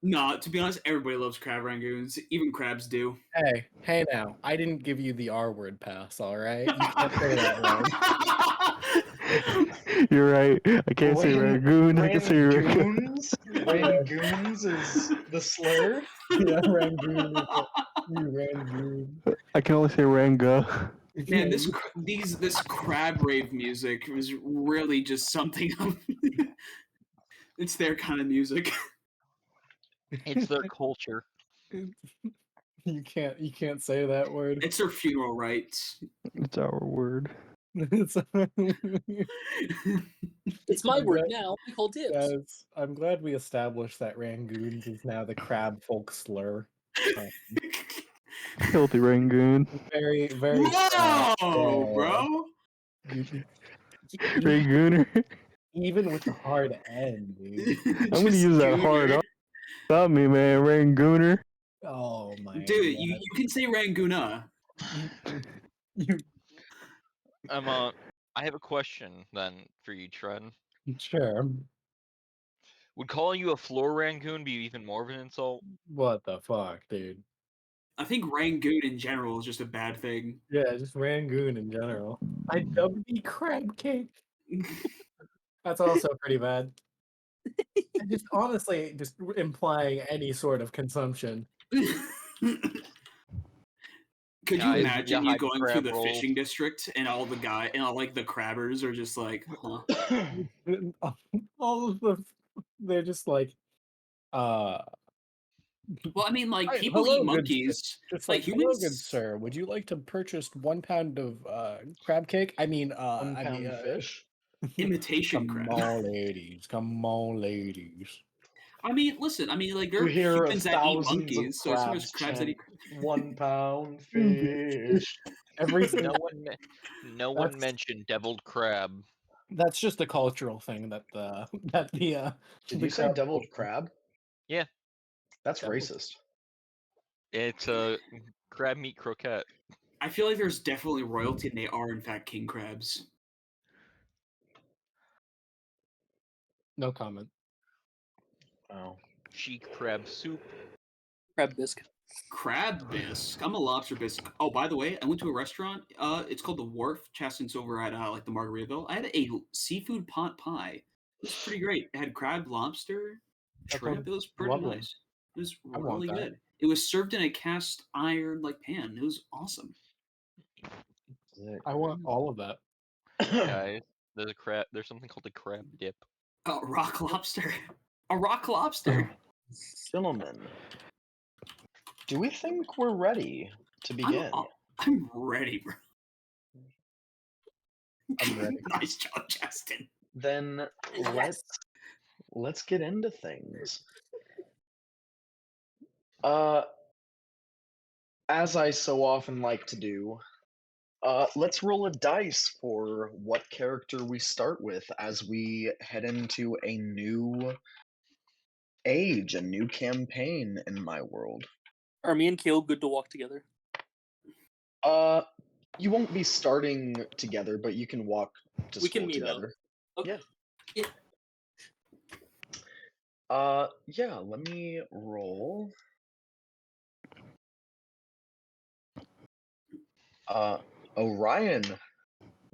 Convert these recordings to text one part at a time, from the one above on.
No, to be honest, everybody loves crab rangoons. Even crabs do. Hey now, I didn't give you the R word pass, alright? You can't say that word. You're right. I can't say Rangoon. I can say Rangoons? Rangoons is the slur? Yeah, Rangoon is you Rangoon. I can only say Ranga. Man, this crab rave music was really just something. It's their kind of music. It's their culture. You can't say that word. It's their funeral rites. It's our word. It's my word now. I call dibs. Guys, I'm glad we established that Rangoon is now the crab folk slur. Filthy Rangoon. Very, very. Whoa, bro! Rangooner. Even with the hard N, dude. I'm gonna use that hard up. Stop me, man, Rangooner. Oh my. Dude, you can say Rangoona. I have a question then for you, Trent. Sure. Would calling you a floor Rangoon be even more of an insult? What the fuck, dude? I think Rangoon in general is just a bad thing. Yeah, just Rangoon in general. I dubbed me crab cake. That's also pretty bad. Just honestly, just implying any sort of consumption. Could you imagine you going through the roll. fishing district and all the the crabbers are just like, huh? All of them, they're just like, Well, I mean, like, "Hi, people hello, eat good monkeys. sir." Just Like, hello, humans. good sir. Would you like to purchase 1 pound of crab cake? I mean, 1 pound fish? Imitation Come crab. on, ladies. Come on, ladies. I mean, listen. I mean, like, there You are hear of humans that eat thousands of monkeys, so as far as crabs crabs that eat. chant 1 pound fish. Everything. No one mentioned deviled crab. That's just a cultural thing that the Did you say crab deviled culture. crab? Yeah. That's racist. It's a crab meat croquette. I feel like there's definitely royalty, and they are in fact king crabs. No comment. Oh. Chic crab soup. Crab bisque. Crab bisque. I'm a lobster bisque. Oh, by the way, I went to a restaurant. It's called the Wharf. Chasten's over at like the Margaritaville. I had a seafood pot pie. It was pretty great. It had crab, lobster, shrimp. It was pretty lovely. nice. It was I want really that. good. It was served in a cast iron like pan. It was awesome. I want all of that. Guys, there's something called a crab dip. Oh, rock lobster. A rock lobster. Gentlemen, do we think we're ready to begin? I'm ready, bro. I'm ready. Nice job, Justin. Then let's get into things. As I so often like to do, let's roll a dice for what character we start with as we head into a new age, a new campaign in my world. Are me and Kale good to walk together? You won't be starting together, but you can walk to We can school meet together. up. Okay. Yeah. Yeah, let me roll. Orion,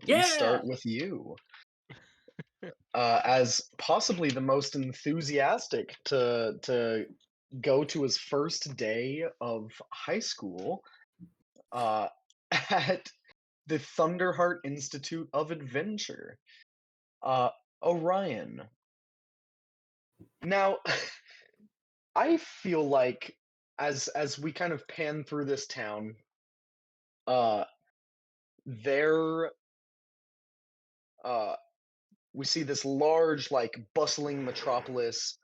we start with you. As possibly the most enthusiastic to go to his first day of high school at the Thunderheart Institute of Adventure. Orion. Now, I feel like as we kind of pan through this town, we see this large, like, bustling metropolis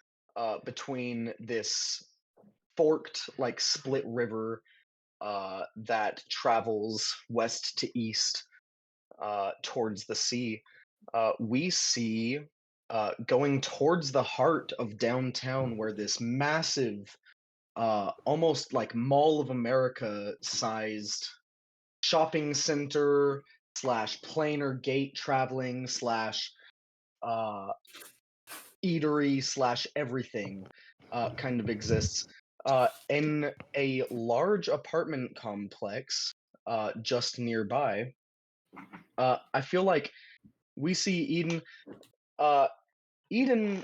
between this forked, like, split river that travels west to east towards the sea. We see going towards the heart of downtown where this massive, almost like Mall of America sized shopping center / planar gate traveling / eatery slash everything kind of exists in a large apartment complex just nearby. I feel like we see Eden. Uh, Eden,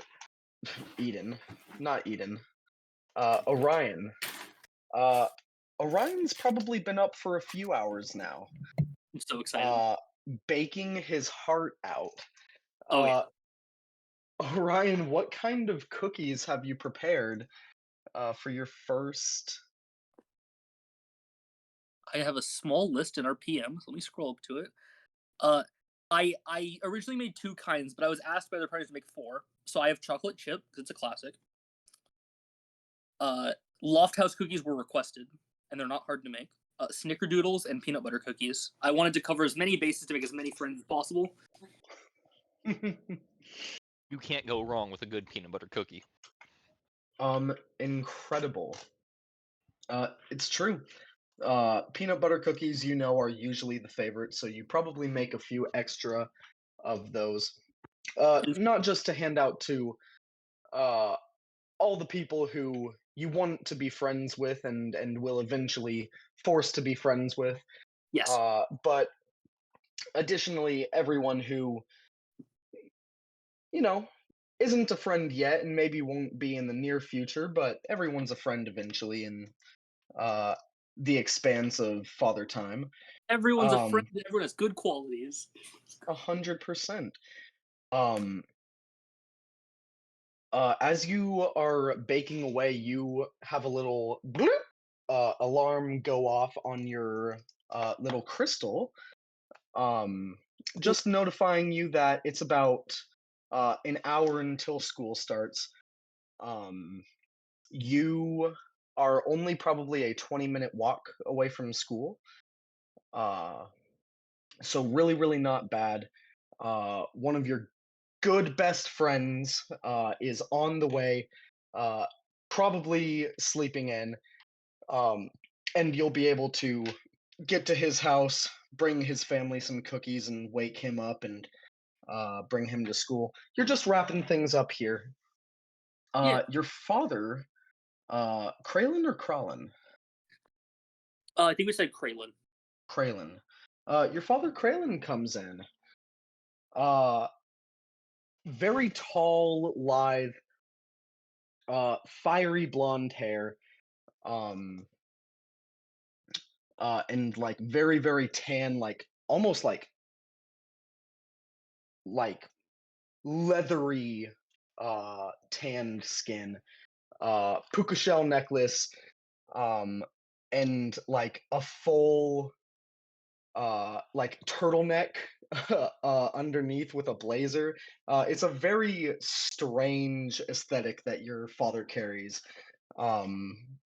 Eden, not Eden. Orion. Uh, Orion's probably been up for a few hours now, I'm so excited. baking his heart out. Oh, yeah. Orion, what kind of cookies have you prepared for your first? I have a small list in our PM, so let me scroll up to it. Uh, I originally made 2 kinds, but I was asked by their partners to make 4. So I have chocolate chip because it's a classic. Loft House cookies were requested, and they're not hard to make. Snickerdoodles and peanut butter cookies. I wanted to cover as many bases to make as many friends as possible. You can't go wrong with a good peanut butter cookie. Incredible. It's true. Peanut butter cookies, you know, are usually the favorite, so you probably make a few extra of those. Not just to hand out to all the people who you want to be friends with and will eventually force to be friends with, Yes. but additionally, everyone who, you know, isn't a friend yet and maybe won't be in the near future, but everyone's a friend eventually in uh, the expanse of Father Time. Everyone's a friend. Everyone has good qualities. 100%. As you are baking away, you have a little bloop, alarm go off on your little crystal, just notifying you that it's about an hour until school starts. You are only probably a 20-minute walk away from school, uh, so really, really not bad. One of your good best friends is on the way, uh, probably sleeping in, um, and you'll be able to get to his house, bring his family some cookies, and wake him up and bring him to school. You're just wrapping things up here. Yeah. Your father, Kralin or Kralin? I think we said Kraylin. Kralin. Your father, Kralin, comes in. Uh, very tall, lithe, fiery blonde hair, um, and like very, very tan, like almost like leathery, tanned skin, puka shell necklace, um, and like a full, like turtleneck underneath with a blazer. It's a very strange aesthetic that your father carries.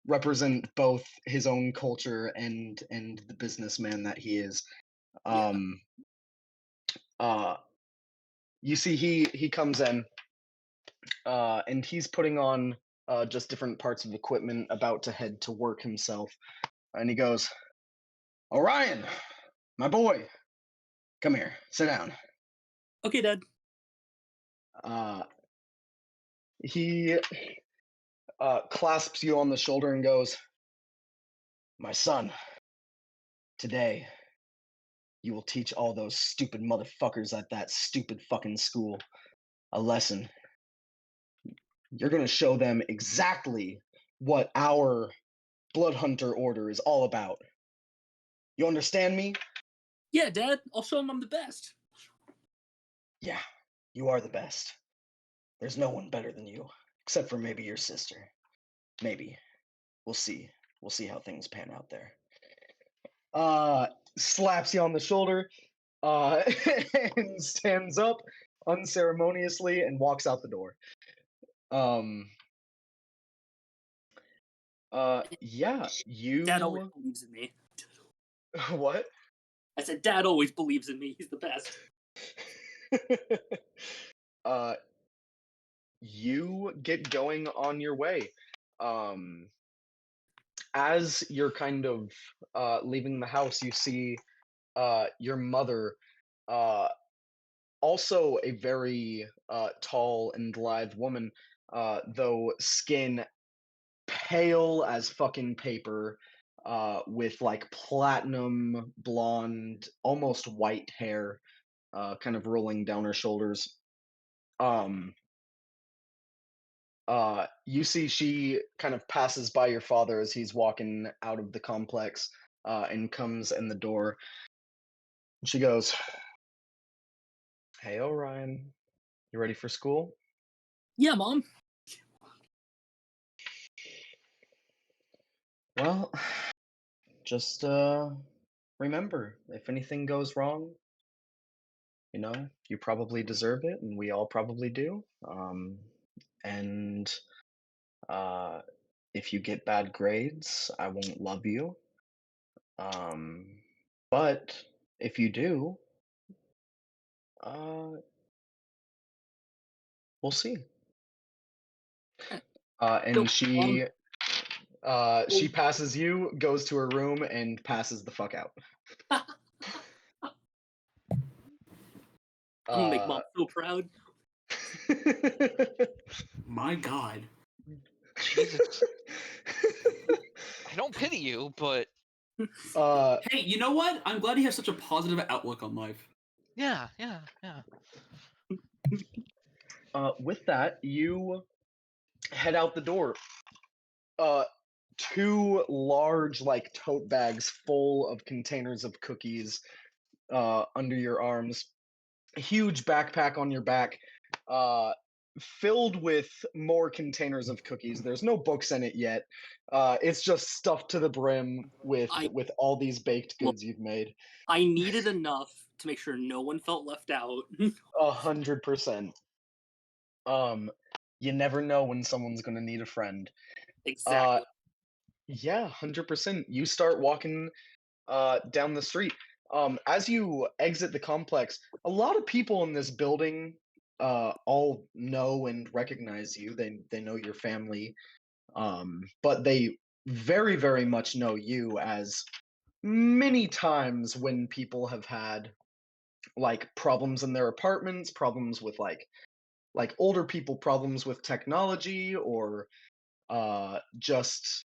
Represent both his own culture and the businessman that he is. Yeah. Uh, you see, he comes in, and he's putting on just different parts of equipment, about to head to work himself, and he goes, "Orion, my boy, come here, sit down." Okay, Dad. Uh, he clasps you on the shoulder and goes, "My son, today you will teach all those stupid motherfuckers at that stupid fucking school a lesson. You're gonna show them exactly what our Blood Hunter order is all about. You understand me?" Yeah, Dad. I'll show him I'm the best. "Yeah, you are the best. There's no one better than you, except for maybe your sister. Maybe. We'll see. We'll see how things pan out there." Uh, Slaps you on the shoulder, uh, and stands up unceremoniously and walks out the door. Um, yeah, Dad always you. believes in me. What? I said, Dad always believes in me. He's the best. uh, you get going on your way. Um, as you're kind of leaving the house, you see your mother uh also a very tall and lithe woman, though skin pale as fucking paper, with like platinum blonde, almost white hair, kind of rolling down her shoulders. Um, you see she kind of passes by your father as he's walking out of the complex, and comes in the door. She goes, "Hey, Orion, you ready for school?" Yeah, Mom. Well, just remember, if anything goes wrong, you probably deserve it, and we all probably do. And uh, if you get bad grades, I won't love you. Um, but if you do, uh, we'll see. So, And she passes you, goes to her room, and passes the fuck out. I'm gonna make Mom so proud. My God. Jesus. I don't pity you, but Hey, you know what? I'm glad he has such a positive outlook on life. yeah. With that, you head out the door. Two large, like, tote bags full of containers of cookies under your arms, a huge backpack on your back, uh, filled with more containers of cookies. There's no books in it yet. It's just stuffed to the brim with I all these baked look, goods you've made. I needed enough to make sure no one felt left out. 100%. You never know when someone's gonna need a friend. Uh, Exactly. yeah, 100%. You start walking down the street. As you exit the complex, a lot of people in this building all know and recognize you. They know your family, but they very, very much know you as many times when people have had like problems in their apartments, problems with like older people, problems with technology, or just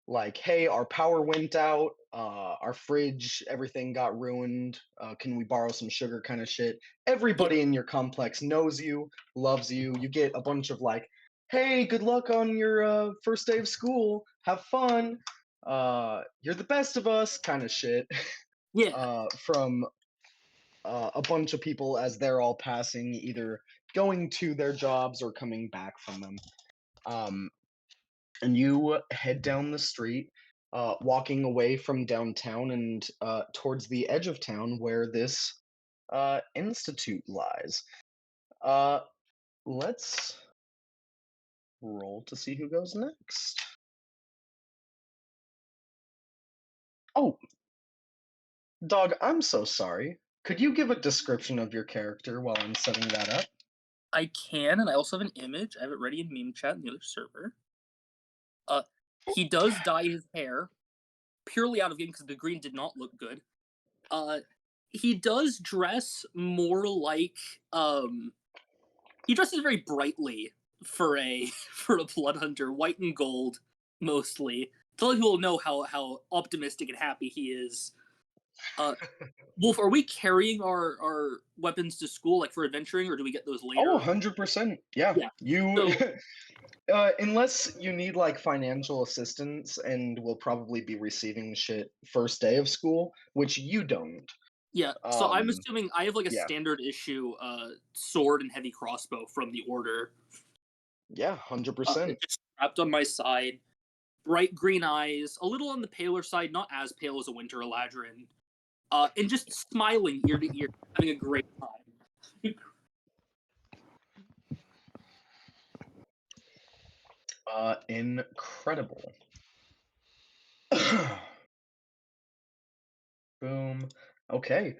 like, hey, our power went out, our fridge, everything got ruined, can we borrow some sugar kind of shit. Yeah, Everybody in your complex knows you, loves you. You get a bunch of like, hey, good luck on your first day of school, have fun, you're the best of us kind of shit. yeah, From a bunch of people as they're all passing, either going to their jobs or coming back from them. um, and you head down the street, walking away from downtown and towards the edge of town where this institute lies. Uh, let's roll to see who goes next. Oh, dog, I'm so sorry. Could you give a description of your character while I'm setting that up? I can, and I also have an image. I have it ready in meme chat in the other server. He does dye his hair purely out of game because the green did not look good. He does dress more like he dresses very brightly for a for a blood hunter, white and gold mostly. To let people know how optimistic and happy he is. Wolf, are we carrying our weapons to school like for adventuring, or do we get those later? Oh, 100%. Yeah. Yeah. You So unless you need like financial assistance, and will probably be receiving shit first day of school, which you don't. yeah, so I'm Um, assuming I have like a yeah, standard issue sword and heavy crossbow from the order. yeah, 100%. It's just strapped on my side. Bright green eyes, a little on the paler side, not as pale as a winter Eladrin. And just smiling ear to ear, having a great time. Incredible. Boom. Okay.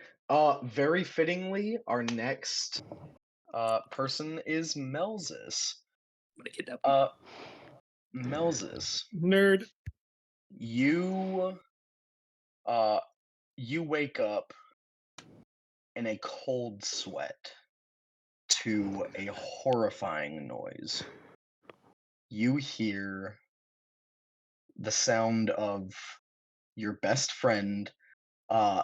Very fittingly, our next person is Melzis. I'm gonna kidnap him. Uh, Melzis, Nerd. you uh you wake up in a cold sweat. to a horrifying noise. You hear the sound of your best friend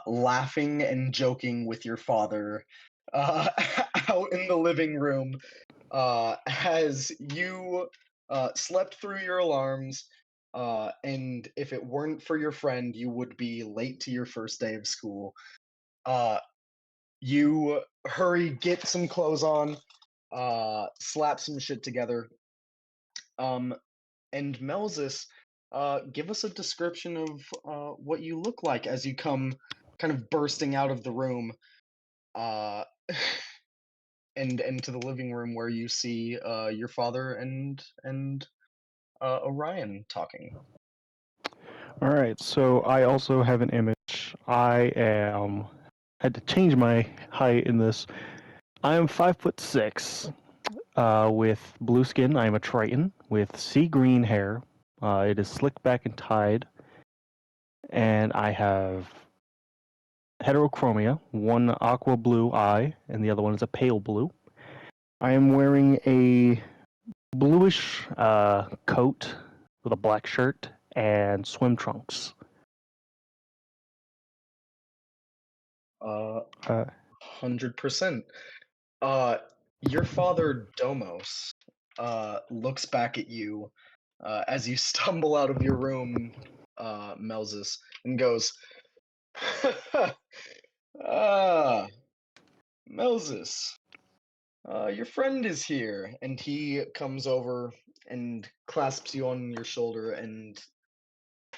laughing and joking with your father out in the living room as you slept through your alarms. And if it weren't for your friend, you would be late to your first day of school. You hurry, get some clothes on, slap some shit together. And Melzus, give us a description of what you look like as you come kind of bursting out of the room uh, and into the living room where you see your father and Orion talking. All right, so I also have an image. I am had to change my height in this. I am 5'6", with blue skin. I am a Triton with sea green hair. It is slicked back and tied, and I have heterochromia. One aqua blue eye, and the other one is a pale blue. I am wearing a bluish coat with a black shirt and swim trunks. 100%. Your father Domos looks back at you as you stumble out of your room, Melzus, and goes, "Ah, Melzus, your friend is here." And he comes over and clasps you on your shoulder, and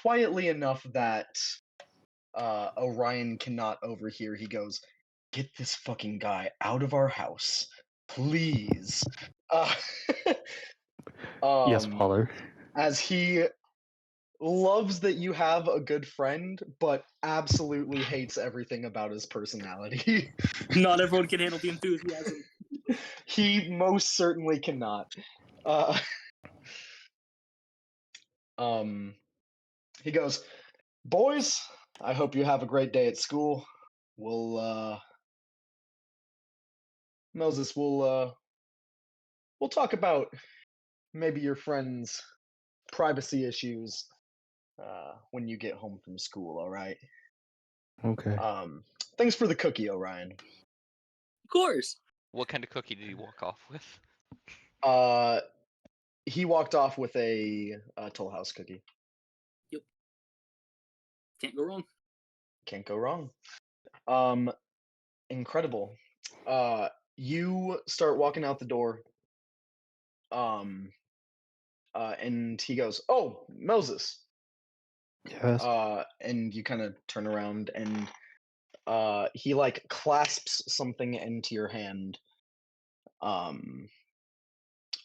quietly enough that Orion cannot overhear, he goes, "Get this fucking guy out of our house, please." Uh, Yes, um, father. as he loves that you have a good friend, but absolutely hates everything about his personality. Not everyone can handle the enthusiasm. He most certainly cannot. Uh, um, he goes, "Boys, I hope you have a great day at school. We'll, Moses, we'll talk about maybe your friend's privacy issues when you get home from school. All right." Okay. Thanks for the cookie, Orion. Of course. What kind of cookie did he walk off with? He walked off with a Toll House cookie. Yep. Can't go wrong. Can't go wrong. Incredible. You start walking out the door. And he goes, "Oh, Moses." Yes. And you kind of turn around, and he like clasps something into your hand. Um,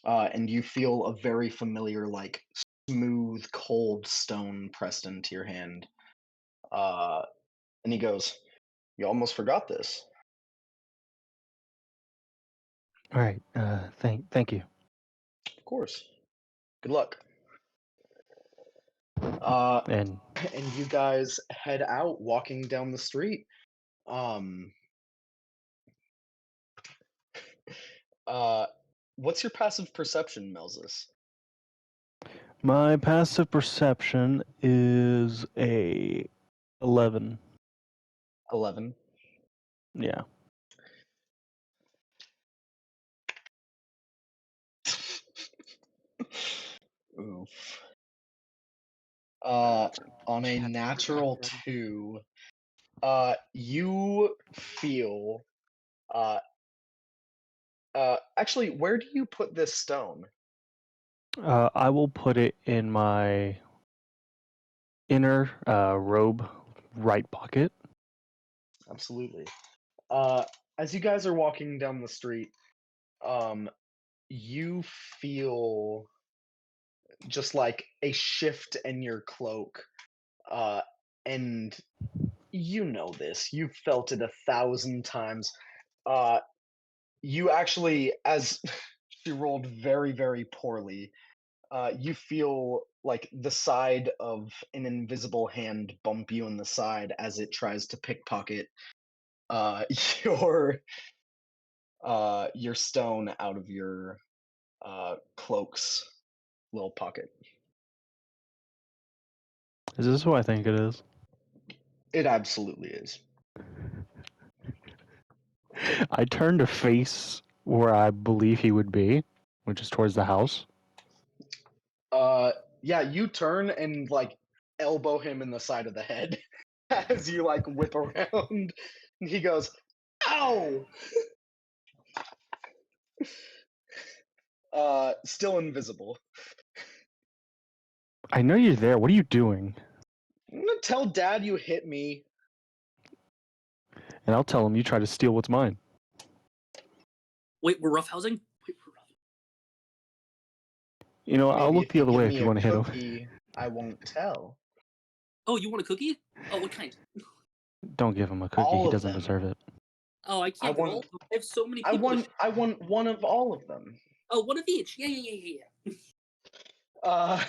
and you feel a very familiar, like smooth, cold stone pressed into your hand. And he goes, "You almost forgot this." All right. Thank you. Of course. Good luck. Uh, And and you guys head out, walking down the street. Um, uh, what's your passive perception, Melzus? my passive perception is a 11. 11. Yeah. Oof. On a Chat's natural already. 2, you feel. Uh, actually, where do you put this stone? I will put it in my inner robe right pocket. Absolutely. As you guys are walking down the street, um, you feel just like a shift in your cloak. And you know this. You've felt it 1,000 times. Uh, you actually, as she rolled very, very poorly, you feel like the side of an invisible hand bump you in the side as it tries to pickpocket uh, your your stone out of your cloak's little pocket. Is this who I think it is? It absolutely is. I turn to face where I believe he would be, which is towards the house. Yeah, you turn and like elbow him in the side of the head as you like whip around. And he goes, "Ow!" Still invisible. I know you're there. What are you doing? I'm gonna tell Dad you hit me. And I'll tell him you tried to steal what's mine. Wait, we're roughhousing? Wait, we're rough. You know, I'll Maybe look if the you other give way if me you a want to hit him. cookie, I won't tell. Oh, you want a cookie? Oh, what kind? Don't give him a cookie. All He of doesn't them. deserve it. Oh, I I can't get all want. of them. I have so many I people to want. I want one of all of them. Oh, one of each. Yeah. Uh,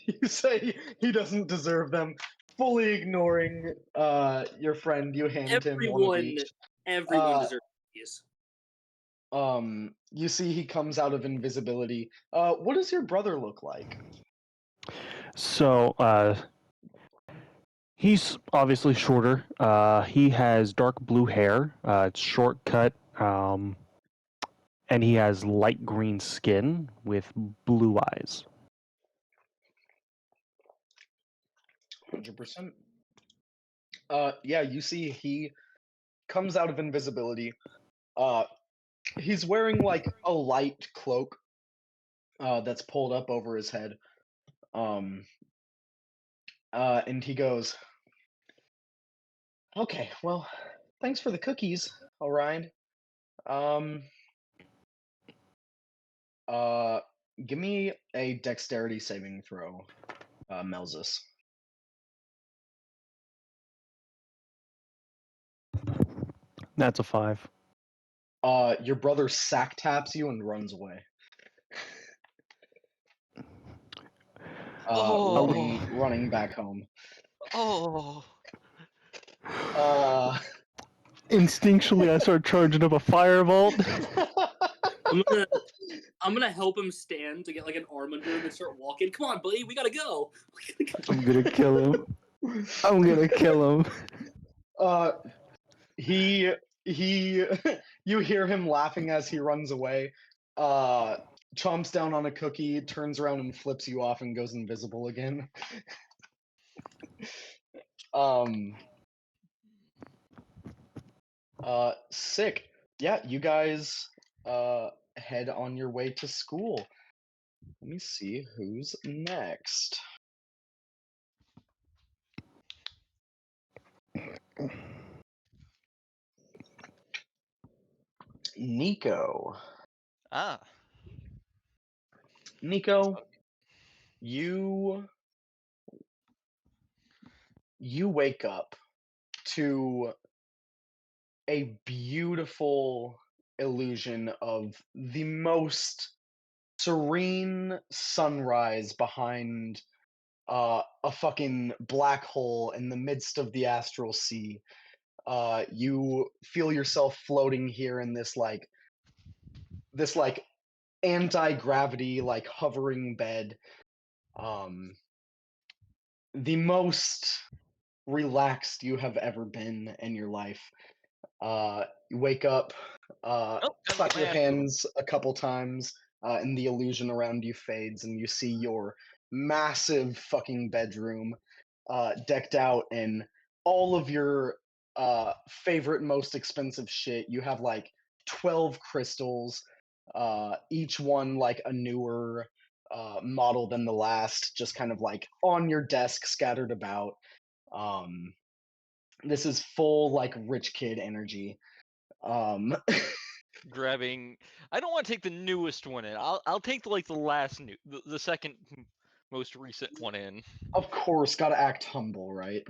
you say he doesn't deserve them. Fully ignoring your friend, you hand him one of each. Everyone Uh, deserves these. You see he comes out of invisibility. What does your brother look like? So, he's obviously shorter. He has dark blue hair. It's short cut. And he has light green skin with blue eyes. 100%. Yeah, you see he comes out of invisibility. He's wearing like a light cloak that's pulled up over his head. And he goes, "Okay, well, thanks for the cookies, Orion. Um, uh, give me a dexterity saving throw, Melzus." That's a 5. Your brother sack taps you and runs away. Oh. Running back home. Oh. Uh, Instinctually, I start charging up a firebolt. I'm gonna help him stand to get like an arm under him and start walking. Come on, buddy, we gotta go. I'm gonna kill him. I'm gonna kill him. he you hear him laughing as he runs away. Chomps down on a cookie, turns around and flips you off and goes invisible again. um Sick. Yeah, you guys head on your way to school. Let me see who's next. Nico. Ah. Nico, you wake up to a beautiful illusion of the most serene sunrise behind a fucking black hole in the midst of the astral sea. You feel yourself floating here in this anti-gravity like hovering bed. The most relaxed you have ever been in your life. You wake up, Oh, time to clap get my your ass moving. hands a couple times, and the illusion around you fades, and you see your massive fucking bedroom decked out in all of your favorite, most expensive shit. You have like 12 crystals, each one like a newer model than the last, just kind of like on your desk, scattered about. Um, this is full like rich kid energy. Um, Grabbing. I don't want to take the newest one in. I'll take like the last new, the second most recent one in. of course, gotta act humble, right?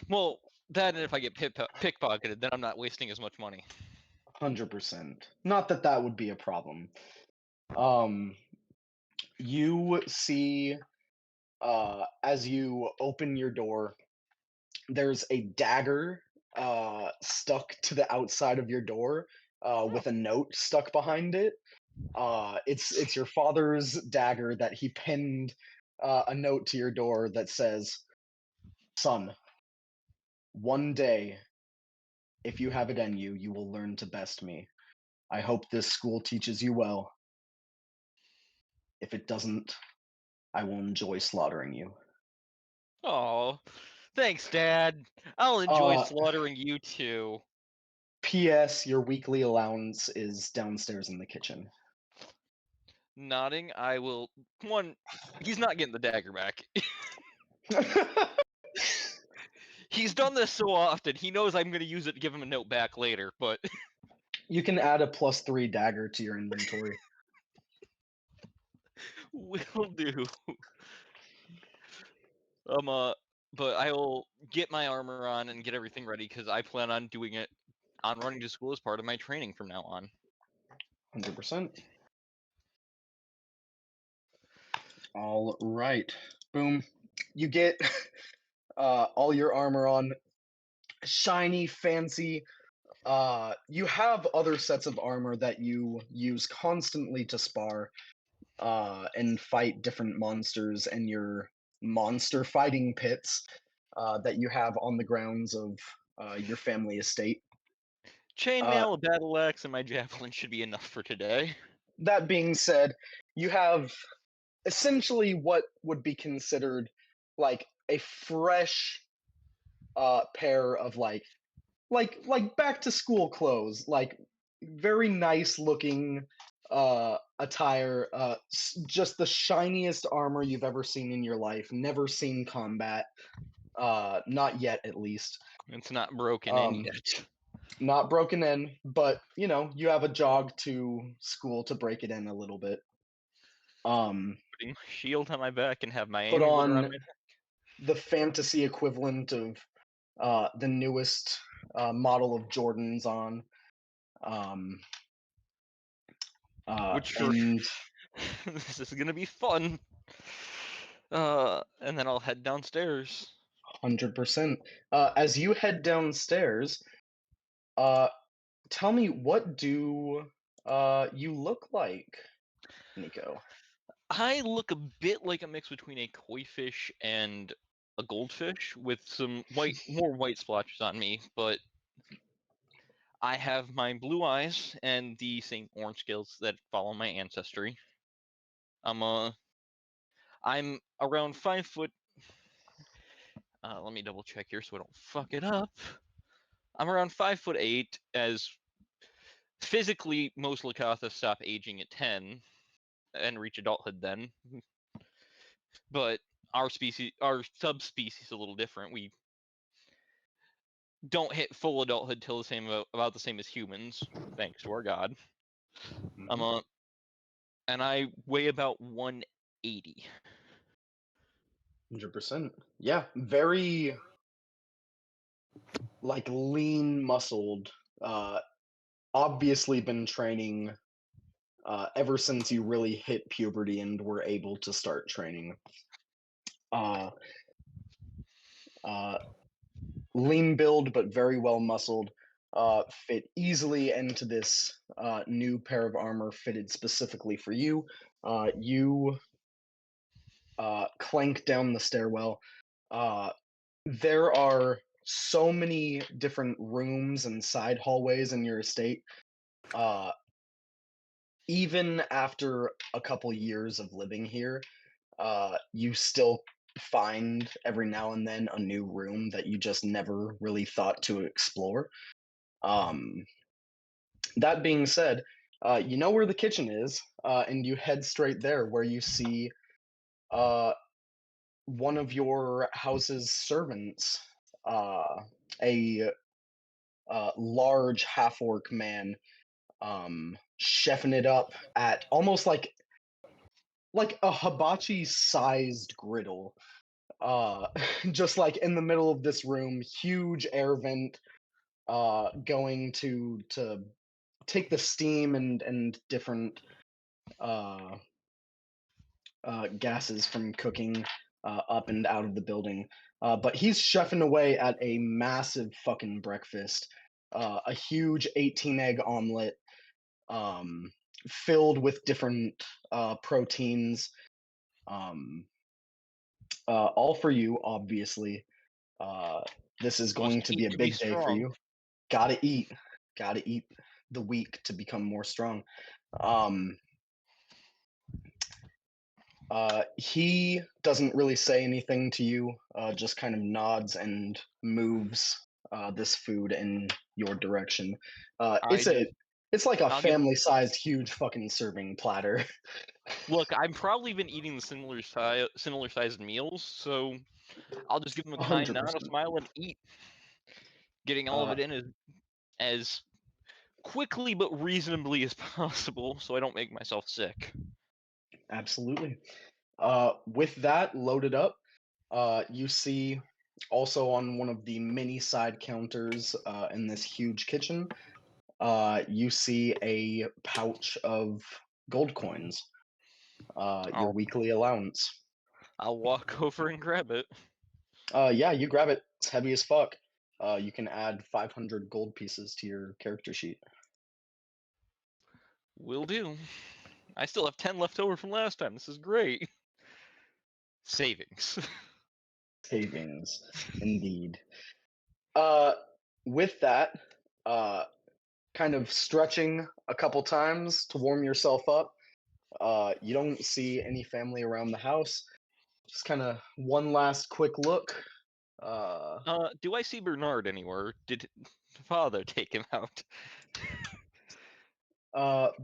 Well, that and if I get pickpocketed, then I'm not wasting as much money. 100%. Not that that would be a problem. Um, you see, as you open your door, there's a dagger stuck to the outside of your door with a note stuck behind it. It's your father's dagger that he pinned a note to your door that says, "Son, one day, if you have it in you, you will learn to best me. I hope this school teaches you well. If it doesn't, I will enjoy slaughtering you." Oh, thanks, Dad. I'll enjoy Uh, slaughtering you too. P.S. Your weekly allowance is downstairs in the kitchen. Nodding, I will. One, he's not getting the dagger back. He's done this so often, he knows I'm going to use it to give him a note back later, but You can add a +3 dagger to your inventory. will do. But I will get my armor on and get everything ready because I plan on doing it on running to school as part of my training from now on. 100%. All right. Boom. You get all your armor on, shiny, fancy. You have other sets of armor that you use constantly to spar and fight different monsters in your monster fighting pits that you have on the grounds of your family estate. Chainmail, a battle axe, and my javelin should be enough for today. That being said, you have essentially what would be considered like a fresh pair of like back to school clothes, like very nice looking attire, just the shiniest armor you've ever seen in your life, never seen combat, not yet at least. It's not broken in um yet. Not broken in, but you have a jog to school to break it in a little bit. Putting my shield on my back and have my Put amulet around on my neck. the fantasy equivalent of the newest model of Jordans on. Um, Which for and this is gonna be fun. And then I'll head downstairs. 100%. As you head downstairs, uh, tell me, what do you look like, Nico? I look a bit like a mix between a koi fish and a goldfish with some more white splotches on me, but I have my blue eyes and the same orange scales that follow my ancestry. I'm I'm around 5 foot. Let me double check here so I don't fuck it up. I'm around 5'8", as physically most Lakatha stop aging at 10 and reach adulthood then. But our subspecies is a little different. We don't hit full adulthood till about the same as humans, thanks to our god. I'm Mhm. and I weigh about 180. 100%. Yeah, very like lean muscled. Obviously been training ever since you really hit puberty and were able to start training. Uh, uh, Lean build, but very well muscled. Fit easily into this new pair of armor fitted specifically for you. You clank down the stairwell. Uh, there are so many different rooms and side hallways in your estate. Uh, Even after a couple years of living here, you still find every now and then a new room that you just never really thought to explore. Um, that being said, you know where the kitchen is, and you head straight there, where you see uh, one of your house's servants, a large half orc man, chefing it up at almost like a hibachi sized griddle, just like in the middle of this room, huge air vent, going to take the steam and different uh, gases from cooking up and out of the building. But he's chefing away at a massive fucking breakfast, a huge 18 egg omelet, um, filled with different proteins, um, all for you, obviously. Uh, this is going Must to eat be a to be big day for strong. you. Gotta eat. Gotta eat the weak to become more strong. Um, he doesn't really say anything to you, just kind of nods and moves this food in your direction. I just It's like a I'll give family-sized, huge fucking serving platter. look. I've probably been eating the similar sized meals, so I'll just give him a kind nod, a 100%. smile, and eat, getting all of Uh, it in as quickly but reasonably as possible, so I don't make myself sick. Absolutely. With that loaded up, you see also on one of the mini side counters in this huge kitchen, you see a pouch of gold coins, your I'll weekly allowance. I'll walk over and grab it. Yeah, you grab it. It's heavy as fuck. You can add 500 gold pieces to your character sheet. Will do. I still have 10 left over from last time. This is great. Savings. Savings, indeed. Uh, with that, uh, kind of stretching a couple times to warm yourself up. You don't see any family around the house. Just kind of one last quick look. Uh, Do I see Bernard anywhere? Did father take him out?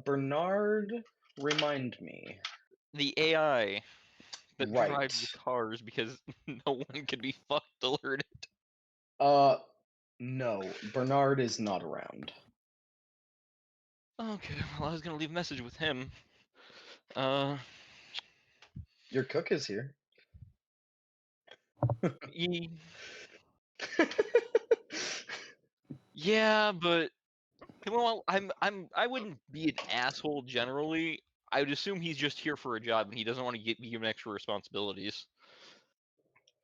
Bernard, remind me. The AI that Right. drives the cars because no one can be fucked to learn it. Uh, no, Bernard is not around. Okay, well I was gonna leave a message with him. Uh, Your cook is here. he, yeah, but well, I wouldn't be an asshole generally. I would assume he's just here for a job and he doesn't want to be given extra responsibilities.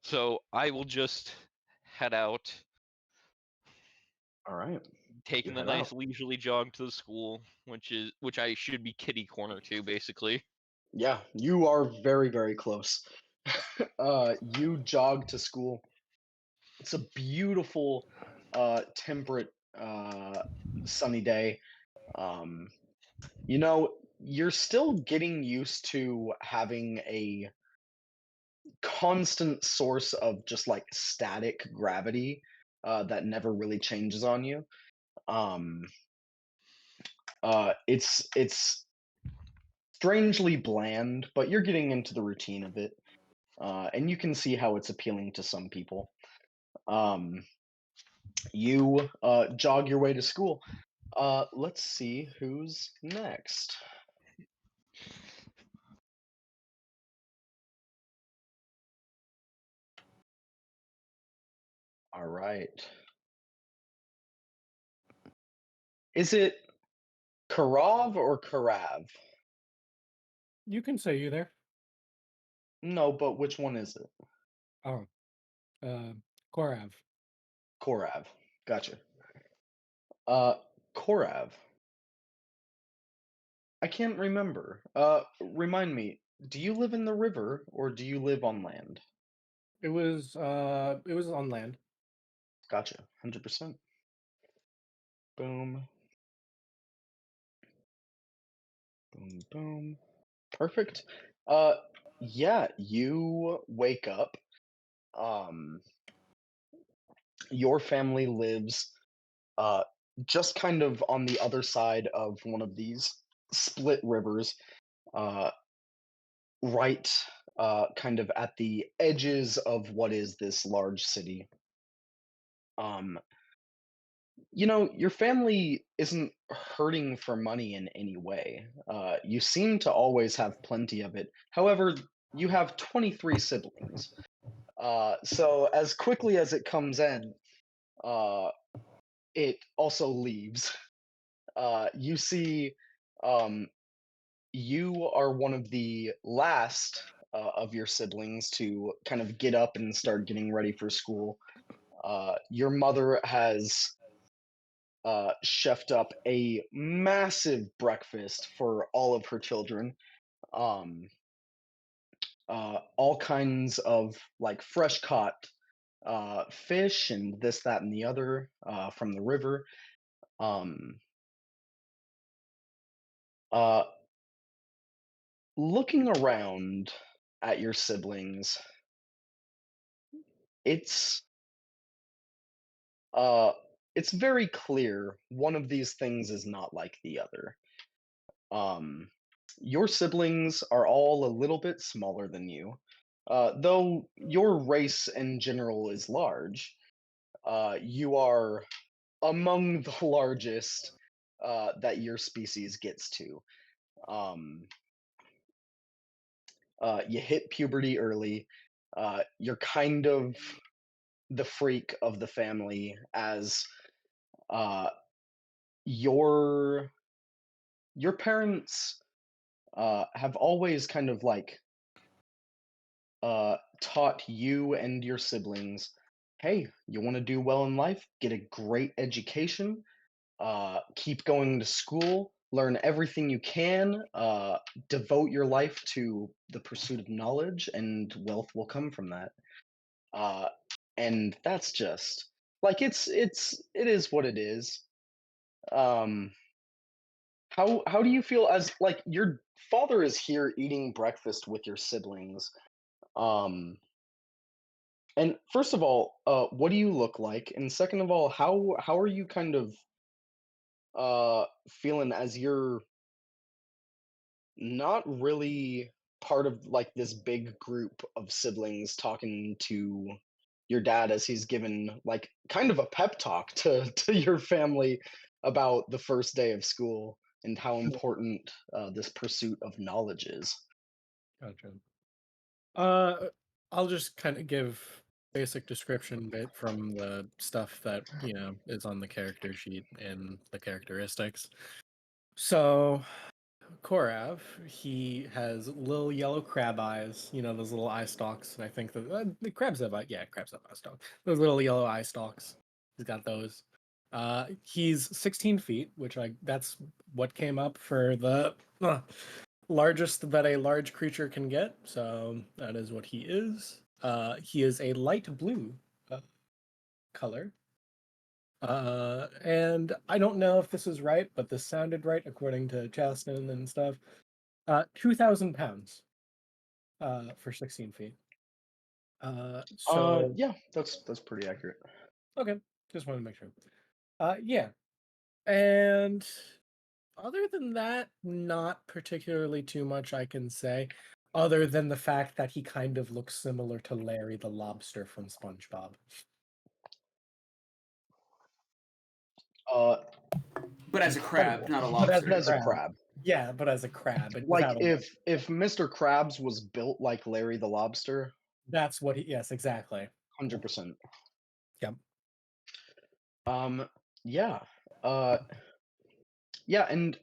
So I will just head out, All right, you taking the head nice out. leisurely jog to the school, which I should be kitty corner to, basically. Yeah, you are very, very close. You jog to school. It's a beautiful, temperate, sunny day. Um, you're still getting used to having a constant source of just like static gravity that never really changes on you. Um, it's strangely bland, but you're getting into the routine of it, and you can see how it's appealing to some people. Um, you jog your way to school. Let's see who's next. All right. Is it Karov or Karav? You can say you there. No, but which one is it? Oh, uh, Korav. Korav. Gotcha. Uh, Korav. I can't remember. Remind me, do you live in the river or do you live on land? It was on land. Gotcha. 100%. Boom, boom, boom. Perfect. Uh, yeah, you wake up. Um, your family lives uh just kind of on the other side of one of these split rivers, uh, right kind of at the edges of what is this large city. Um, your family isn't hurting for money in any way. You seem to always have plenty of it. However, you have 23 siblings. So as quickly as it comes in, uh, it also leaves. You see, um, you are one of the last of your siblings to kind of get up and start getting ready for school. Your mother has chefed up a massive breakfast for all of her children. Um, all kinds of like fresh caught fish and this, that, and the other from the river. Um, uh, Looking around at your siblings, it's uh, it's very clear one of these things is not like the other. Um, your siblings are all a little bit smaller than you, though your race in general is large. You are among the largest that your species gets to. Um, you hit puberty early. You're kind of the freak of the family, as uh, your your parents have always kind of like taught you and your siblings, hey, you want to do well in life, get a great education, keep going to school, learn everything you can, devote your life to the pursuit of knowledge, and wealth will come from that. Uh, and that's just like it is what it is. Um, how do you feel as like your father is here eating breakfast with your siblings? Um, and first of all, what do you look like? And second of all, how are you kind of feeling as you're not really part of like this big group of siblings talking to your dad as he's given like kind of a pep talk to to your family about the first day of school and how important this pursuit of knowledge is. Gotcha. Uh, I'll just kind of give basic description bit from the stuff that, is on the character sheet and the characteristics. So, Korav, he has little yellow crab eyes, those little eye stalks. And I think that the crabs have crabs have eye stalks. Those little yellow eye stalks. He's got those. He's 16 feet, which that's what came up for the largest that a large creature can get. So that is what he is. He is a light blue color. And I don't know if this is right, but this sounded right according to Chasten and stuff. 2,000 pounds for 16 feet. So, Yeah, that's pretty accurate. okay, just wanted to make sure. Yeah, and other than that, not particularly too much I can say, other than the fact that he kind of looks similar to Larry the Lobster from SpongeBob. uh But as a crab, Incredible. not a But as And a lobster. as a crab. crab, Yeah, but as a crab, and like without a if Mr. Krabs was built like Larry the Lobster, that's what he. Yes, exactly. 100%. Yep. um yeah, uh yeah, and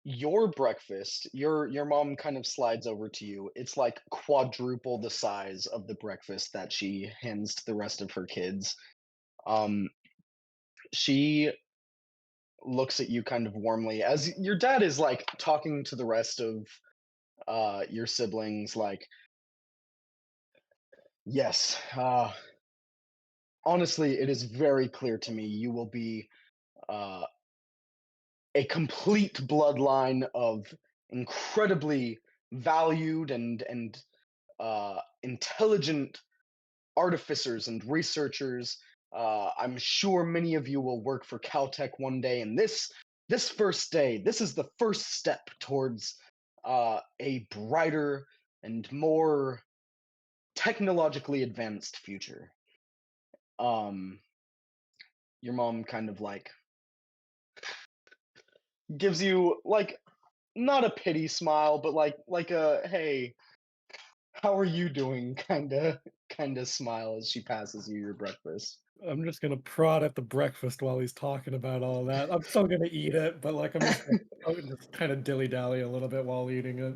your breakfast, your mom kind of slides over to you. It's like quadruple the size of the breakfast that she hands to the rest of her kids. Um, she looks at you kind of warmly as your dad is like talking to the rest of your siblings like, yes, honestly, it is very clear to me you will be uh a complete bloodline of incredibly valued and intelligent artificers and researchers. I'm sure many of you will work for Caltech one day, and this first day, this is the first step towards a brighter and more technologically advanced future. Um, your mom kind of like gives you like not a pity smile, but like a hey, how are you doing kind of smile as she passes you your breakfast. I'm just gonna prod at the breakfast while he's talking about all that. I'm still gonna eat it, but like I'm just gonna just kind of dilly dally a little bit while eating it.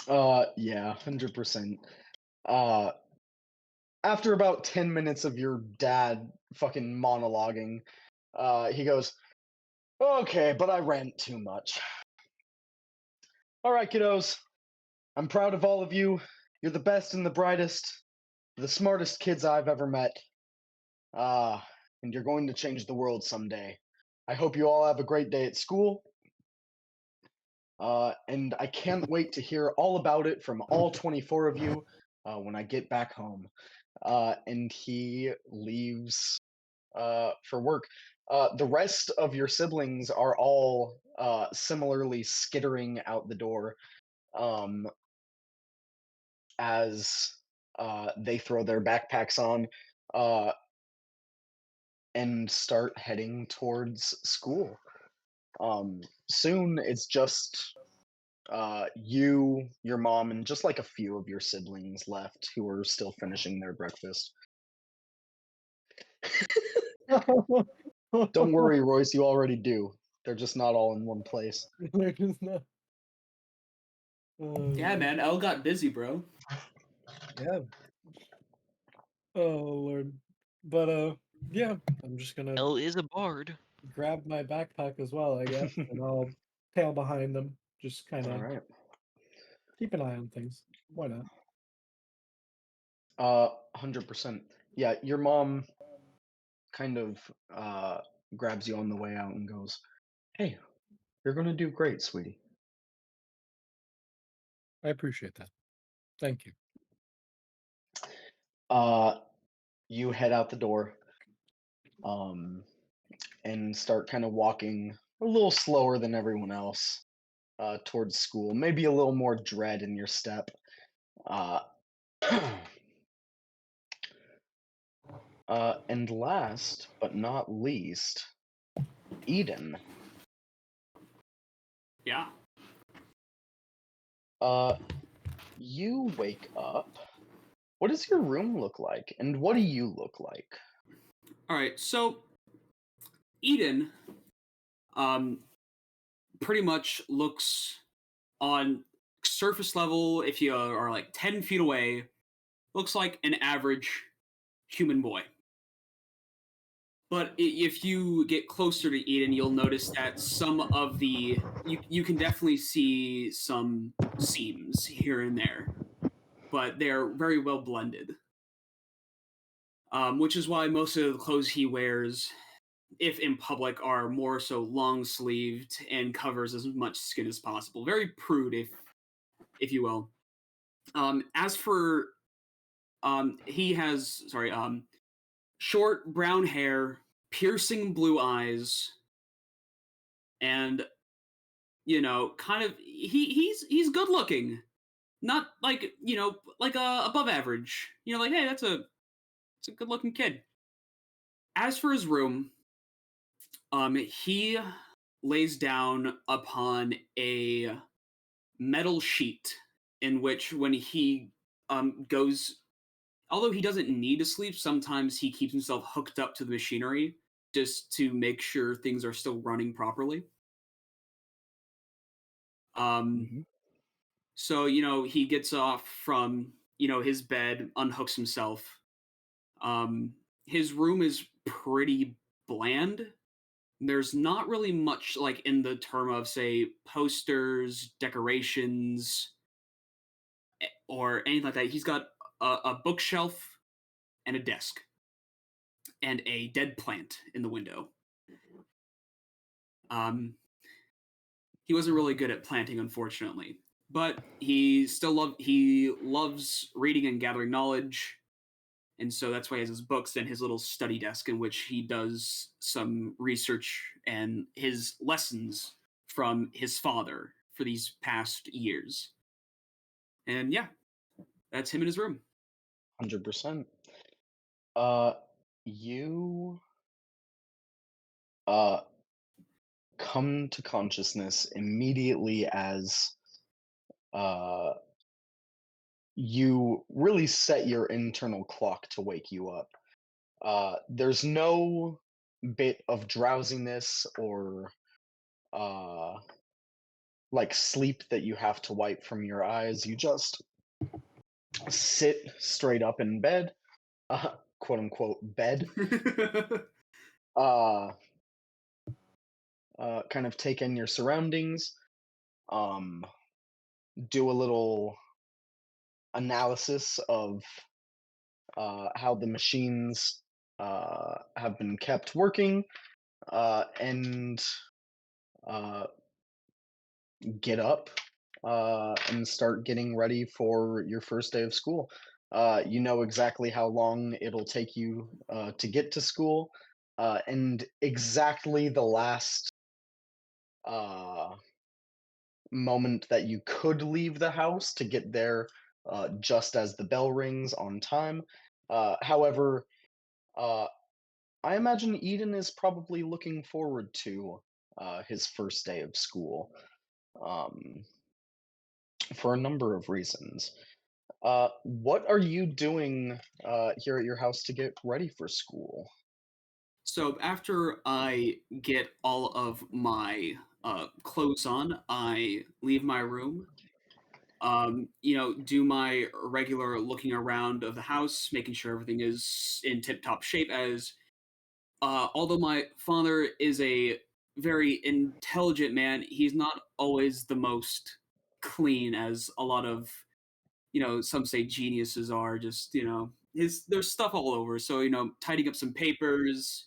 Yeah, 100%. Uh, after about 10 minutes of your dad fucking monologuing, he goes, "Okay, but I rant too much. All right, kiddos. I'm proud of all of you. You're the best and the brightest, the smartest kids I've ever met. And you're going to change the world someday. I hope you all have a great day at school. And I can't wait to hear all about it from all 24 of you when I get back home." And he leaves for work. The rest of your siblings are all similarly skittering out the door um, as they throw their backpacks on uh, and start heading towards school. Soon it's just you, your mom, and just like a few of your siblings left who are still finishing their breakfast. Don't worry, Royce, you already do. They're just not all in one place. They're just not. Yeah, man. Elle got busy, bro. Yeah. Oh Lord. But yeah, I'm just gonna L is a bard. grab my backpack as well, I guess, and I'll tail behind them. Just kind All of right. keep an eye on things. Why not? 100%. Yeah, your mom kind of grabs you on the way out and goes, "Hey, you're gonna do great, sweetie." I appreciate that. Thank you. Uh, you head out the door, um, and start kind of walking a little slower than everyone else towards school. Maybe a little more dread in your step. Uh, and last but not least, Eden. Yeah. Uh, you wake up. What does your room look like, and what do you look like? All right. So Eden, pretty much looks on surface level. If you are like 10 feet away, looks like an average human boy. But if you get closer to Eden, you'll notice that some of you can definitely see some seams here and there, but they're very well blended. Which is why most of the clothes he wears, if in public, are more so long sleeved and covers as much skin as possible. Very prude, if you will. As for he has short brown hair, piercing blue eyes, and kind of he's good looking. Not like like above average. Like hey, it's a good looking kid. As for his room, he lays down upon a metal sheet in which when he goes, although he doesn't need to sleep, sometimes he keeps himself hooked up to the machinery just to make sure things are still running properly. Um, Hmm. so he gets off from his bed, unhooks himself. Um, his room is pretty bland. There's not really much like in the term of say posters, decorations, or anything like that. He's got a bookshelf and a desk and a dead plant in the window. Um, he wasn't really good at planting, unfortunately, but he loves reading and gathering knowledge, and so that's why he has his books and his little study desk in which he does some research and his lessons from his father for these past years. And yeah, that's him in his room. 100%. Uh, you uh come to consciousness immediately as uh you really set your internal clock to wake you up. There's no bit of drowsiness or uh like sleep that you have to wipe from your eyes. You just sit straight up in bed, quote unquote bed, uh, kind of take in your surroundings, um, do a little analysis of how the machines have been kept working, and uh, get up and start getting ready for your first day of school. You know exactly how long it'll take you to get to school, and exactly the last uh, moment that you could leave the house to get there just as the bell rings on time. However, uh, I imagine Eden is probably looking forward to his first day of school, um, for a number of reasons. What are you doing here at your house to get ready for school? So after I get all of my clothes on, I leave my room. Do my regular looking around of the house, making sure everything is in tip-top shape. As although my father is a very intelligent man, he's not always the most clean, as a lot of some say geniuses are. Just his there's stuff all over. So tidying up some papers,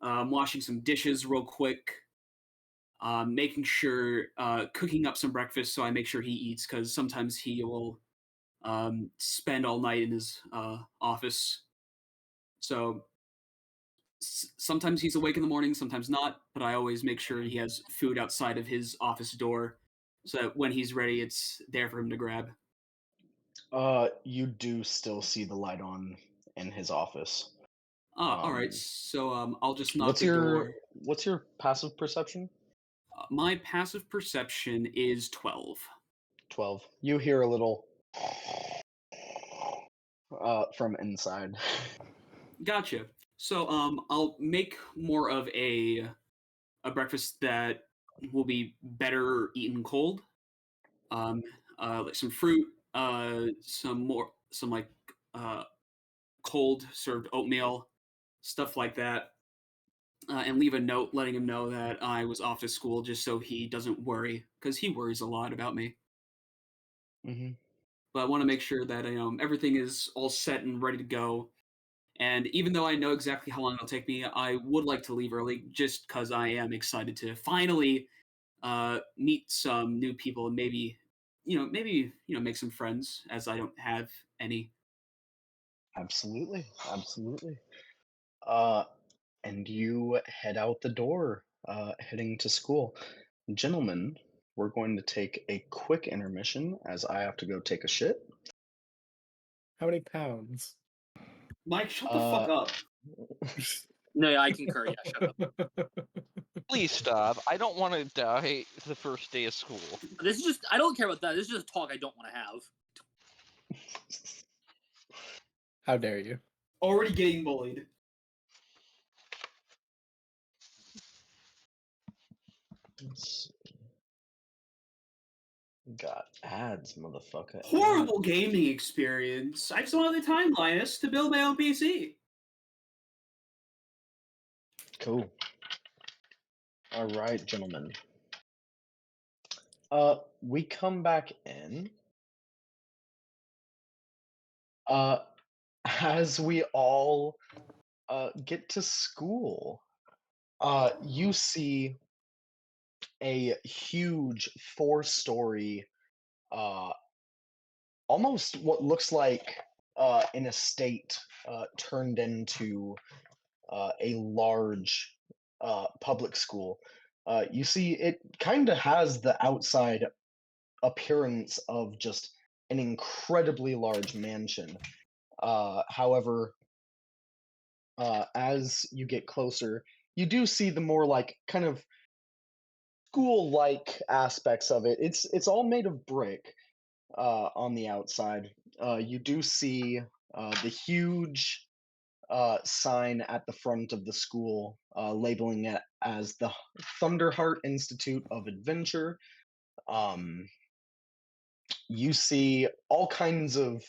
washing some dishes real quick, making sure cooking up some breakfast. So I make sure he eats because sometimes he will spend all night in his office. So sometimes he's awake in the morning, sometimes not. But I always make sure he has food outside of his office door, so that when he's ready, it's there for him to grab. You do still see the light on in his office. All right. Um, So I'll just knock what's the your door. what's your passive perception? My passive perception is 12. 12. You hear a little from inside. Gotcha. So I'll make more of a breakfast that will be better eaten cold. Um, like some fruit, some like uh cold served oatmeal, stuff like that. And leave a note letting him know that I was off to school, just so he doesn't worry, because he worries a lot about me. Hmm. But I want to make sure that everything is all set and ready to go. And even though I know exactly how long it'll take me, I would like to leave early, just because I am excited to finally meet some new people, and maybe make some friends, as I don't have any. Absolutely, absolutely. Uh, and you head out the door, heading to school. Gentlemen, we're going to take a quick intermission as I have to go take a shit. How many pounds? Mike, shut the fuck Uh, up. No, yeah, I concur. Yeah, shut up. Please stop. I don't want to die the first day of school. This is just, I don't care about that. This is just talk I don't want to have. How dare you? Already getting bullied. got ads, motherfucker. Horrible Ads. gaming experience. I just wanted the time, Linus, to build my own PC. Cool. All right, gentlemen. We come back in. Uh, as we all get to school, you see a huge four-story, uh, almost what looks like an estate turned into a large public school. You see, it kind of has the outside appearance of just an incredibly large mansion. However, as you get closer, you do see the more like kind of school-like aspects of it. It's all made of brick on the outside. You do see the huge sign at the front of the school, labeling it as the Thunderheart Institute of Adventure. You see all kinds of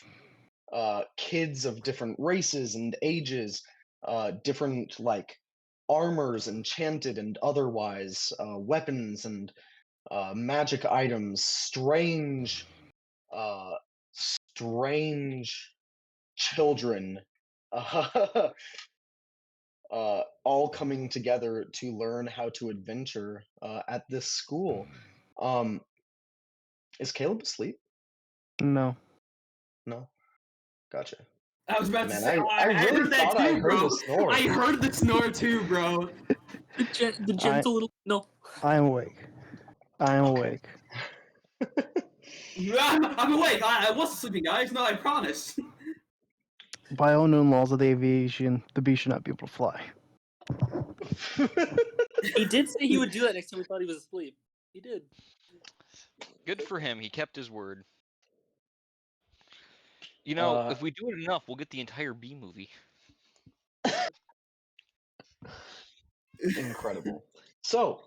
kids of different races and ages, different like armors, enchanted and otherwise, weapons and magic items, uh, strange children, uh, all coming together to learn how to adventure at this school. Um, is Caleb asleep? No. No, gotcha. I was about to Man, say, I I really heard that thought I too, heard a bro. snore. I heard the snore too, bro. The gentle little no. I am awake. I am awake. I'm awake. I wasn't sleeping, guys. No, I promise. By all known laws of the aviation, the bee should not be able to fly. He did say he would do that next time we thought he was asleep. He did. Good for him. He kept his word. You know, if we do it enough, we'll get the entire B movie. Incredible. So,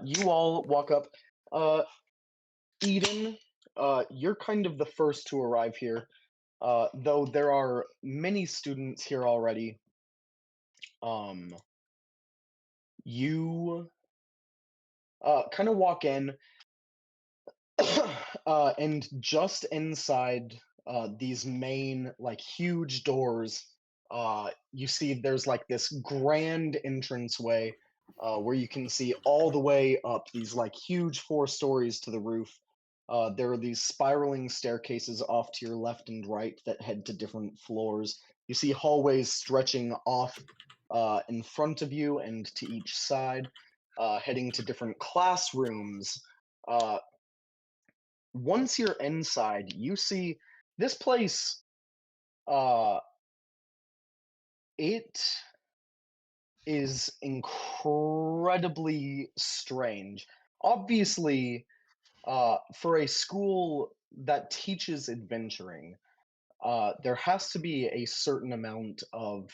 you all walk up. Eden, you're kind of the first to arrive here, though there are many students here already. Um, you kind of walk in, and just inside these main, like, huge doors, you see there's like this grand entranceway where you can see all the way up these like huge 4 stories to the roof. There are these spiraling staircases off to your left and right that head to different floors. You see hallways stretching off in front of you and to each side, heading to different classrooms. Uh, Once you're inside, you see this place. Uh, it is incredibly strange. Obviously, for a school that teaches adventuring, there has to be a certain amount of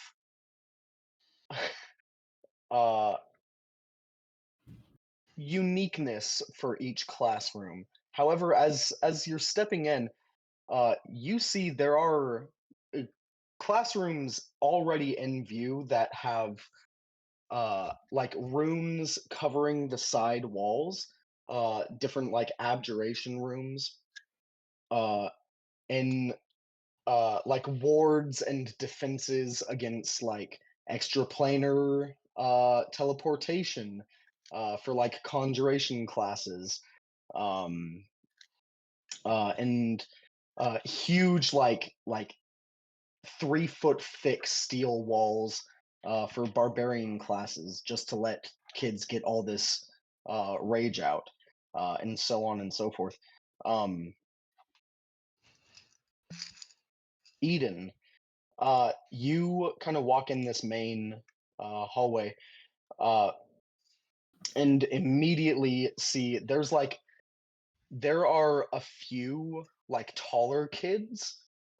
uh, uniqueness for each classroom. However, as you're stepping in, you see there are classrooms already in view that have like runes covering the side walls, different like abjuration rooms, uh and like wards and defenses against like extraplanar teleportation, for like conjuration classes, um and huge like 3 foot thick steel walls for barbarian classes, just to let kids get all this rage out, and so on and so forth. Um, Eden, you kind of walk in this main hallway, uh, and immediately see there are a few like taller kids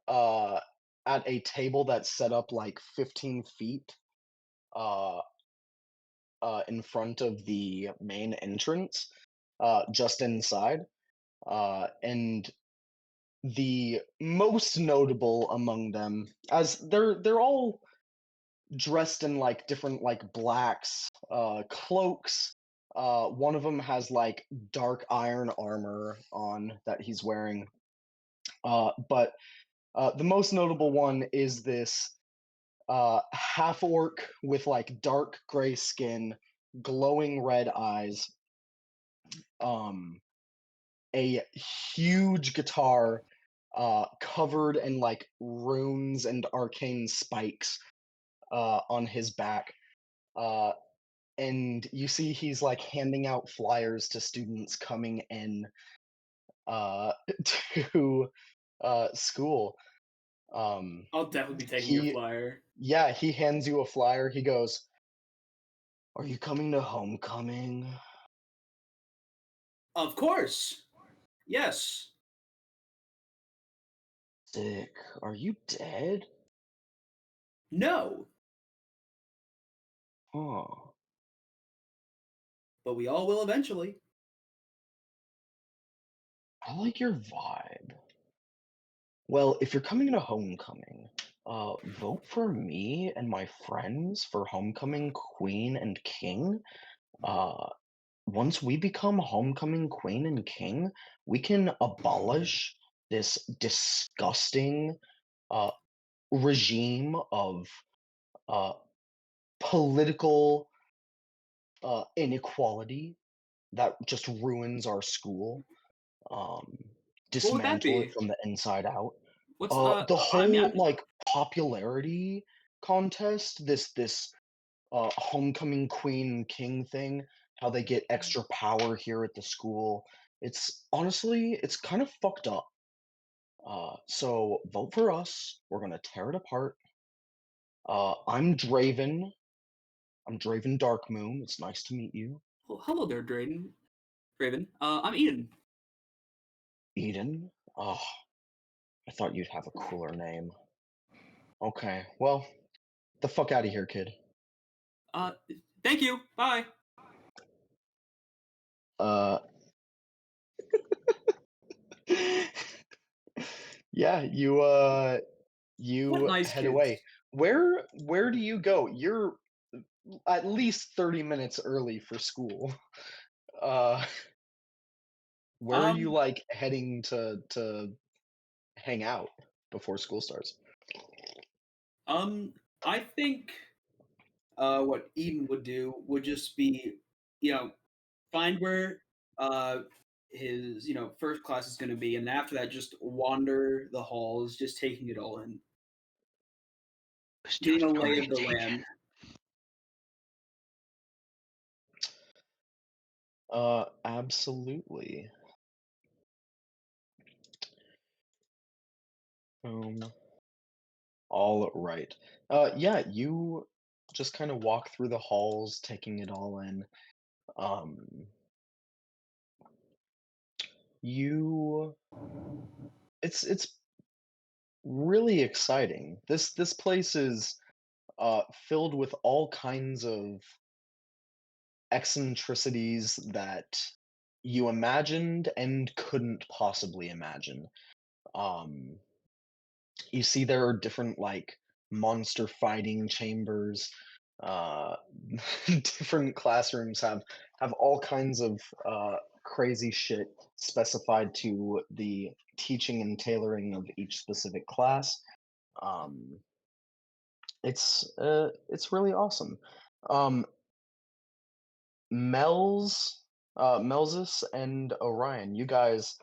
uh, at a table that's set up like 15 feet uh, in front of the main entrance, just inside. And the most notable among them, as they're all dressed in like different like blacks, cloaks. One of them has like dark iron armor on that he's wearing. But the most notable one is this half orc with like dark gray skin, glowing red eyes, um, a huge guitar covered in like runes and arcane spikes on his back. Uh, and you see he's like handing out flyers to students coming in uh, to school. I'll definitely be taking your He, flyer. yeah, he hands you a flyer. He goes, "Are you coming to homecoming?" Of course. Yes. Sick. Are you dead? No. Huh. But we all will eventually. I like your vibe. Well, if you're coming to homecoming, vote for me and my friends for homecoming queen and king. Uh, Once we become homecoming queen and king, we can abolish this disgusting uh, regime of uh, political inequality that just ruins our school. Um, What would that dismantle it be? from the inside out. What's The I mean, whole like popularity contest, this homecoming queen king thing, how they get extra power here at the school. It's honestly, it's kind of fucked up. So vote for us. We're gonna tear it apart. I'm Draven. I'm Draven Darkmoon. It's nice to meet you. oh, hello there, Drayden. Raven. I'm Eden. Eden. Oh, I thought you'd have a cooler name. Okay, well, the fuck out of here, kid. Uh, thank you. Bye. Uh, yeah, What you nice head kids. away. Where do you go? You're at least 30 minutes early for school. Uh, where are you Um, like heading to hang out before school starts? um, I think what Eden would do would just be, you know, find where uh his first class is going to be, and after that, just wander the halls, just taking it all in, Let's do getting a the lay of the orientation. land. Absolutely. Um, all right. Yeah, you just kind of walk through the halls, taking it all in. Um, you, it's really exciting. This place is filled with all kinds of eccentricities that you imagined and couldn't possibly imagine. Um, you see there are different like monster fighting chambers. Uh, different classrooms have all kinds of crazy shit specified to the teaching and tailoring of each specific class. Um, it's really awesome. Um, Melzus and Orion, you guys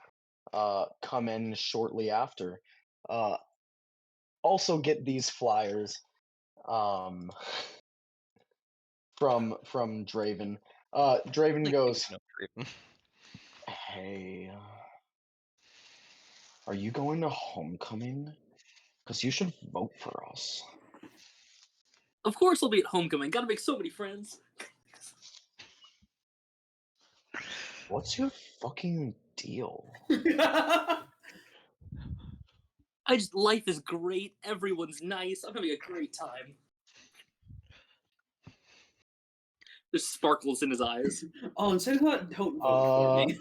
come in shortly after. Uh, also get these flyers um, from Draven. Draven Like you would goes, know, Draven. "Hey, are you going to homecoming? Because you should vote for us." Of course, I'll be at homecoming. Gotta make so many friends. What's your fucking deal? Life is great. Everyone's nice. I'm having a great time. There's sparkles in his eyes. Oh, and say that, don't vote for Uh, me.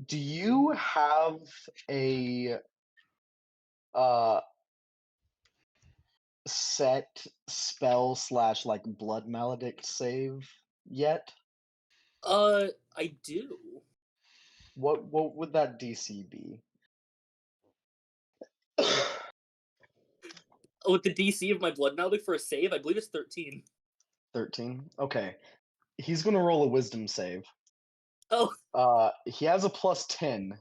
do you have a uh set spell slash like blood maledict save yet? I do. What would that DC be? Oh, with the DC of my blood maledict for a save, I believe it's 13. 13. Okay. He's gonna roll a wisdom save. Oh, He has a plus 10,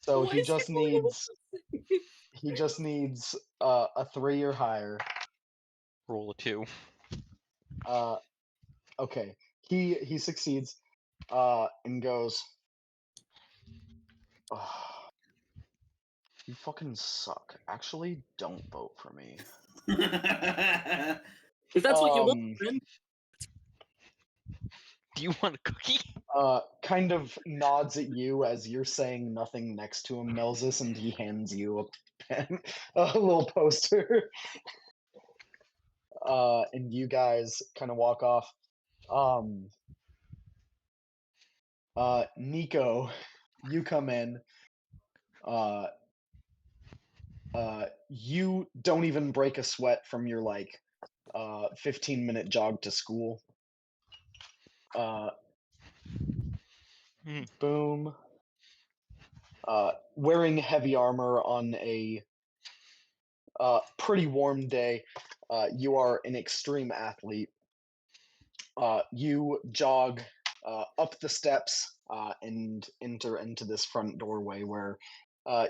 so why is he rolling a save? he just needs a 3 or higher. Roll a 2. Uh, okay. He succeeds. And goes, "Oh, you fucking suck. Actually, don't vote for me." If that's what you want, Um, friend. Do you want a cookie? kind of nods at you as you're saying nothing next to him, Melzus, and he hands you a pen, a little poster. And you guys kind of walk off. Um, Nico, you come in. You don't even break a sweat from your 15-minute jog to school. Boom. Wearing heavy armor on a pretty warm day, you are an extreme athlete. You jog up the steps and enter into this front doorway where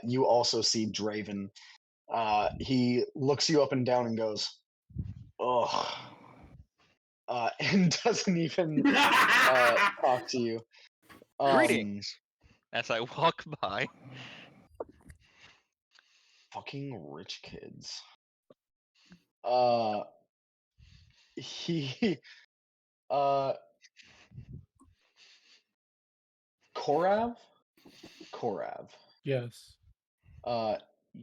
you also see Draven. He looks you up and down and goes, "Ugh," and doesn't even talk to you. Greetings. As I walk by. Fucking rich kids. He Korav? Korav. Yes.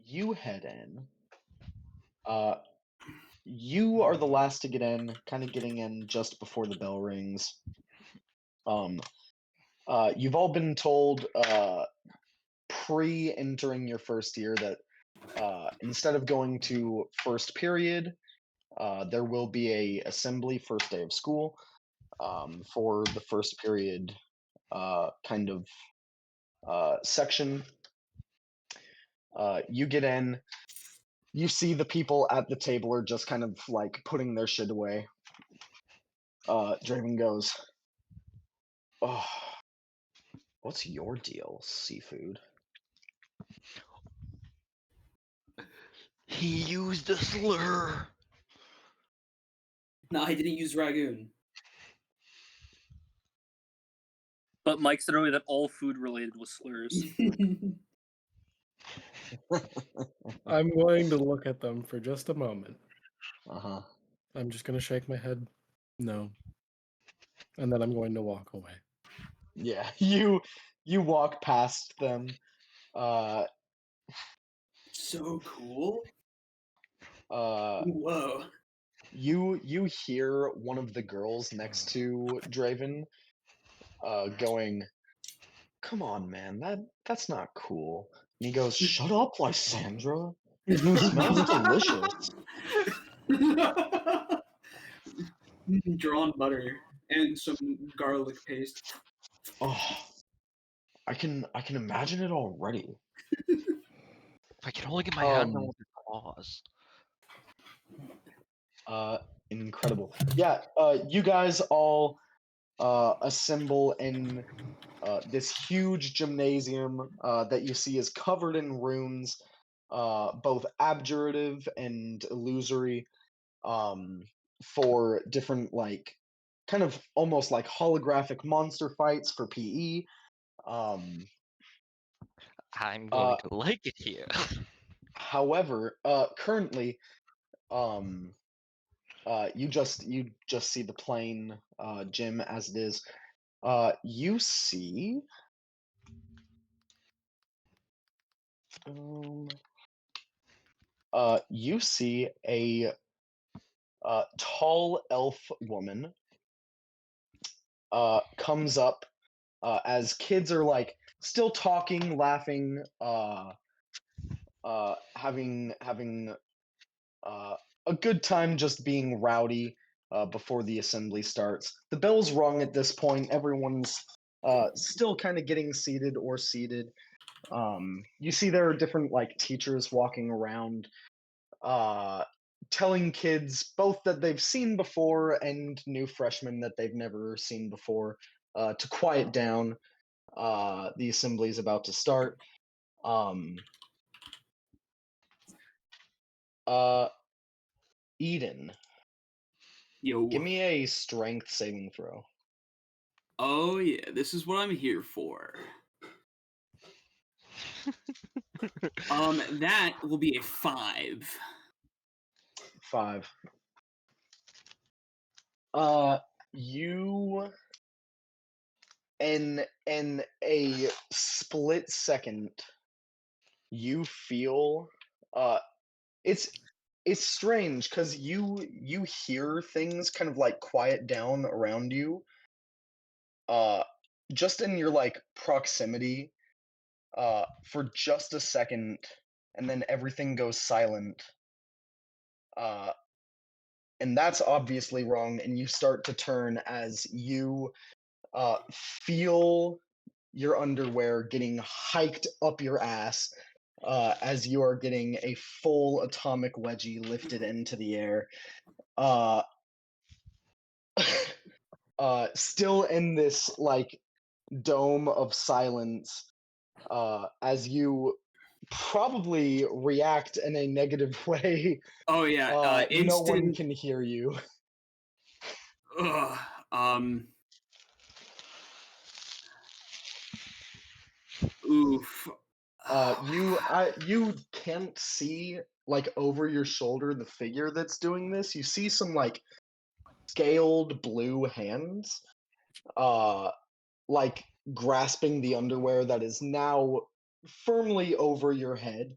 You head in. You are the last to get in, kind of getting in just before the bell rings. You've all been told pre-entering your first year that instead of going to first period, there will be a assembly first day of school for the first period kind of section. You get in. You see the people at the table are just kind of like putting their shit away. Draven goes, "Oh, what's your deal, seafood?" He used a slur. No, I didn't use Ragoon. But Mike said earlier that all food related was slurs. I'm going to look at them for just a moment. Uh-huh. I'm just going to shake my head. No. And then I'm going to walk away. Yeah, you walk past them. So cool. Uh, Whoa. you hear one of the girls next to Draven going, "Come on, man, that's not cool." And he goes, "Shut up, Lysandra. Smells delicious." Drawn butter and some garlic paste. Oh, I can imagine it already. If I can only get my hands on with his claws. Incredible. Yeah, you guys all assemble in this huge gymnasium that you see is covered in runes, both abjurative and illusory, for different kind of almost like holographic monster fights for PE. I'm going to like it here. However, currently, you just see the plain gym as it is. You see. You see a tall elf woman comes up as kids are like still talking, laughing, having a good time, just being rowdy before the assembly starts. The bell's rung at this point. Everyone's still kind of getting seated or seated. You see there are different like teachers walking around, telling kids both that they've seen before and new freshmen that they've never seen before to quiet down. The assembly is about to start. Eden, Yo. give me a strength saving throw. Oh yeah, this is what I'm here for. That will be a 5. 5. You in a split second, you feel it's strange because you hear things kind of like quiet down around you, just in your like proximity, for just a second, and then everything goes silent. Uh, and that's obviously wrong. And you start to turn as you feel your underwear getting hiked up your ass as you are getting a full atomic wedgie lifted into the air. Uh, still in this like dome of silence, as you probably react in a negative way. Oh yeah, No one instant. can hear you. Ugh, um, oof. You can't see like over your shoulder the figure that's doing this. You see some like scaled blue hands, uh, like grasping the underwear that is now firmly over your head.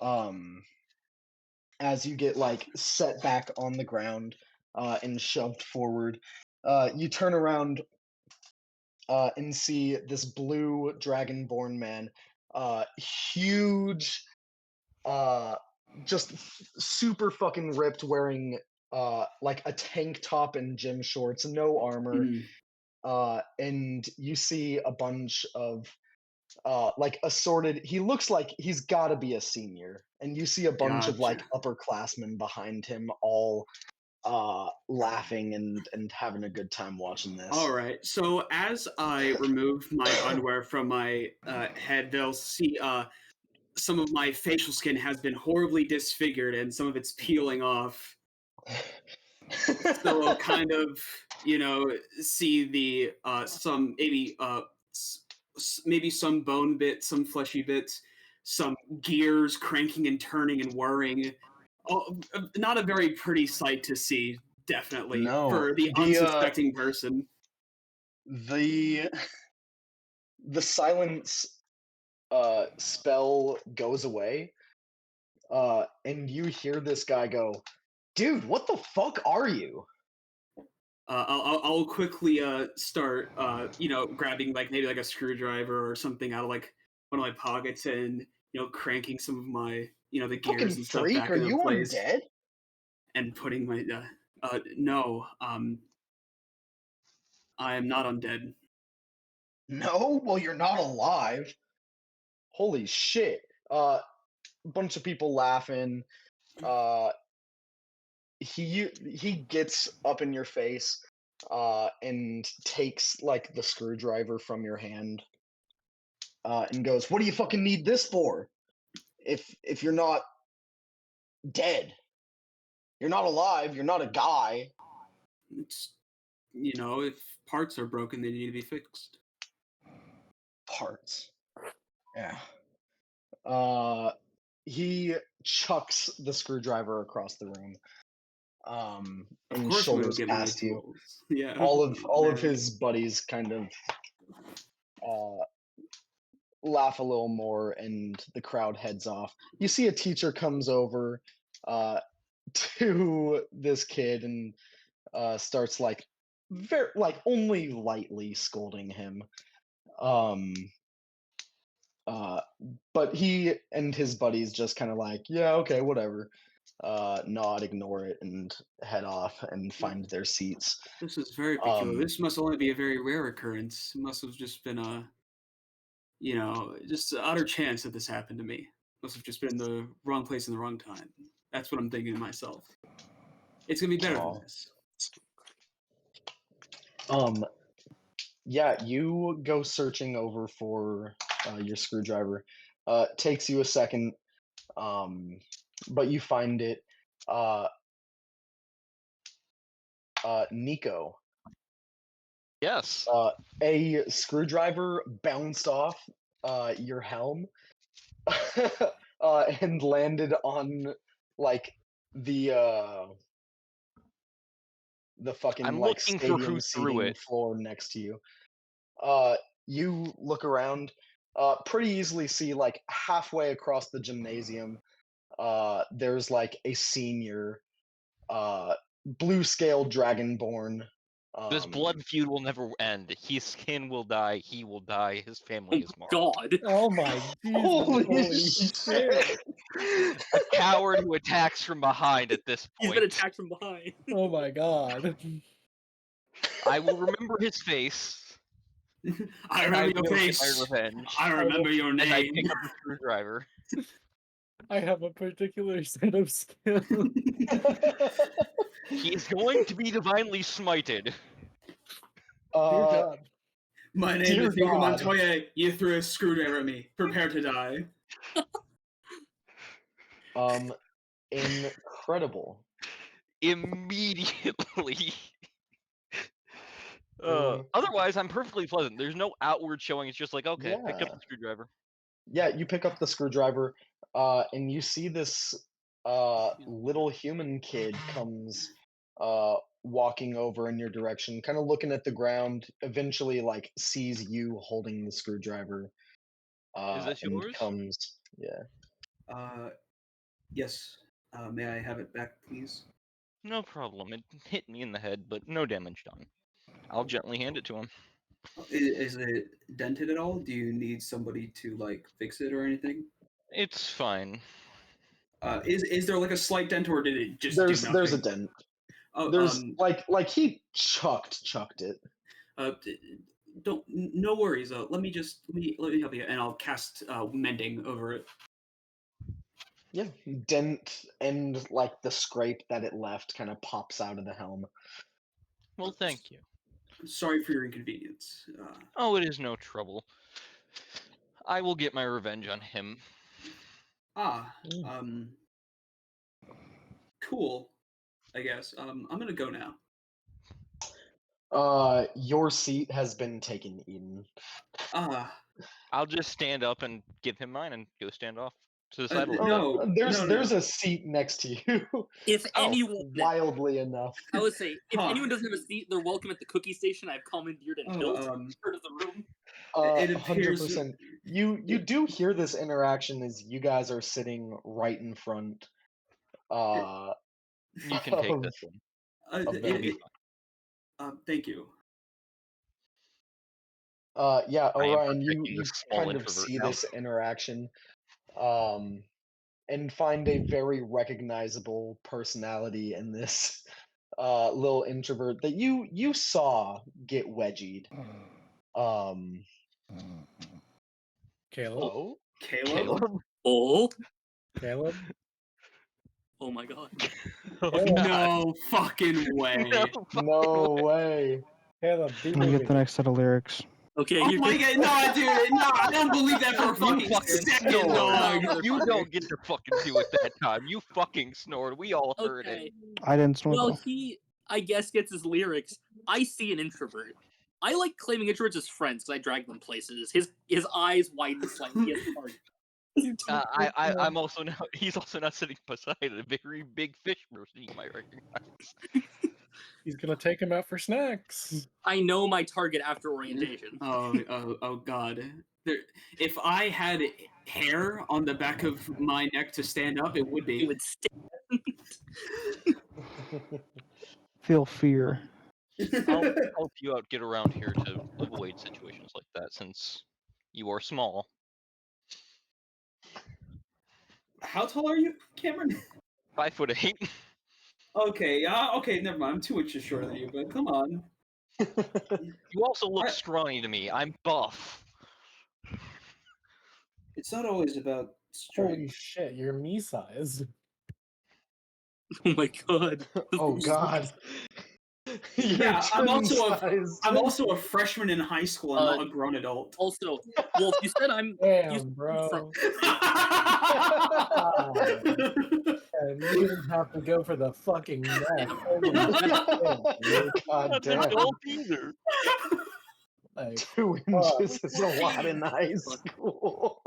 Um, as you get like set back on the ground, and shoved forward, you turn around and see this blue dragonborn man, huge, uh, just super fucking ripped, wearing like a tank top and gym shorts, no armor, Mm, and you see a bunch of like assorted. He looks like he's got to be a senior, and you see a bunch of like gotcha. upperclassmen behind him, all laughing and having a good time watching this. All right. So as I remove my underwear from my head, they'll see some of my facial skin has been horribly disfigured, and some of it's peeling off. So I'll kind of, see the some maybe maybe some bone bits, some fleshy bits, some gears cranking and turning and whirring. Not a very pretty sight to see, definitely No, for the unsuspecting person. the the silence spell goes away, and you hear this guy go, "Dude, what the fuck are you?" I'll quickly start grabbing like maybe like a screwdriver or something out of like one of my pockets and cranking some of my the Fucking gears and stuff freak, back are into you place undead? and putting my no, I am not undead. No, well, you're not alive. Holy shit. Bunch of people laughing. Uh, he gets up in your face, and takes like the screwdriver from your hand, and goes, "What do you fucking need this for? If you're not dead, you're not alive. You're not a guy." It's if parts are broken, they need to be fixed. Parts. Yeah. Uh, he chucks the screwdriver across the room, Of and course, I'm gonna go shoulders get my past you. tools. Yeah, All of bag. his buddies kind of uh, laugh a little more, and the crowd heads off. You see a teacher comes over uh, to this kid and starts like very like only lightly scolding him. Um, uh, but he and his buddies just kind of like, yeah, okay, whatever. Nod, ignore it, and head off and find their seats. This is very peculiar. Um, This must only be a very rare occurrence. It must have just been a just an utter chance that this happened to me. Must have just been in the wrong place in the wrong time. That's what I'm thinking to myself. It's gonna be better than oh, this. um, yeah, you go searching over for your screwdriver. Takes you a second, um, but you find it. Uh, Nico, Yes. a screwdriver bounced off your helm, and landed on like the uh, the fucking I'm like looking for stadium who threw seating it. floor next to you. You look around, pretty easily see like halfway across the gymnasium, there's like a senior, blue scale dragonborn, This blood feud will never end. His skin will die. He will die. His family is marked. God. Oh my Jesus! Holy shit! shit! A coward who attacks from behind at this He's point. been attacked from behind. Oh my God! I will remember his face. I and I remember your will get my face. revenge. I remember your As I name. pick up a screwdriver. I have a particular set of skills. He's going to be divinely smited. Dear uh, God. My name Dear is Hugo God. Montoya. You threw a screwdriver at me. Prepare to die. incredible. Immediately. Mm. Otherwise, I'm perfectly pleasant. There's no outward showing. It's just like, okay, picked up Yeah. the screwdriver. Yeah, you pick up the screwdriver, and you see this little human kid comes walking over in your direction, kind of looking at the ground, eventually like sees you holding the screwdriver, Is this and yours? comes, yeah. Yes. May I have it back, please? No problem. It hit me in the head, but no damage done. I'll gently hand it to him. Is it dented at all? Do you need somebody to like fix it or anything? It's fine. Is there like a slight dent or did it just do nothing? There's a dent. Oh, There's like he chucked it. No worries. Let me help you, and I'll cast mending over it. Yeah, dent and like the scrape that it left kind of pops out of the helm. Well, thank you. Sorry for your inconvenience. Oh, it is no trouble. I will get my revenge on him. Cool. I guess. I'm gonna go now. Your seat has been taken, Eden. I'll just stand up and give him mine and go stand off to the side a little no, There's no. a seat next to you. If anyone, Wildly enough. I would say, if Huh. anyone doesn't have a seat, they're welcome at the cookie station. I've commandeered and built part of the room. It appears 100%. You do hear this interaction as you guys are sitting right in front. You can take of- this one. It'll be thank you. Yeah, I am Orion, you protecting the small kind of introvert see now. this interaction, and find a very recognizable personality in this little introvert that you saw get wedgied. Caleb. Oh, Caleb? Oh, Caleb. oh my God. Oh, Caleb. God. No fucking way. No fucking no way. way. Caleb, be Let me get the next set of lyrics. Okay, Oh you're my good. god, no, dude, no, I don't believe that for a You fucking fucking second, snored. dog. You don't get to fucking do it that time. You fucking snored. We all heard it. Okay. I didn't snore Well, though. he, I guess, gets his lyrics. I see an introvert. I like claiming introverts as friends because I drag them places. His eyes widen slightly. He has a target. I'm also now. He's also not sitting beside a very big fish person you might recognize. He's gonna take him out for snacks. I know my target after orientation. Oh god. If I had hair on the back of my neck to stand up, it would It be. would stick. Feel fear. I'll help you out get around here to avoid situations like that since you are small. How tall are you, Cameron? 5'8". Okay, okay, never mind. I'm 2 inches shorter than you, but come on. You also look scrawny to me. I'm buff. It's not always about Holy strength. shit, you're me size. Oh my God. Oh God. Yeah, I'm also a a freshman in high school and not a grown adult. Also, Wolf, you said I'm. Damn, bro. And you didn't have to go for the fucking neck. Holy shit, God Not damn. adult either. like, 2 inches is a lot in high school.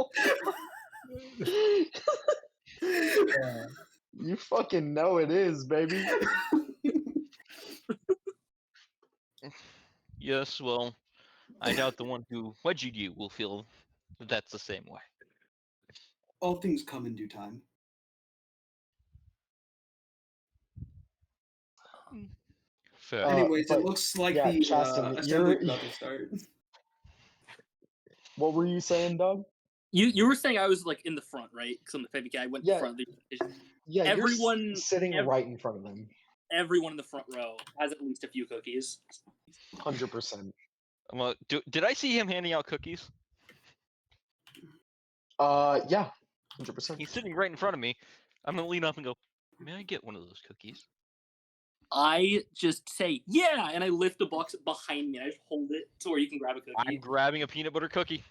yeah. You fucking know it is, baby. Yes, well, I doubt the one who wedged you will feel that that's the same way. All things come in due time. Fair. Anyways, it but looks like yeah, the Chasten, assembly's about to start. what were you saying, Doug? You were saying I was like in the front, right? Because I'm the favorite guy. I went in Yeah. front of the stage. Yeah, Everyone, sitting right in front of them. everyone in the front row has at least a few cookies. 100%. Did I see him handing out cookies? Yeah, 100%. He's sitting right in front of me. I'm gonna lean up and go, "May I get one of those cookies?" I just say yeah, and I lift the box behind me. And I just hold it to where you can grab a cookie. I'm grabbing a peanut butter cookie.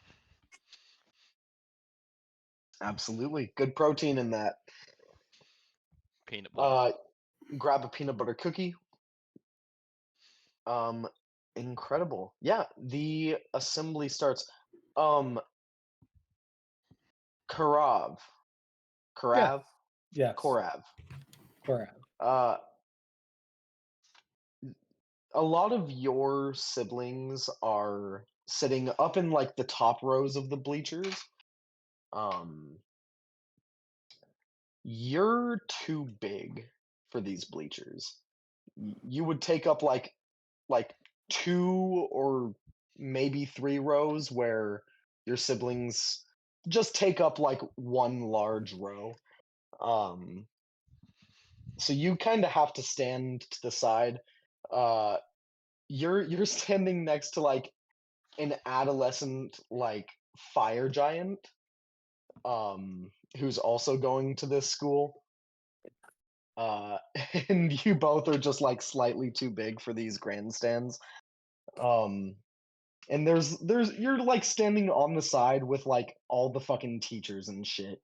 Absolutely. Good protein in that. Peanut butter. Grab a peanut butter cookie. Incredible. Yeah, the assembly starts. Karav. Karav? Yes. Korav. Correct. A lot of your siblings are sitting up in like the top rows of the bleachers. You're too big for these bleachers. You would take up like 2 or maybe 3 rows where your siblings just take up like one large row. So you kind of have to stand to the side. Uh, you're standing next to like an adolescent like fire giant, who's also going to this school. Uh, and you both are just like slightly too big for these grandstands. Um, and there's you're like standing on the side with like all the fucking teachers and shit.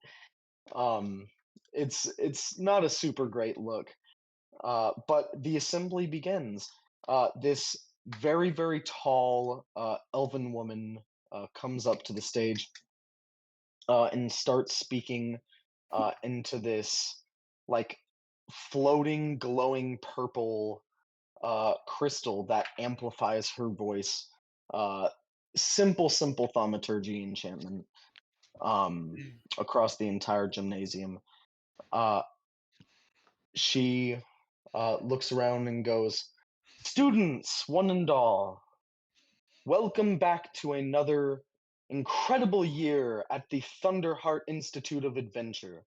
Um, it's not a super great look. But the assembly begins. This very, very tall elven woman comes up to the stage and starts speaking into this like floating, glowing purple crystal that amplifies her voice. Uh, simple thaumaturgy enchantment across the entire gymnasium. Uh, she looks around and goes, "Students, one and all, welcome back to another incredible year at the Thunderheart Institute of Adventure.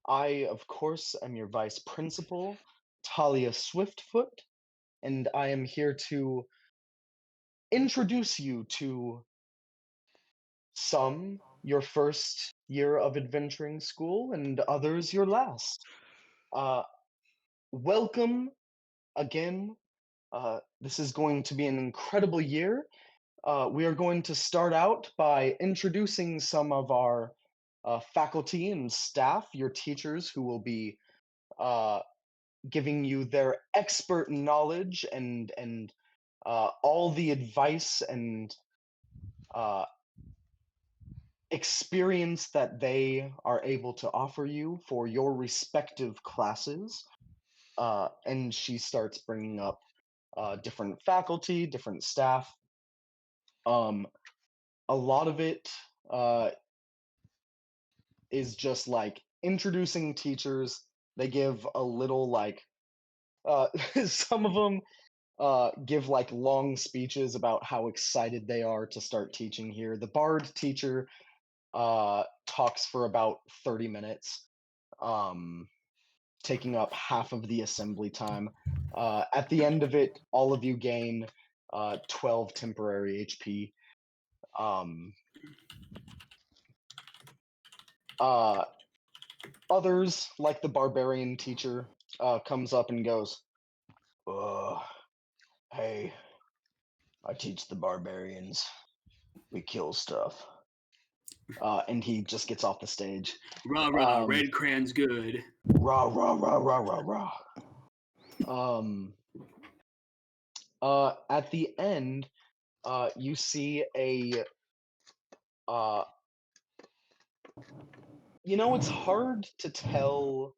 I, of course, am your vice principal, Talia Swiftfoot, and I am here to introduce you to some your first year of adventuring school and others your last. Uh, Welcome again. This is going to be an incredible year. We are going to start out by introducing some of our faculty and staff, your teachers, who will be uh, giving you their expert knowledge and all the advice and uh, experience that they are able to offer you for your respective classes. And she starts bringing up different faculty, different staff. Um, a lot of it is just like introducing teachers. They give a little like uh, some of them give like long speeches about how excited they are to start teaching here. The Bard teacher talks for about 30 minutes, um, taking up half of the assembly time. At the end of it, all of you gain 12 temporary HP. Um, uh, Others, like the barbarian teacher, comes up and goes, hey, I teach the barbarians. We kill stuff. And he just gets off the stage. Rah rah, red cran's good. Rah, rah, rah, rah, rah, rah. At the end, you see a, uh, it's hard to tell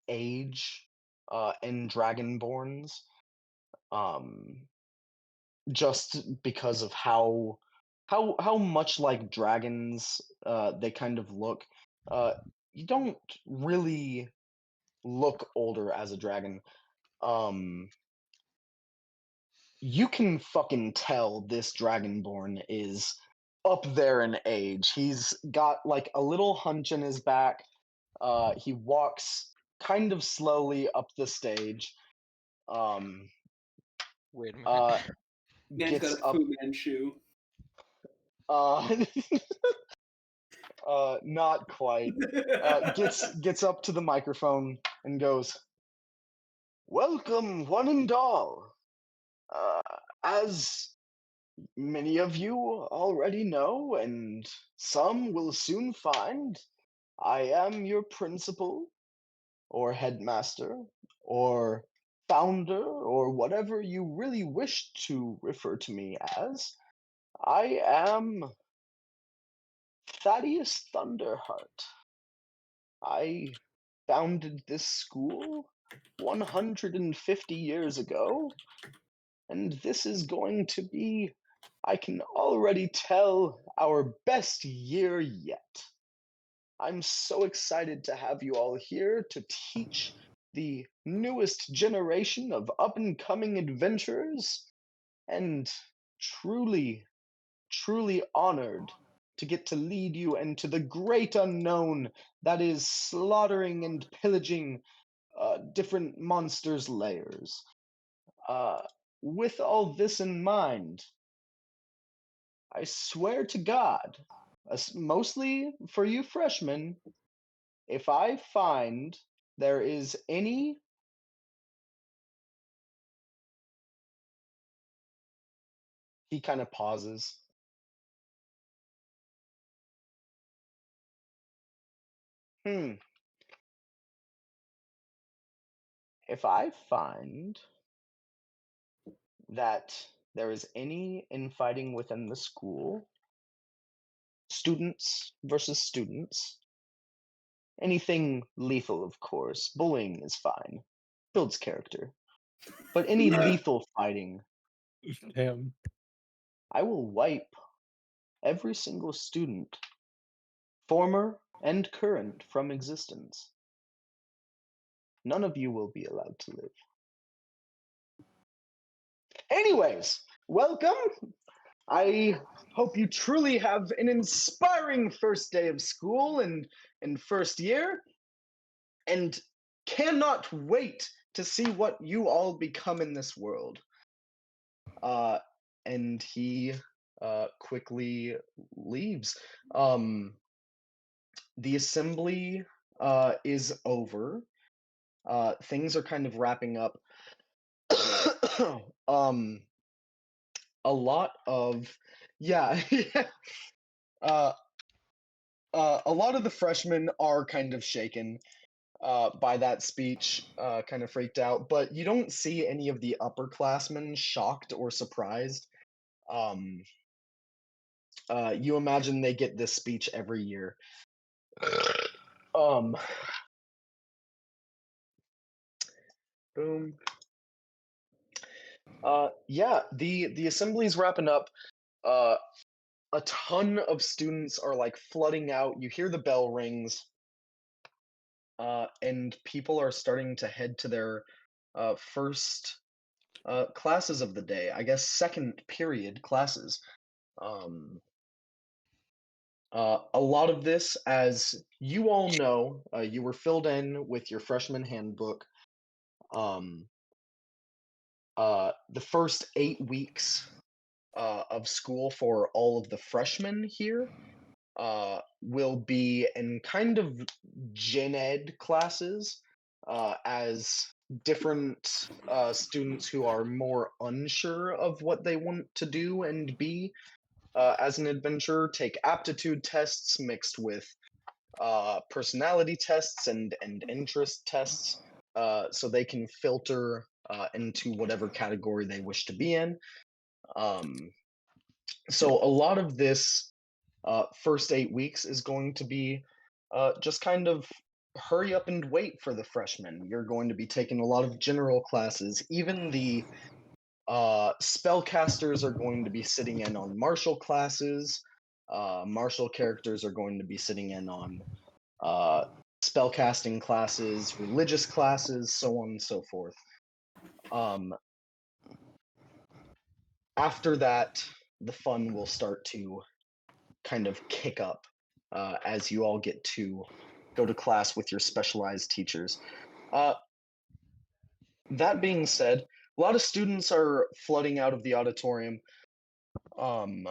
age in Dragonborns. Um, just because of how much like dragons they kind of look. You don't really look older as a dragon. you can fucking tell this Dragonborn is up there in age. He's got like a little hunch in his back. He walks kind of slowly up the stage. Wait a minute. Man's got Gets a up. Fu Manchu. Uh, not quite. Gets up to the microphone and goes, "Welcome, one and all. As many of you already know, and some will soon find, I am your principal, or headmaster, or founder, or whatever you really wish to refer to me as. I am Thaddeus Thunderheart. I founded this school 150 years ago, and this is going to be, I can already tell, our best year yet. I'm so excited to have you all here to teach the newest generation of up and coming adventurers, and truly, truly honored to get to lead you into the great unknown that is slaughtering and pillaging different monsters' lairs. Uh, with all this in mind, I swear to God, mostly for you freshmen, if I find there is any. He kind of pauses. Hmm. If I find that there is any infighting within the school, students versus students, anything lethal, of course, bullying is fine, builds character. But any lethal fighting, Damn. I will wipe every single student, former and current, from existence. None of you will be allowed to live. Anyways, welcome. I hope you truly have an inspiring first day of school and first year, and cannot wait to see what you all become in this world. And he quickly leaves. The assembly is over. Things are kind of wrapping up. um, a lot of, yeah, uh, a lot of the freshmen are kind of shaken by that speech, kind of freaked out, but you don't see any of the upperclassmen shocked or surprised. Um, you imagine they get this speech every year. Um, boom. Yeah, the assembly's wrapping up. A ton of students are like flooding out. You hear the bell rings, and people are starting to head to their first classes of the day. I guess second period classes. A lot of this, as you all know, you were filled in with your freshman handbook. Um, the first 8 weeks of school for all of the freshmen here will be in kind of gen ed classes, as different students who are more unsure of what they want to do and be as an adventurer take aptitude tests mixed with personality tests and interest tests, so they can filter into whatever category they wish to be in. So a lot of this first 8 weeks is going to be just kind of hurry up and wait for the freshmen. You're going to be taking a lot of general classes. Even the spellcasters are going to be sitting in on martial classes. Martial characters are going to be sitting in on spellcasting classes, religious classes, so on and so forth. Um, after that, the fun will start to kind of kick up as you all get to go to class with your specialized teachers. That being said, a lot of students are flooding out of the auditorium. I'm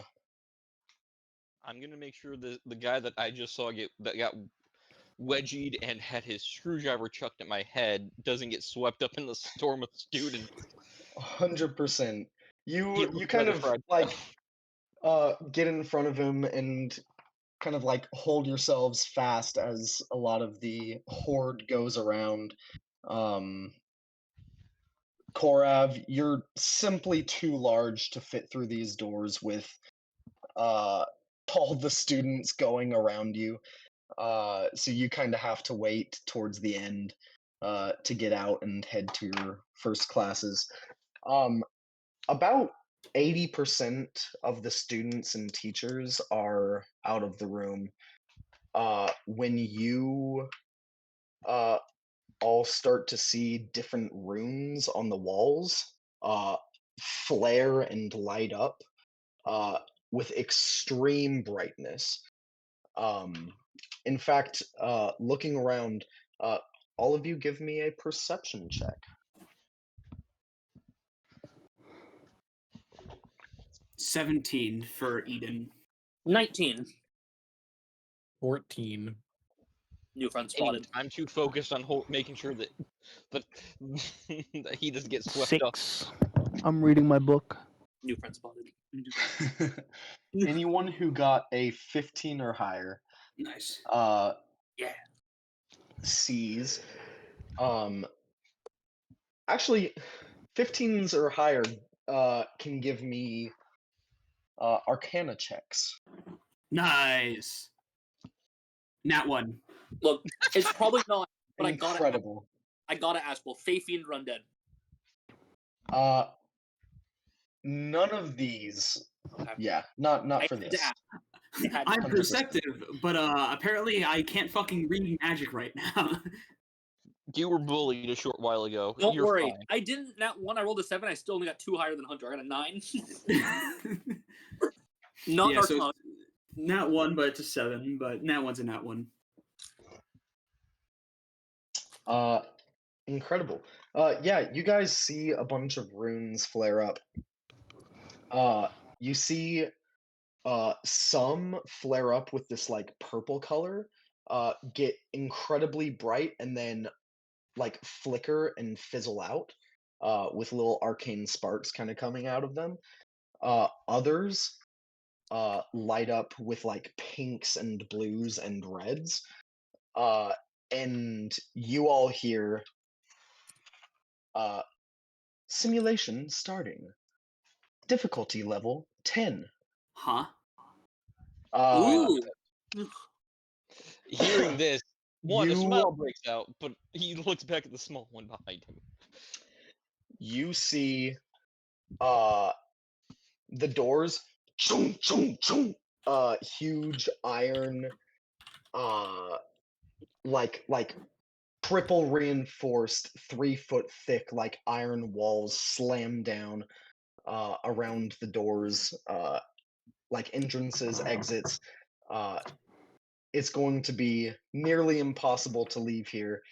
gonna make sure the guy that I just saw that got wedgied and had his screwdriver chucked at my head doesn't get swept up in the storm of students. 100%. He You looks kind rather of fragile. like get in front of him and kind of like hold yourselves fast as a lot of the horde goes around. Korav, you're simply too large to fit through these doors with all the students going around you. So you kind of have to wait towards the end to get out and head to your first classes. About 80% of the students and teachers are out of the room. When you all start to see different runes on the walls flare and light up with extreme brightness. In fact, looking around, all of you give me a perception check. 17 for Eden. 19. 14. New friend Eight. spotted. I'm too focused on making sure that that he doesn't get swept up. 6. I'm reading my book. New friend spotted. Anyone who got a 15 or higher Nice. Yeah. sees actually 15s or higher can give me arcana checks. Nice. Nat 1. Look, it's probably not, but Incredible. I gotta ask, will Fae Fiend run dead? None of these. Okay. Yeah, not I for had to this. ask. I had to I'm 100%. perceptive, but apparently I can't fucking read magic right now. You were bullied a short while ago. Don't You're worry. fine. I didn't. Nat 1, I rolled a 7. I still only got 2 higher than Hunter. I got a 9. Not yeah, so Arcana. it's Nat 1, but it's a 7. But Nat 1's a Nat 1. Incredible. Yeah, you guys see a bunch of runes flare up. You see some flare up with this like purple color, get incredibly bright and then like flicker and fizzle out, with little arcane sparks kind of coming out of them. Others light up with like pinks and blues and reds. And you all hear simulation starting. Difficulty level 10. Huh? Ooh. Hearing this, a You- smile breaks out, but he looks back at the small one behind him. You see the doors, chung, chung, chung, huge iron, like triple reinforced 3-foot thick like iron walls slam down around the doors, like entrances, exits. It's going to be nearly impossible to leave here.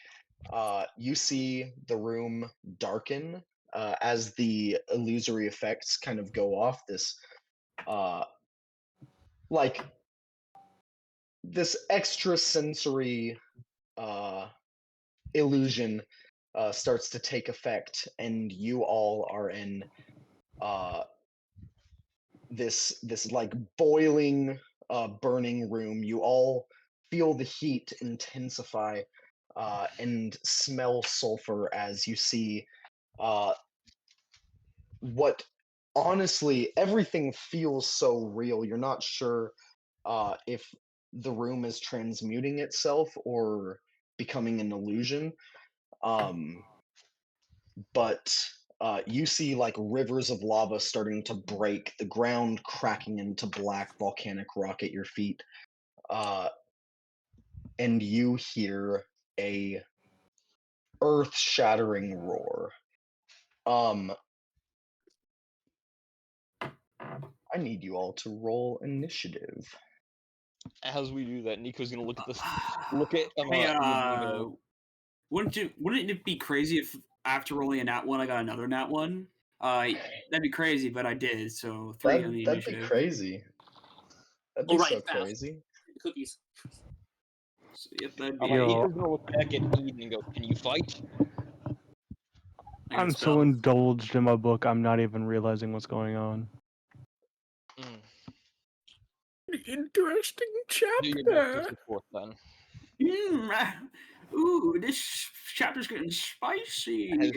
You see the room darken as the illusory effects kind of go off. Like this extra sensory illusion starts to take effect, and you all are in this like boiling, burning room. You all feel the heat intensify and smell sulfur as you see what honestly everything feels so real. You're not sure if the room is transmuting itself or becoming an illusion. But you see like rivers of lava starting to break, the ground cracking into black volcanic rock at your feet, and you hear a earth-shattering roar. I need you all to roll initiative. As we do that, Nico's gonna look at this. Look at Hey, Imogen and go, wouldn't it be crazy if after rolling a nat one, I got another nat one? That'd be crazy, but I did. So 3 on the That'd be initiative. crazy. That'd be All right, so fast. crazy. Cookies. So, yep, that'd be. Yo. Nico's gonna look back at Eden and go, "Can you fight?" I got a I'm so spell. indulged in my book, I'm not even realizing what's going on. Mm. Interesting Do your best to chapter. support then. Ooh, this chapter's getting spicy. As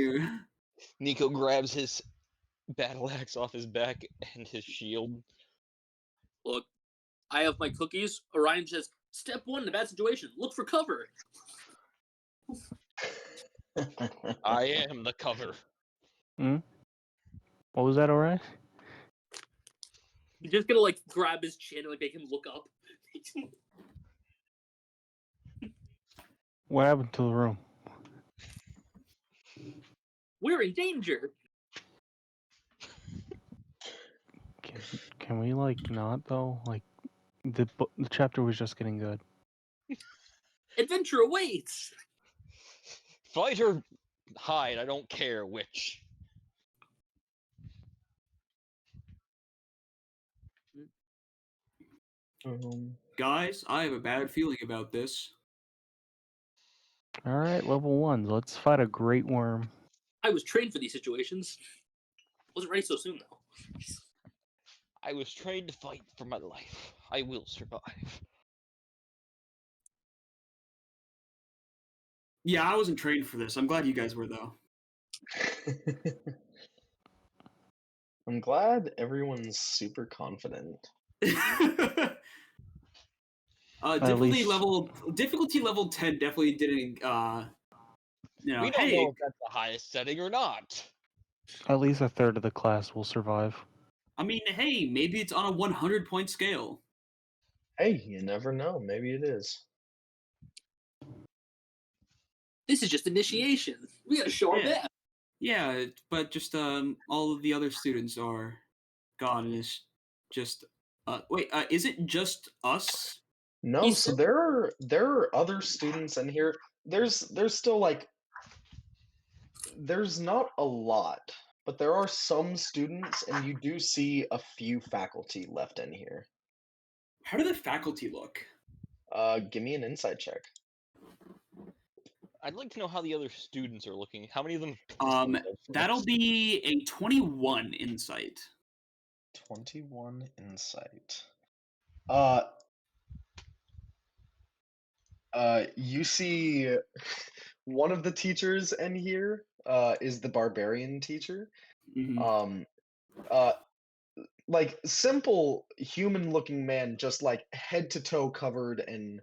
Nico grabs his battle axe off his back and his shield. Look, I have my cookies. Orion says, step 1 in a bad situation, look for cover. I am the cover. What was that, alright? You're just gonna like grab his chin and like make him look up. What happened to the room? We're in danger. Can we, like, not, though? Like, the chapter was just getting good. Adventure awaits. Fight or hide, I don't care which. Guys, I have a bad feeling about this. Alright, level 1s. Let's fight a great worm. I was trained for these situations. Wasn't ready so soon though. I was trained to fight for my life. I will survive. Yeah, I wasn't trained for this. I'm glad you guys were, though. I'm glad everyone's super confident. Difficulty level 10 definitely didn't. We don't hey, know if that's the highest setting or not. At least a third of the class will survive. I mean, hey, maybe it's on a 100-point scale. Hey, you never know. Maybe it is. This is just initiation. We gotta show our Yeah. best. Yeah, but just all of the other students are gone, and it's just. Wait, is it just us? No, He's so still- there are other students in here. There's still like there's not a lot, but there are some students, and you do see a few faculty left in here. How do the faculty look? Give me an insight check. I'd like to know how the other students are looking. How many of them? That'll be a 21 insight. 21 insight. You see one of the teachers in here is the barbarian teacher. Mhm. Like simple human looking man, just like head to toe covered in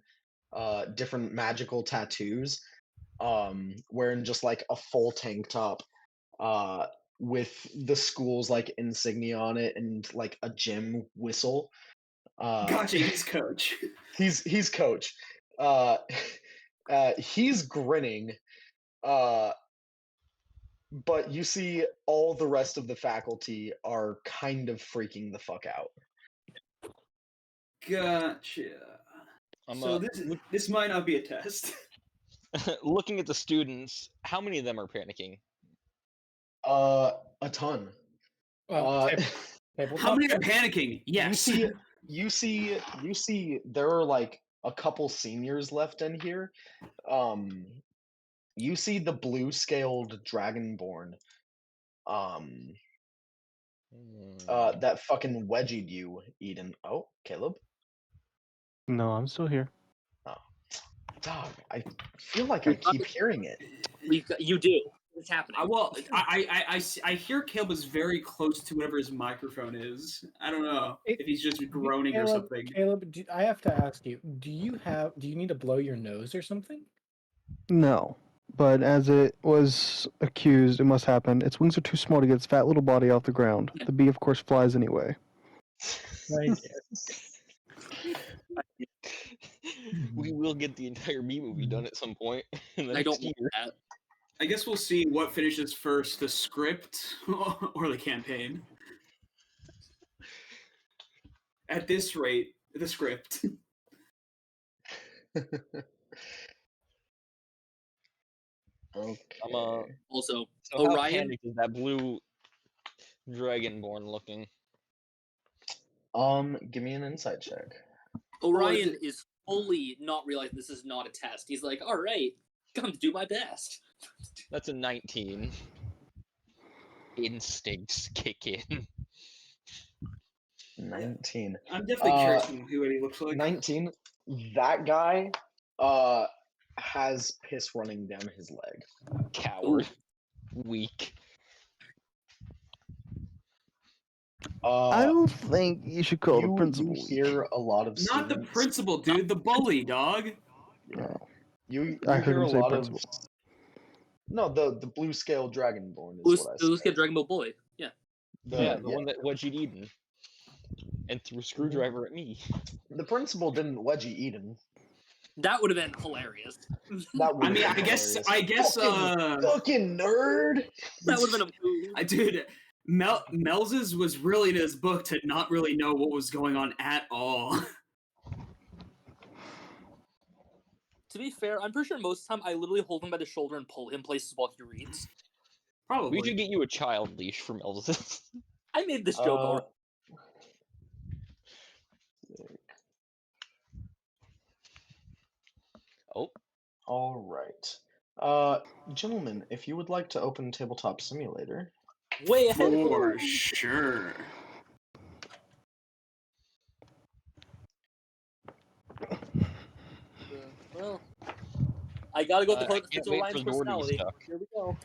different magical tattoos, wearing just like a full tank top, with the school's like insignia on it and like a gym whistle. Gotcha, he's coach. He's coach. He's grinning. But you see all the rest of the faculty are kind of freaking the fuck out. Gotcha. So this might not be a test. Looking at the students, how many of them are panicking? A ton. Well, How many are panicking? Yes. You see there are like a couple seniors left in here. You see the blue scaled dragonborn. That fucking wedgied you, Eden. Oh, Caleb? No, I'm still here. Oh. Dog, I feel like I keep hearing it. You do. It's happening. I hear Caleb is very close to whatever his microphone is. I don't know if he's just groaning or something. Caleb, I have to ask you: Do you need to blow your nose or something? No. But as it was accused, it must happen. Its wings are too small to get its fat little body off the ground. The bee, of course, flies anyway. Thank We will get the entire Bee movie done at some point in the I next don't want year. that. I guess we'll see what finishes first, the script or the campaign. At this rate, the script. Okay. Also, So how Orion. panicked is that blue dragonborn looking? Give me an insight check. Orion is fully not realizing this is not a test. He's like, all right, come to do my best. That's a 19. Instincts kick in. 19. I'm definitely curious to who he looks like. 19. That guy has piss running down his leg. Coward. Weak. I don't think you should call the principal You weak. hear a lot of Not the students. principal, dude. The bully, dog. Yeah. You I heard hear him a say lot principal. of. No, the blue scale dragonborn is The what I Blue said. Sky Dragon Ball Bully. Yeah. The one that wedgied Eden. And threw a screwdriver at me. The principal didn't wedgie Eden. That would have been hilarious. That would I mean, have been I guess, fucking nerd. That would have been a move. dude, Melz's was really in his book to not really know what was going on at all. To be fair, I'm pretty sure most of the time I literally hold him by the shoulder and pull him places while he reads. Probably. We should get you a child leash from Elvis. I made this joke already. Oh. All right. Gentlemen, if you would like to open Tabletop Simulator. Way ahead of For you. sure. Well, I gotta go with the I quote that can't fits wait Orion's for the door to be personality. stuck. Here we go.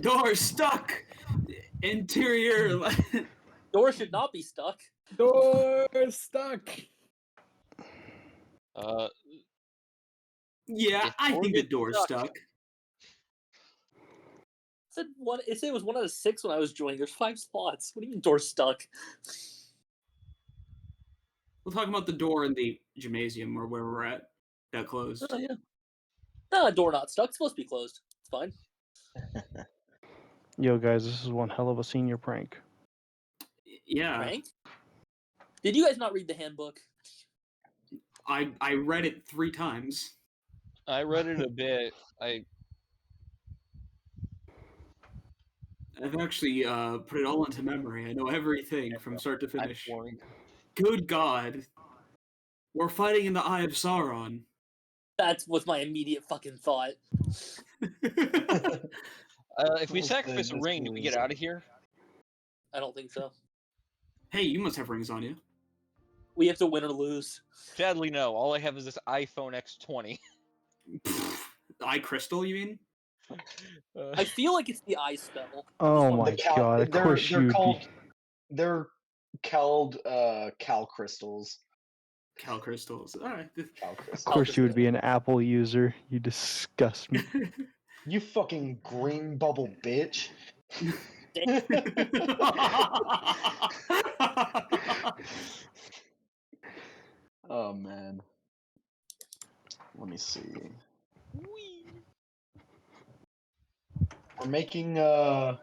Door stuck. Interior. Door should not be stuck. Door stuck. Yeah, If I door think the gets door's stuck- stuck. It said it was 1 out of 6 when I was joining. There's 5 spots. What do you mean door stuck? We'll talk about the door in the gymnasium or where we're at. That closed. Oh yeah. No, door not stuck. It's supposed to be closed. It's fine. Yo, guys, this is one hell of a senior prank. Yeah, Frank? Did you guys not read the handbook? I read it 3 times. I read it a bit. I've actually put it all into memory. I know everything from start to I'm finish. boring. Good God. We're fighting in the Eye of Sauron. That was my immediate fucking thought. If we sacrifice a ring, do we get out of here? I don't think so. Hey, you must have rings on you. We have to win or lose. Sadly, no. All I have is this iPhone X20. Eye crystal, you mean? I feel like it's the eye spell. Oh my god, of course you'd be. They're called cal crystals. Cal crystals. Alright. Cal Of crystals. course you would be an Apple user. You disgust me. You fucking green bubble bitch. Oh man. Let me see. We're making we're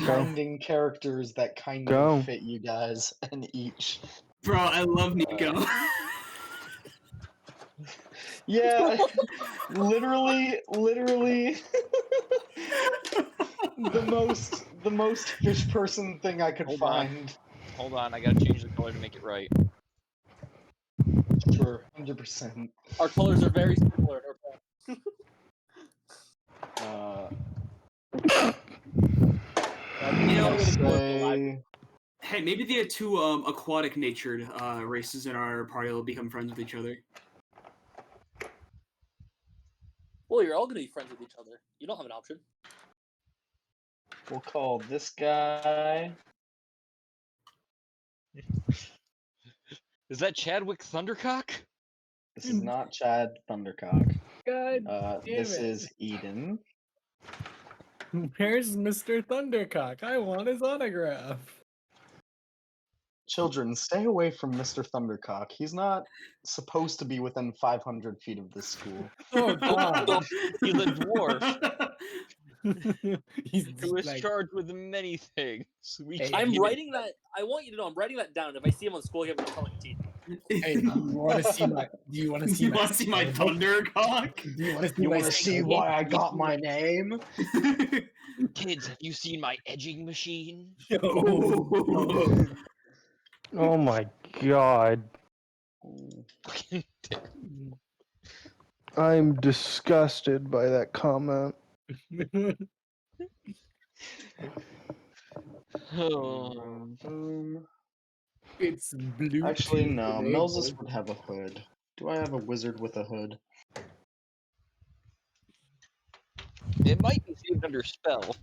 finding characters that kind Go. of fit you guys and each. Bro, I love Nico. Yeah, literally the most fish person thing I could Hold on. find. Hold on, I gotta change the color to make it right. Sure, 100%. Our colors are very similar. You know, Say, hey, maybe the 2 aquatic natured races in our party will become friends with each other. Well, you're all going to be friends with each other. You don't have an option. we'll call this guy. Is that Chadwick Thundercock? This is not Chad Thundercock. God This damn it. is Eden. Where's Mr. Thundercock? I want his autograph. Children, stay away from Mr. Thundercock. He's not supposed to be within 500 feet of this school. Oh god. He's a dwarf. He's Who just is like, charged with many things. We Hey, can't I'm give it- writing that. I want you to know I'm writing that down. If I see him on school campus, I'm telling the teacher. hey, do you want to see my? Do you want to see You my? want to see my Thundercock? Do you want to see You my? want to see why I got my name? Kids, have you seen my edging machine? Oh, Oh my god. I'm disgusted by that comment. Oh. Boom. it's blue. Actually, no. Melzus would have a hood. Do I have a wizard with a hood? It might be saved under spell.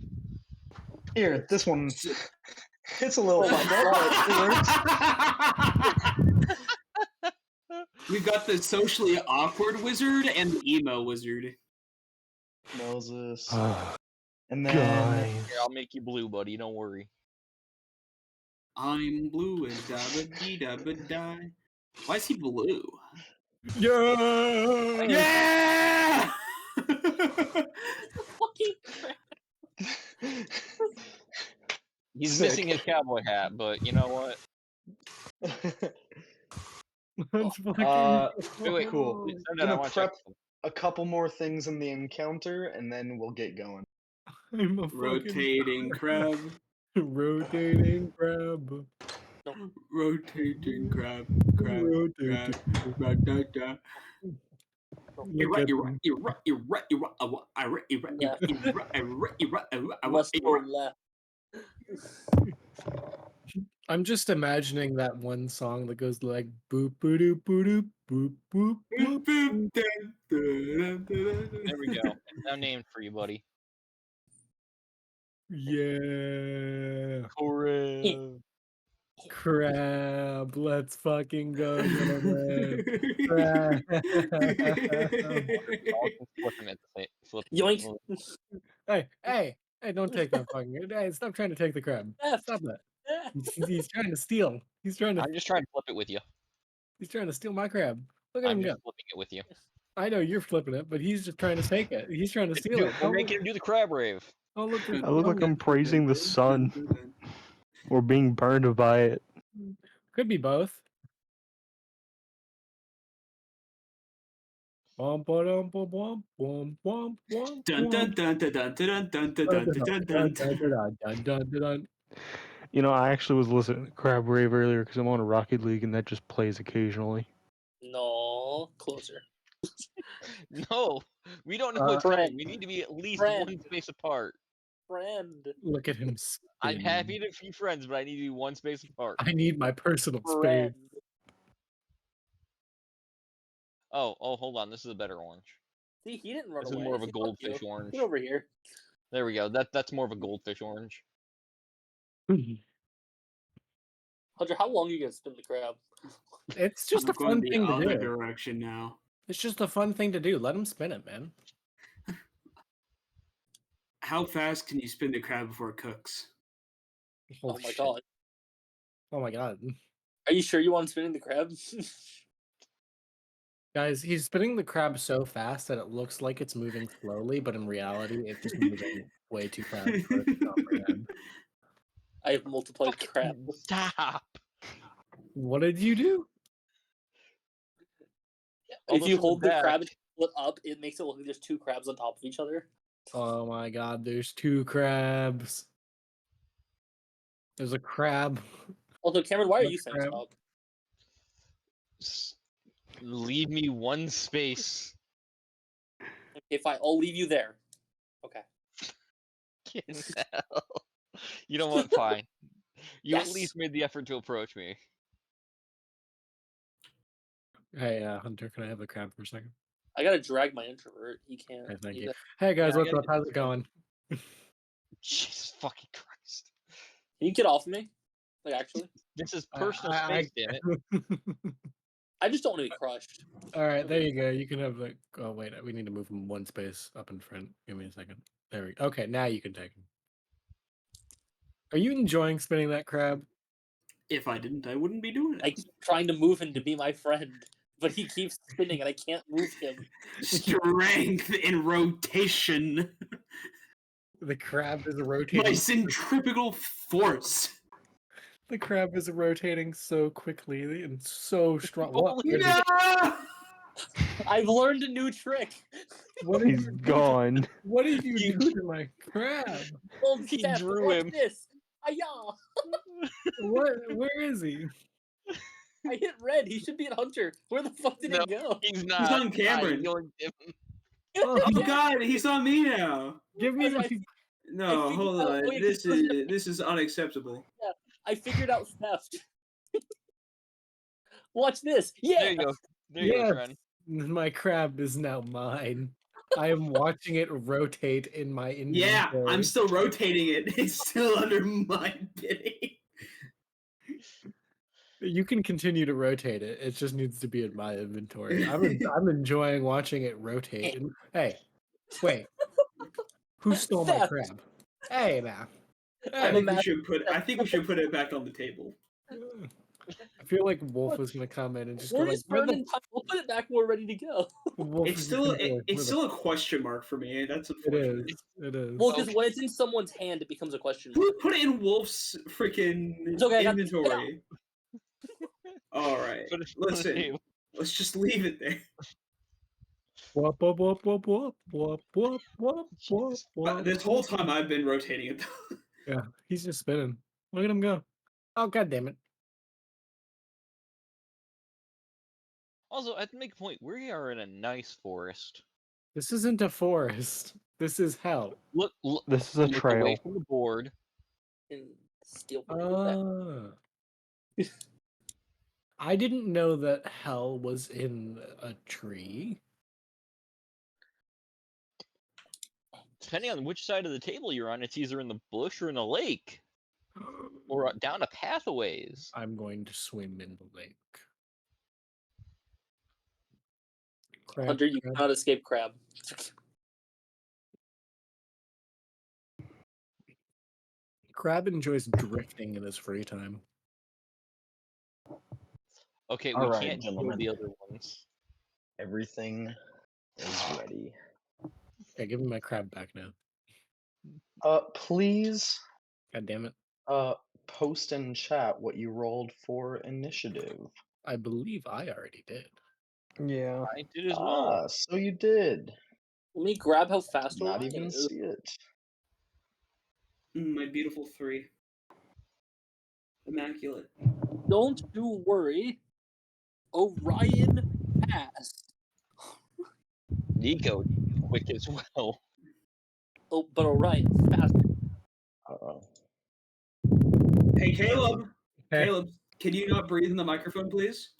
Here, this one. It's a little Oh my fucked up. It works. We've got the socially awkward wizard and the emo wizard. Melzus. Oh, And then guys. Here, I'll make you blue, buddy. Don't worry. I'm blue and dabba dee dabba die. Why is he blue? Yeah. Yeah! Fucking He's Sick. missing his cowboy hat, but you know what? That's fucking. Wait, cool. Wait, slow down, I Gonna wanna prep check. a couple more things in the encounter, and then we'll get going. I'm a fucking Rotating crab. rotating crab. Rotating crab. Crab. Rotating. Crab. Da, da, da. Look at them. must go left. I'm just imagining that one song that goes like boop boop doop boop boop boop boop boop. There we go. It's now named for you, buddy. Yeah. Crab. Crab. Let's fucking go, gentlemen. Crab. Flipping it. Yoink. Hey, don't take that fucking. Hey, stop trying to take the crab. Stop that. He's trying to steal. He's trying to I'm just trying to flip it with you. steal my crab. Look at him I'm go. just flipping it with you. I know you're flipping it, but he's just trying to take it. He's trying to steal it. We're making him do the crab rave. Oh, look. I look like I'm praising the sun or being burned by it. Could be both. Bum, ba-dum, bum, bum, bum, bum, bum, Dun dun bum. dun dun dun dun dun dun dun dun dun dun. You know, I actually was listening to Crab Rave earlier because I'm on a Rocket League and that just plays occasionally. No, closer. No, we don't know what's Friend. coming. We need to be at least Friend. one space apart. Friend. Look at him I'm spin. happy to be friends, but I need to be one space apart. I need my personal space. Friend. Oh, hold on. This is a better orange. See, he didn't run This is away. more of a See, fuck goldfish you. orange. Get over here. There we go. That's more of a goldfish orange. Hunter, how long are you gonna spin the crab? It's just I'm a going fun the thing to other do. direction now. It's just a fun thing to do. Let him spin it, man. How fast can you spin the crab before it cooks? Oh Holy my shit. god. Oh my god. Are you sure you want him spinning the crab? Guys, he's spinning the crab so fast that it looks like it's moving slowly, but in reality, it's just moving way too fast for it to comprehend. I have multiplied crab. Stop. What did you do? If you Although hold the back- crab and split up, it makes it look like there's two crabs on top of each other. Oh my god, there's two crabs. There's a crab. Also, Cameron, why are What's you saying crab? stop? Leave me one space. Okay, fine. I'll leave you there. Okay. You know what? Fine. You Yes. at least made the effort to approach me. Hey, Hunter, can I have the crab for a second? I gotta drag my introvert. He can't. Okay, thank do you. that. Hey guys, Yeah, I what's gotta up? get How's this it going? Jesus fucking Christ. Can you get off of me? Like, actually? This is personal I- space, damn it. I just don't want to be crushed. All right, there you go. You can have the. Oh wait, we need to move him one space up in front. Give me a second. There we go. Okay, now you can take him. Are you enjoying spinning that crab? If I didn't, I wouldn't be doing it. I keep trying to move him to be my friend, but he keeps spinning and I can't move him. Strength in rotation. The crab is My rotating. centripetal force. The crab is rotating so quickly and so strong. What? Holy Where did it- No! I've learned a new trick. what did He's you do? gone. What did you You- do to my crab? Old He Steph, drew watch him. this. Hiya! What? Where is he? I hit red. He should be at Hunter. Where the fuck did No. he go? He's not. on Cameron. I yoinked him. Oh, Oh god, he's on me now. give me I the. No, figured hold out- on. oh, yeah, This is unacceptable. I figured out theft. Watch this. Yeah. There you go. There you go, Yes, Tren. my crab is now mine. I am watching it rotate in my inventory. Yeah, I'm still rotating it. It's still under my bidding. You can continue to rotate it. It just needs to be in my inventory. I'm enjoying watching it rotate. And, hey, wait. Who stole my Theft. crab? Hey now. I Hey. think we should put it back on the table. I feel like Wolf was gonna come in and just go We're like, just "Where the burning time. We'll put it back when we're ready to go. Wolf It's is still just gonna be like, it's "Where still a question mark for me. That's It unfortunate. is. It is. Well, because Okay. when it's in someone's hand, it becomes a question mark. Who put it in Wolf's freaking It's okay, I got this. inventory? All right, Put it on the listen. table. Let's just leave it there. Whoop, whoop, whoop, whoop, whoop, whoop, whoop, whoop, whoop, whoop. This whole time I've been rotating it. Yeah, he's just spinning. Look at him go. Oh god damn it. Also, I have to make a point. We are in a nice forest. This isn't a forest. This is hell. Look, This is a look away trail. from the board. And steal from the back. I didn't know that hell was in a tree. Depending on which side of the table you're on, it's either in the bush or in the lake, or down a path a ways. I'm going to swim in the lake. Crab, Hunter, you crab. cannot escape crab. Crab enjoys drifting in his free time. Okay, All we right, can't kill gentlemen. the other ones. Everything is ready. Okay, give me my crab back now. Please, God damn it. post in chat what you rolled for initiative. I believe I already did. Yeah. I did as well. So you did. Let me grab how fast Not Orion even is. see it. My beautiful 3. Immaculate. Don't you worry. Orion passed. Nico, quick as well. Oh, but Orion fast. Uh-oh. Hey Caleb. Hey. Caleb, can you not breathe in the microphone, please?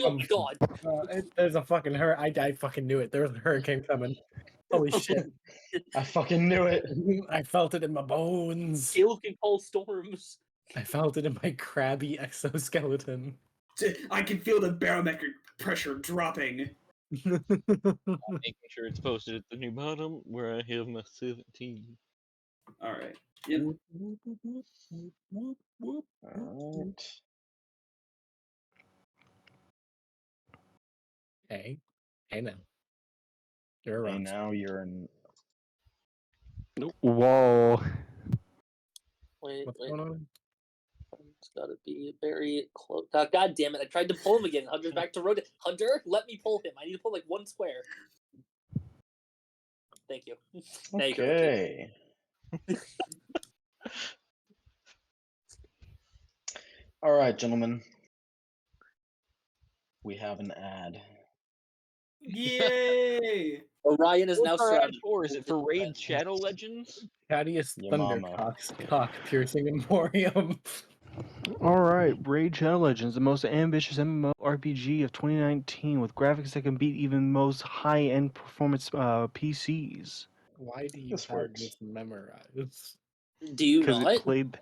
Oh god. There's a fucking I fucking knew it. There was a hurricane coming. Holy shit. I fucking knew it. I felt it in my bones. Caleb can call storms. I felt it in my crabby exoskeleton. I can feel the barometric pressure dropping. Making sure it's posted at the new bottom where I have my 17. All right. Yep. Alright. Hey. Hey now. You're Okay, around. now you're in. Whoa. Wait, What's wait. going on? It's gotta be very close. God damn it! I tried to pull him again. Hunter's back to road. Hunter, let me pull him. I need to pull like one square. Thank you. Now you can rotate. Okay. Alright, gentlemen. We have an ad. Yay! Orion is now What's our ad surrounded. for? Is it for Raid Shadow Legends? Thaddeus Your mama. Thundercock's cock piercing Emporium. Alright, Raid Shadow Legends, the most ambitious MMORPG of 2019 with graphics that can beat even most high-end performance PCs. Why do you This have works. this memorized? Do you Because not? it played...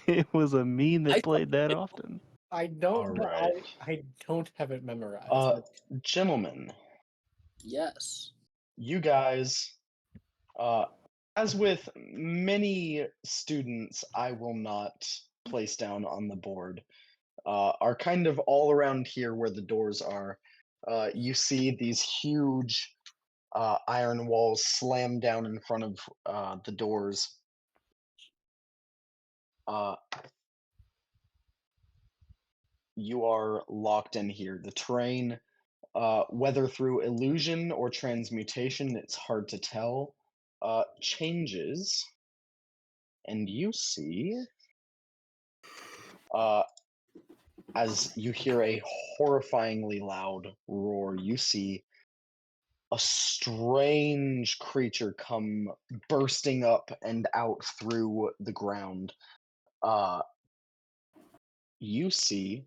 it was a meme I that played that fucking- often. I don't. Alright. I don't have it memorized. Gentlemen, Yes. you guys, as with many students I will not place down on the board, are kind of all around here where the doors are. You see these huge Iron walls slam down in front of the doors. You are locked in here. The terrain, whether through illusion or transmutation, it's hard to tell, changes, and you see, as you hear a horrifyingly loud roar, you see a strange creature come bursting up and out through the ground. Uh, you see,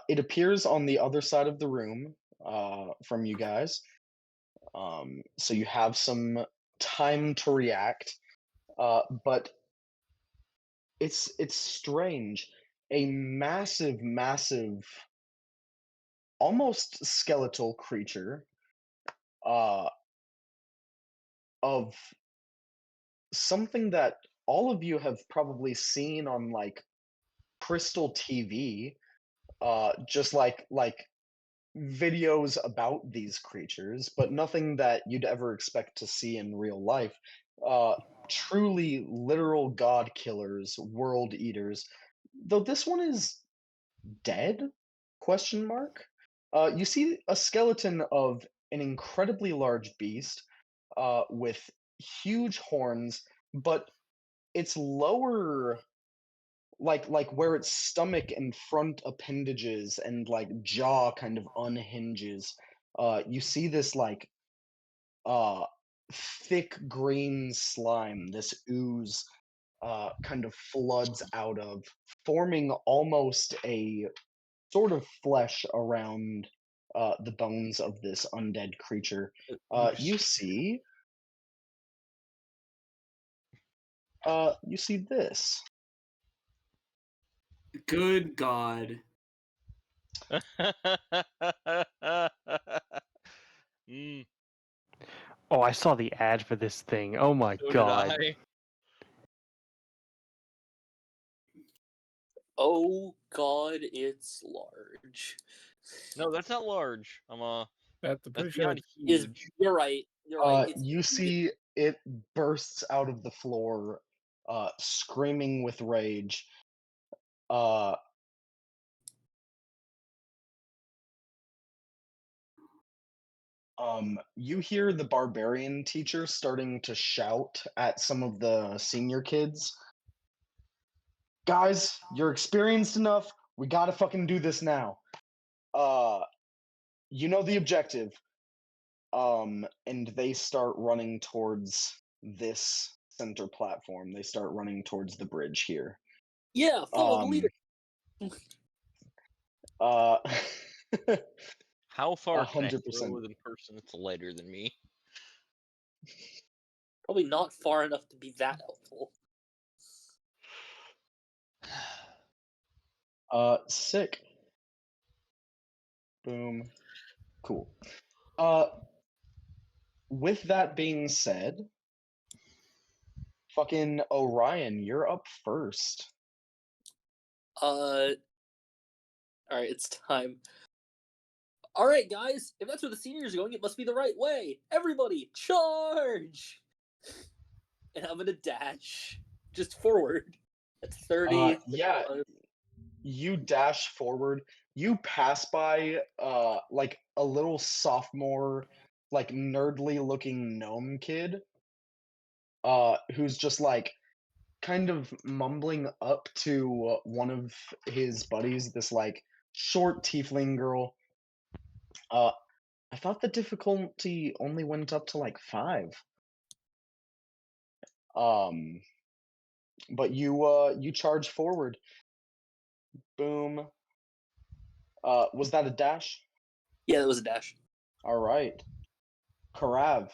it appears on the other side of the room from you guys. So you have some time to react, but it's strange. A massive, almost skeletal creature uh, of something that all of you have probably seen on like Crystal TV, just like videos about these creatures, but nothing that you'd ever expect to see in real life. Uh, Truly literal god killers, world eaters. Though this one is dead? Question mark. You see a skeleton of an incredibly large beast with huge horns, but its lower like where its stomach and front appendages and like jaw kind of unhinges. You see this like uh thick green slime, this ooze kind of floods out of, forming almost a sort of flesh around the bones of this undead creature. You see you see this. Good God. Mm, Oh, I saw the ad for this thing. Oh my so did god. I. Oh God, it's large. No, that's not large. I'm That's pretty sure beyond it's Is huge. you're right. You're right. It's You see it bursts out of the floor, screaming with rage. Uh, you hear the barbarian teacher starting to shout at some of the senior kids. Guys, you're experienced enough. We gotta fucking do this now. Uh, you know the objective. And they start running towards this center platform. They start running towards the bridge here. yeah. Follow the leader. Uh, How far can I 100%. throw the person that's lighter than me? Probably not far enough to be that helpful. Sick. Boom. Cool. With that being said, fucking Orion, you're up first. All right, it's time. All right, guys, if that's where the seniors are going, it must be the right way. Everybody, charge! And I'm gonna dash just forward at 30. Yeah, you dash forward. You pass by like a little sophomore, like nerdly looking gnome kid, who's just like kind of mumbling up to one of his buddies, this like short tiefling girl. Uh, I thought the difficulty only went up to like 5. Um, but you charge forward. Boom. Was that a dash? Yeah, that was a dash. All right. Karav.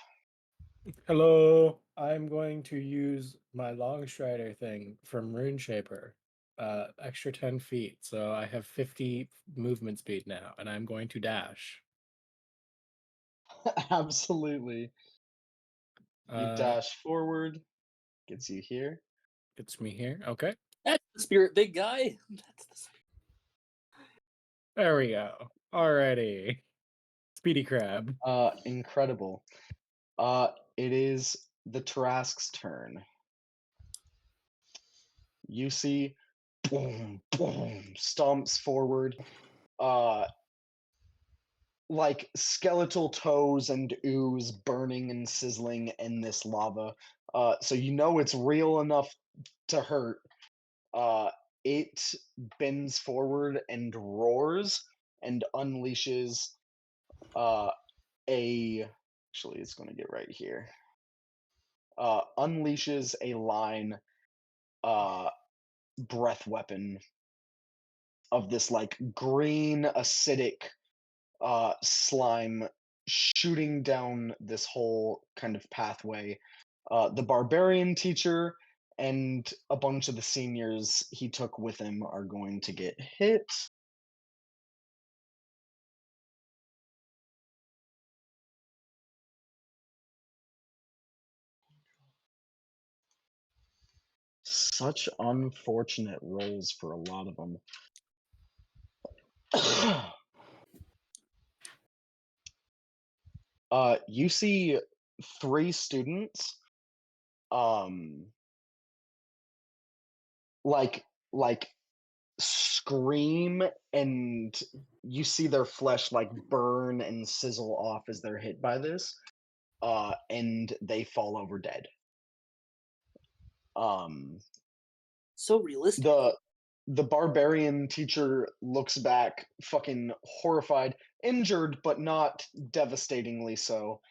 hello. I'm going to use my long strider thing from Rune Shaper. Extra 10 feet, so I have 50 movement speed now, and I'm going to dash. Absolutely. You Uh, dash forward, gets you here. Gets me here. Okay, That's the spirit, big guy. That's the spirit. there we go. Alrighty, Speedy Crab. Incredible. It is the Tarask's turn. You see, boom, boom, stomps forward. Like skeletal toes and ooze burning and sizzling in this lava. So you know it's real enough to hurt. Uh, it bends forward and roars and unleashes a. Actually, it's going to get right here. Unleashes a line breath weapon of this like green acidic slime shooting down this whole kind of pathway. The barbarian teacher and a bunch of the seniors he took with him are going to get hit. Such unfortunate rolls for a lot of them. You see 3 students like scream, and you see their flesh like burn and sizzle off as they're hit by this, and they fall over dead. So realistic. The barbarian teacher looks back, fucking horrified, injured but not devastatingly so.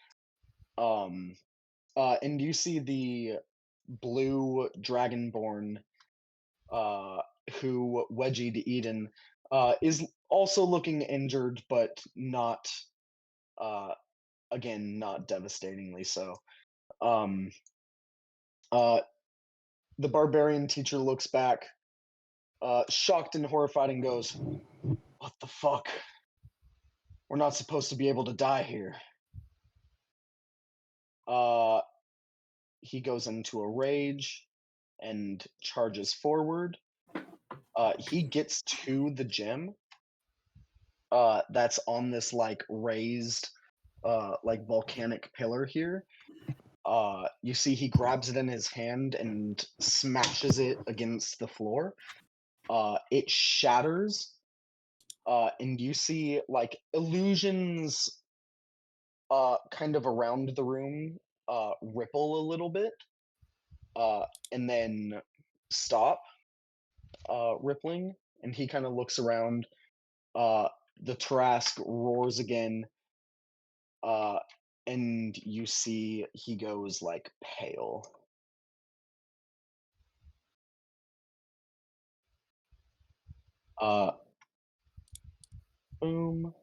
And you see the blue dragonborn who wedgied Eden is also looking injured, but not again not devastatingly so. Um, the barbarian teacher looks back, shocked and horrified, and goes, "What the fuck? We're not supposed to be able to die here." He goes into a rage and charges forward. He gets to the gem that's on this like raised like volcanic pillar here. You see he grabs it in his hand and smashes it against the floor. It shatters, and you see like illusions kind of around the room ripple a little bit, and then stop rippling, and he kind of looks around. The Trask roars again, uh, and you see he goes like pale. Uh, boom.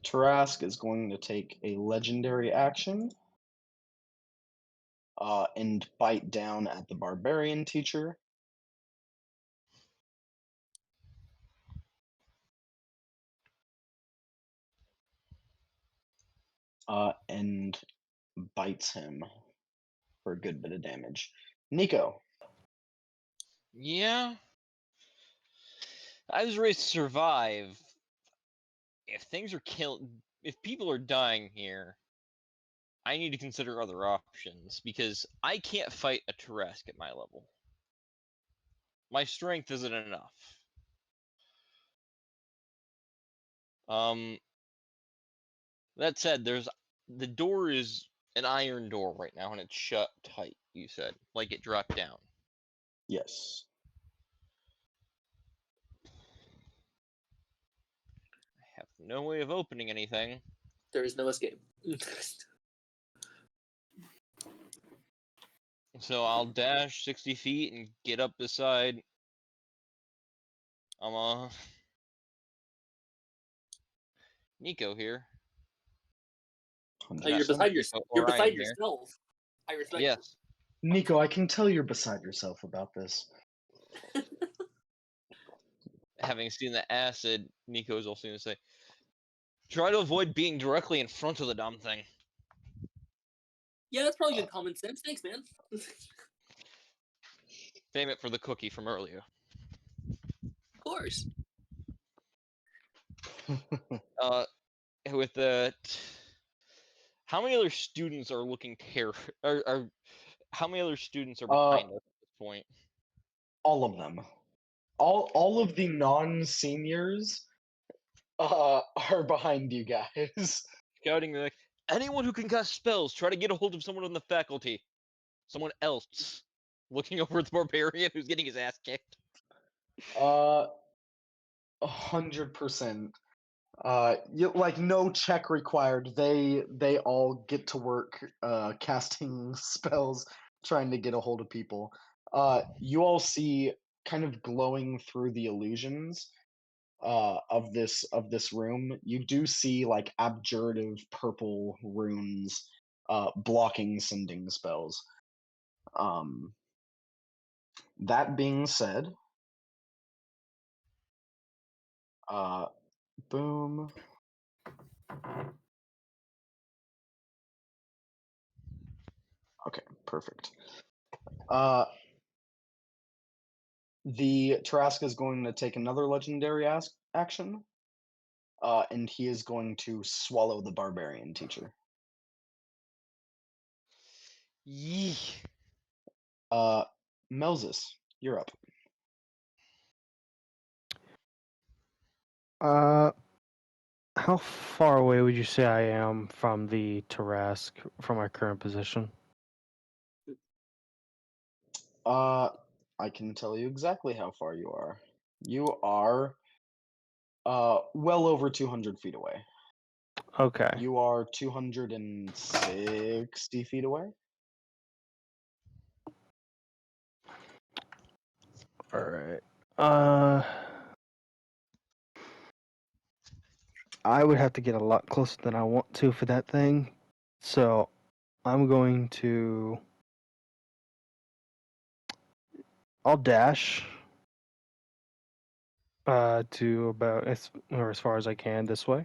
Trask is going to take a legendary action and bite down at the barbarian teacher. And bites him for a good bit of damage. Nico. Yeah. I was raised to survive. If things are if people are dying here, I need to consider other options because I can't fight a Tarask at my level. My strength isn't enough. That said, the door is an iron door right now and it's shut tight, you said. Like it dropped down. Yes. I have no way of opening anything. There is no escape. So I'll dash 60 feet and get up beside Nico here. Oh, you're Not beside Nico, you're Orion beside here. yourself. I respect Yes. Nico, I can tell you're beside yourself about this. Having seen the acid, Nico is also going to say, try to avoid being directly in front of the dumb thing. Yeah, that's probably good common sense. Thanks, man. Save it for the cookie from earlier. Of course. With the How many other students are looking how many other students are Uh, behind us at this point? all of them. All of the non-seniors are behind you guys. Shouting like, anyone who can cast spells, try to get a hold of someone on the faculty. Someone else. Looking over at the barbarian who's getting his ass kicked. 100%. Like no check required. They all get to work casting spells, trying to get a hold of people. You all see kind of glowing through the illusions of this room. You do see like abjurative purple runes blocking sending spells. Um, that being said, uh, boom. Okay, perfect. The Tarrasque is going to take another legendary action, and he is going to swallow the barbarian teacher. Yee. Melzus, you're up. How far away would you say I am from the Tarrasque from my current position? I can tell you exactly how far you are. You are well over 200 feet away. Okay. You are 260 feet away. All right. I would have to get a lot closer than I want to for that thing. So I'm going to. I'll dash to about as far as I can this way.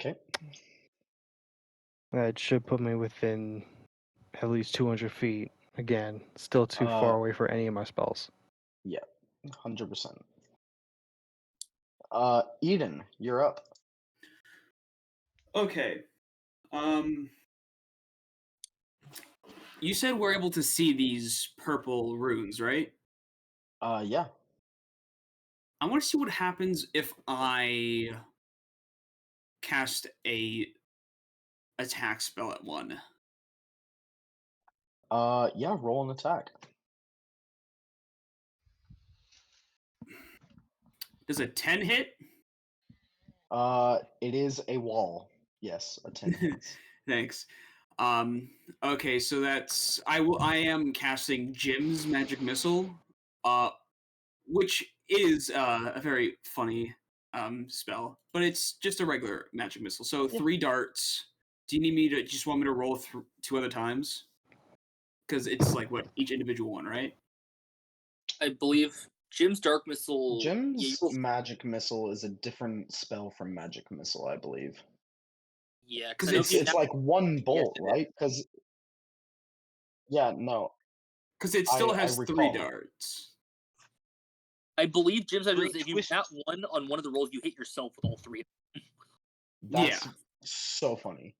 Okay. That should put me within at least 200 feet. Again, still too far away for any of my spells. Yeah, 100%. Eden, you're up. Okay. You said we're able to see these purple runes, right? Yeah. I want to see what happens if I cast a attack spell at one. Yeah, roll an attack. Does a 10 hit? It is a wall. Yes, a 10 hits. Thanks. Okay, so that's I am casting Jim's magic missile, which is a very funny spell, but it's just a regular magic missile. So Yeah. 3 darts. Do you need me to just want me to roll 2 other times? Because it's like what each individual one, right? I believe Jim's Dark Missile. Yeah, you Jim's roll, magic missile is a different spell from magic missile, I believe. yeah, 'Cause because I know it's- you It's like one bolt, it is. right? Because yeah, no, Because it still I has 3 recall. darts. I believe Jim's idea is Great if you twist. nat one on one of the rolls, you hit yourself with all 3. That's Yeah. so funny.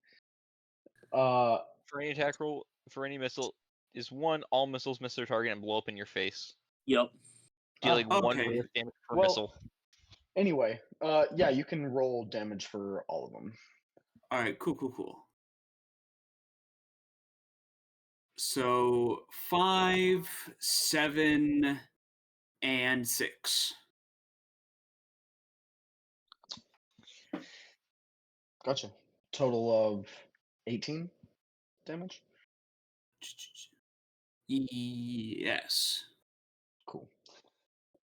For any attack roll, for any missile, is 1, all missiles miss their target and blow up in your face. Yep. Dealing 1 Okay. burst damage per Well, missile. anyway, yeah, you can roll damage for all of them. All right, cool. So 5, 7, and 6. Gotcha. Total of 18 damage. Yes. Cool.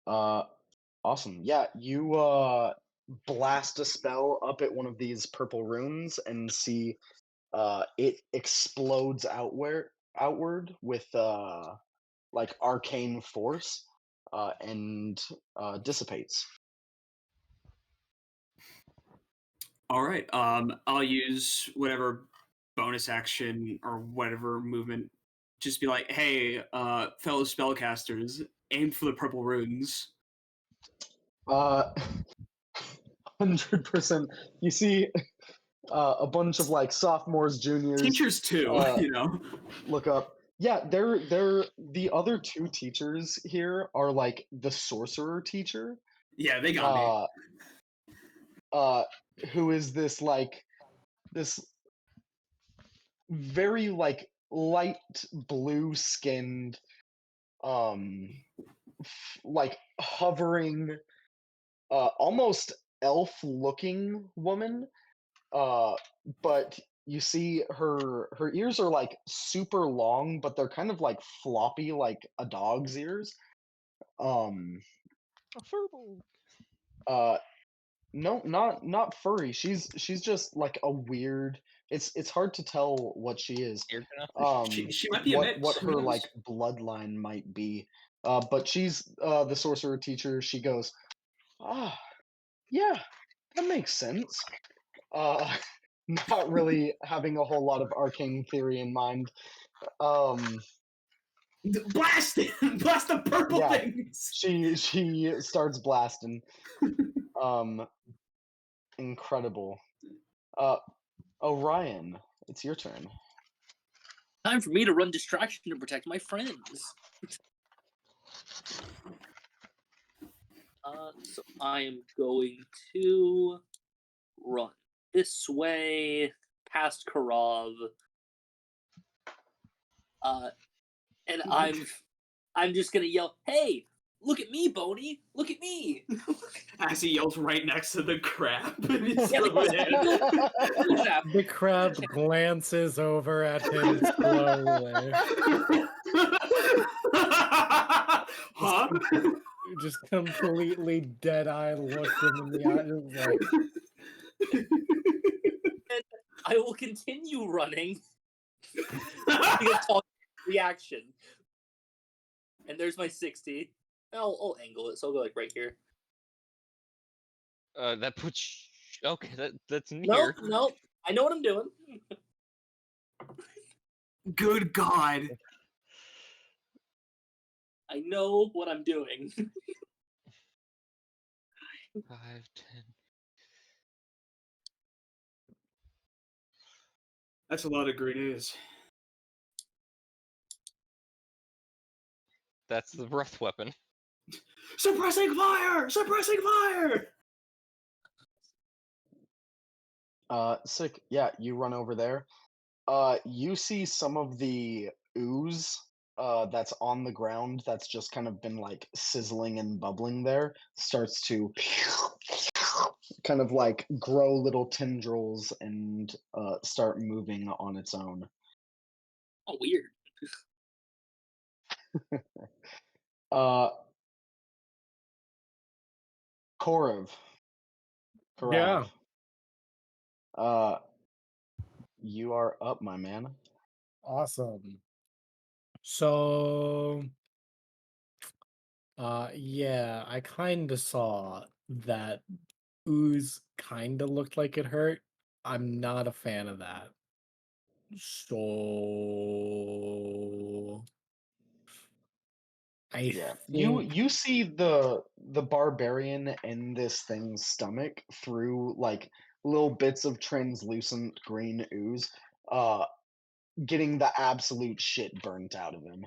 Awesome. Yeah, you blast a spell up at one of these purple runes and see it explodes outward with like arcane force and dissipates. All right. I'll use whatever bonus action or whatever movement. Just be like, hey, fellow spellcasters, aim for the purple runes. 100%. You see a bunch of like sophomores, juniors. Teachers too, Look up. Yeah, they're the other two teachers here are like the sorcerer teacher, Yeah, they got me. who is this very like light blue skinned, like hovering, almost elf looking woman. But you see her ears are like super long, but they're kind of like floppy, like a dog's ears. Um, A furball. no, not furry. She's just like a weird. It's hard to tell what she is. Scared enough. She might be a What mix. Who her knows? like bloodline might be. But she's the sorcerer teacher. She goes, ah, yeah, that makes sense. Uh, not really having a whole lot of arcane theory in mind. Blast it! Blast the purple Yeah. things. She starts blasting. Incredible. Orion, it's your turn. Time for me to run distraction to protect my friends. So I am going to run this way past Karov. And I'm just gonna yell, "Hey, look at me, Boney! Look at me!" As he yells right next to the crab. And he's Yeah, over there. The crab glances over at him slowly. Huh? Just completely dead-eye looks him in the eye. Just like, And I will continue running because talk reaction. And there's my 60. I'll angle it, so I'll go like right here. That puts. Okay, that's No, near. no, I know what I'm doing. Good God. I know what I'm doing. 5, 10. That's a lot of grenades. That's the breath weapon. Suppressing fire! Suppressing fire! Sick. Yeah, you run over there. You see some of the ooze that's on the ground that's just kind of been like sizzling and bubbling there starts to kind of like grow little tendrils and start moving on its own. Oh, weird. Korov. yeah. You are up, my man. Awesome. So, yeah, I kind of saw that ooze kind of looked like it hurt. I'm not a fan of that. So, I Yeah. think You see the barbarian in this thing's stomach through like little bits of translucent green ooze, getting the absolute shit burnt out of him.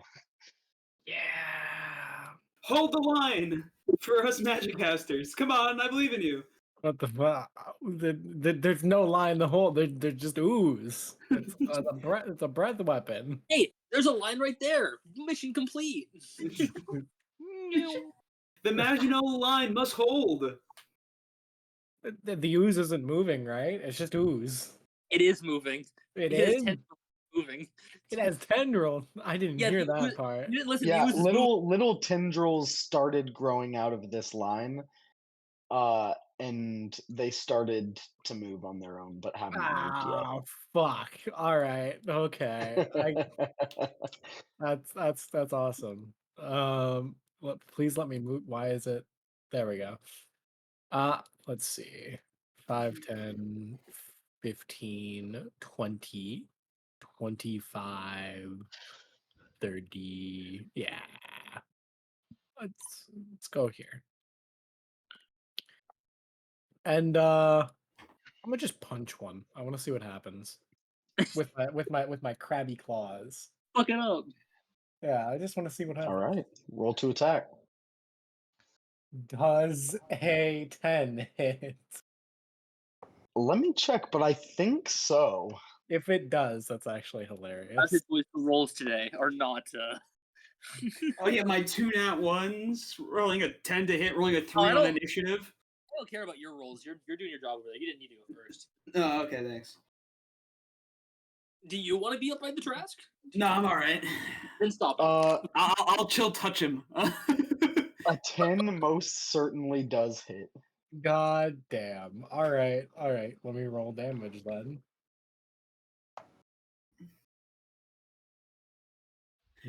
yeah. Hold the line for us magic casters. Come on, I believe in you. What the fuck? There's no line in the hole. They're just ooze. It's a breath weapon. Hey, there's a line right there. Mission complete. The Maginot line must hold. The ooze isn't moving, right? It's just ooze. It is moving. It It is is. moving. It has tendril. I didn't Yeah, hear the that ooze- part. You didn't listen. Yeah, The ooze is moving. little tendrils started growing out of this line, and they started to move on their own, but haven't moved yet. Oh fuck! All right, okay. That's awesome. Please let me move. Why is it? There we go. Let's see. 5, 10, 15, 20, 25, 30. Yeah. Let's go here. And I'm gonna just punch one. I want to see what happens with my crabby claws. Fuck it up. Yeah, I just want to see what happens. All right, roll to attack. Does a 10 hit? Let me check, but I think so. If it does, that's actually That's hilarious. his voice rolls today are not. Oh yeah, my 2 nat ones, rolling a 10 to hit, rolling a 3 I on don't- initiative. I don't care about your rolls. You're doing your job over there. You didn't need to go first. Oh, okay, thanks. Do you want to be up by the Trask? No, I'm all right. Then stop it. I'll chill touch him. A 10 most certainly does hit. God damn. All right. Let me roll damage then.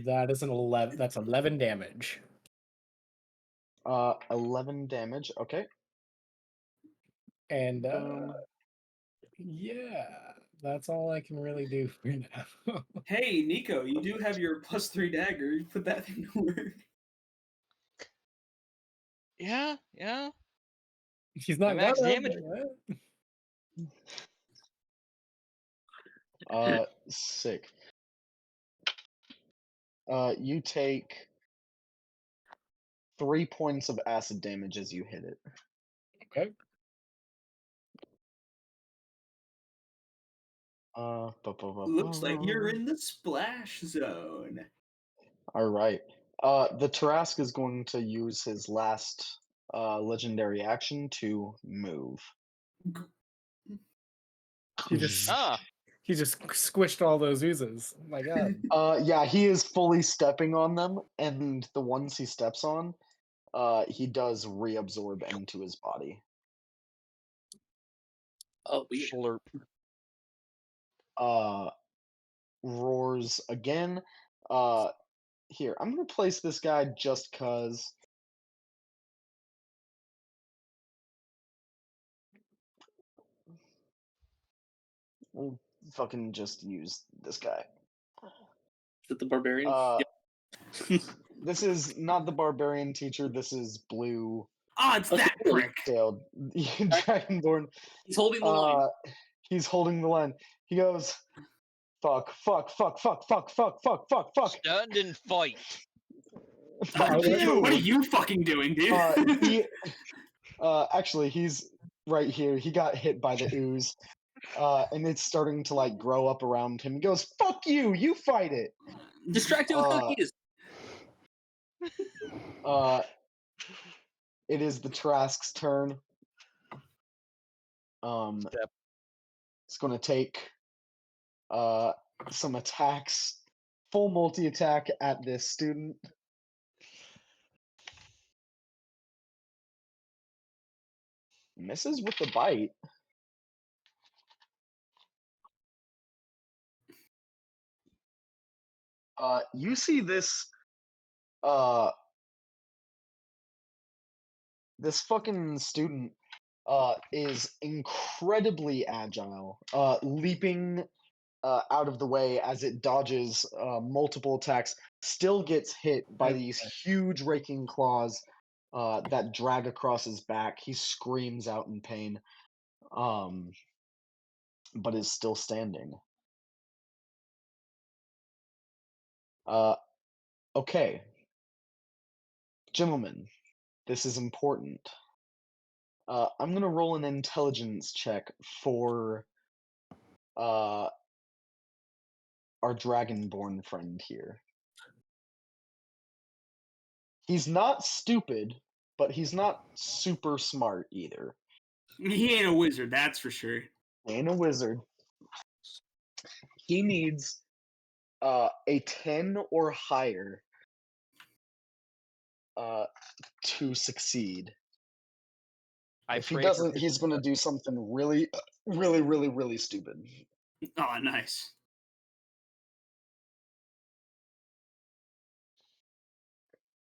That is an 11. That's 11 damage. 11 damage. Okay. And Boom. yeah, that's all I can really do for now. Hey, Nico, you do have your +3 dagger. You put that thing to work. Yeah. He's My not max gonna. damage. Sick. You take 3 points of acid damage as you hit it. Okay. Looks like you're in the splash zone. All right. The Tarask is going to use his last legendary action to move. He just Ah, he just squished all those oozes. Oh my god. Yeah, he is fully stepping on them, and the ones he steps on, he does reabsorb into his body. Oh, weird. slurp. Roars again. Here, I'm gonna place this guy just cause. We'll fucking just use this guy. Is it the barbarian? Uh, this is not the barbarian teacher. This is blue Oh, it's Okay, that cool. prick. tailed dragonborn. He's holding the line. He's holding the line. He goes, fuck. Stand and fight. Fuck you! What are you fucking doing, dude? He actually he's right here. He got hit by the ooze. And it's starting to like grow up around him. He goes, fuck you, you fight it. Distract him with cookies. It is the Trask's turn. Step. It's gonna take some attacks. Full multi-attack at this student. Misses with the bite. You see this this fucking student is incredibly agile, leaping out of the way as it dodges multiple attacks, still gets hit by these huge raking claws that drag across his back. He screams out in pain, but is still standing. Okay. Gentlemen, this is important. I'm gonna roll an intelligence check for our dragonborn friend here. He's not stupid, but he's not super smart either. He ain't a wizard, that's for sure. Ain't a wizard. He needs a 10 or higher to succeed. If he doesn't, he's going to do something really, really stupid. Oh, nice.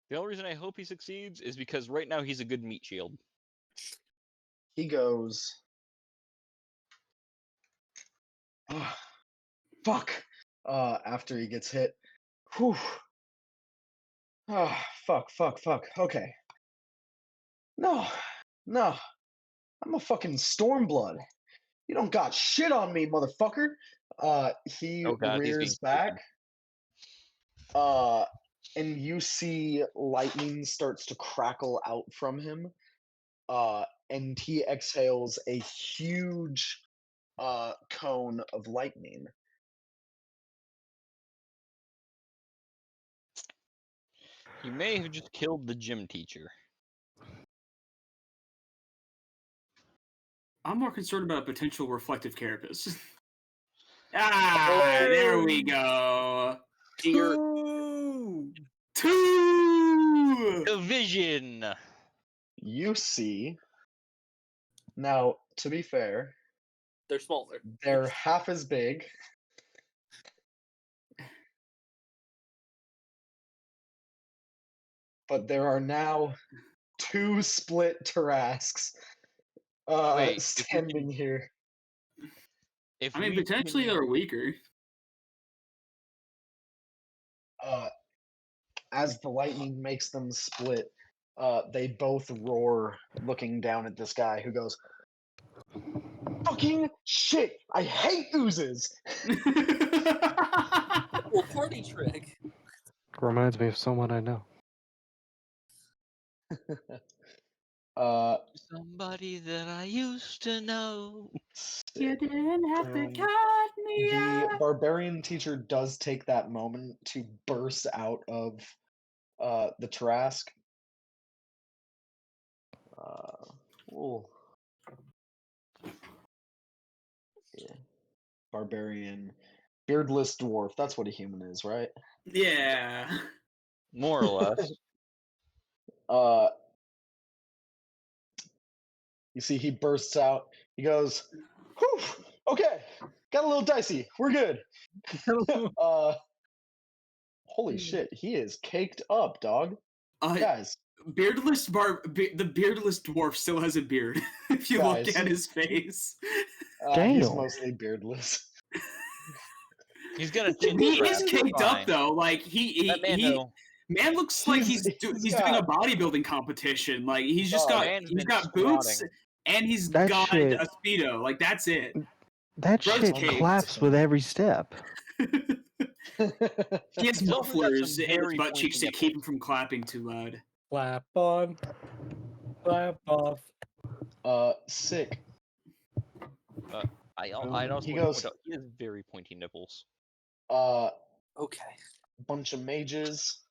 The only reason I hope he succeeds is because right now he's a good meat shield. He goes, oh, fuck, after he gets hit. Whew. Oh, fuck. Okay. No. I'm a fucking Stormblood. You don't got shit on me, motherfucker. He Oh god, he's being rears back. And you see lightning starts to crackle out from him. And he exhales a huge cone of lightning. He may have just killed the gym teacher. I'm more concerned about a potential reflective carapace. There we go. Dear Two. division. You see. Now, to be fair, They're smaller. they're half as big. But there are now 2 split Tarrasques Wait, standing here. If I mean, we potentially can- they're weaker. As the lightning makes them split, they both roar, looking down at this guy who goes, "Fucking shit! I hate oozes." Well, party trick. Reminds me of someone I know. somebody that I used to know. You didn't have to Um, cut me The off. barbarian teacher does take that moment to burst out of the Tarrasque. Ooh. Yeah. Barbarian. Beardless dwarf. That's what a human is, right? Yeah. More or less. Uh, you see, he bursts out. He goes, "Whew, okay, got a little dicey. We're good." Holy shit, he is caked up, dog. Guys, The beardless dwarf still has a beard. If you look Guys. at his face, he's Damn. mostly beardless. He's got a chin he strap. is It's caked fine. up though. Like That man, though, man looks like he's doing a got- bodybuilding competition. Like he's just Dog. got man's he's been got boots squatting. and he's That got shit- a speedo. Like that's it. That Bro's shit caked. claps with every step. He has He's also got mufflers some in his very butt cheeks pointy to keep him nipples. from clapping too loud. Clap on. Clap off. Sick. I Boom. also He want to goes- point out he has very pointy nipples. Okay. Bunch of mages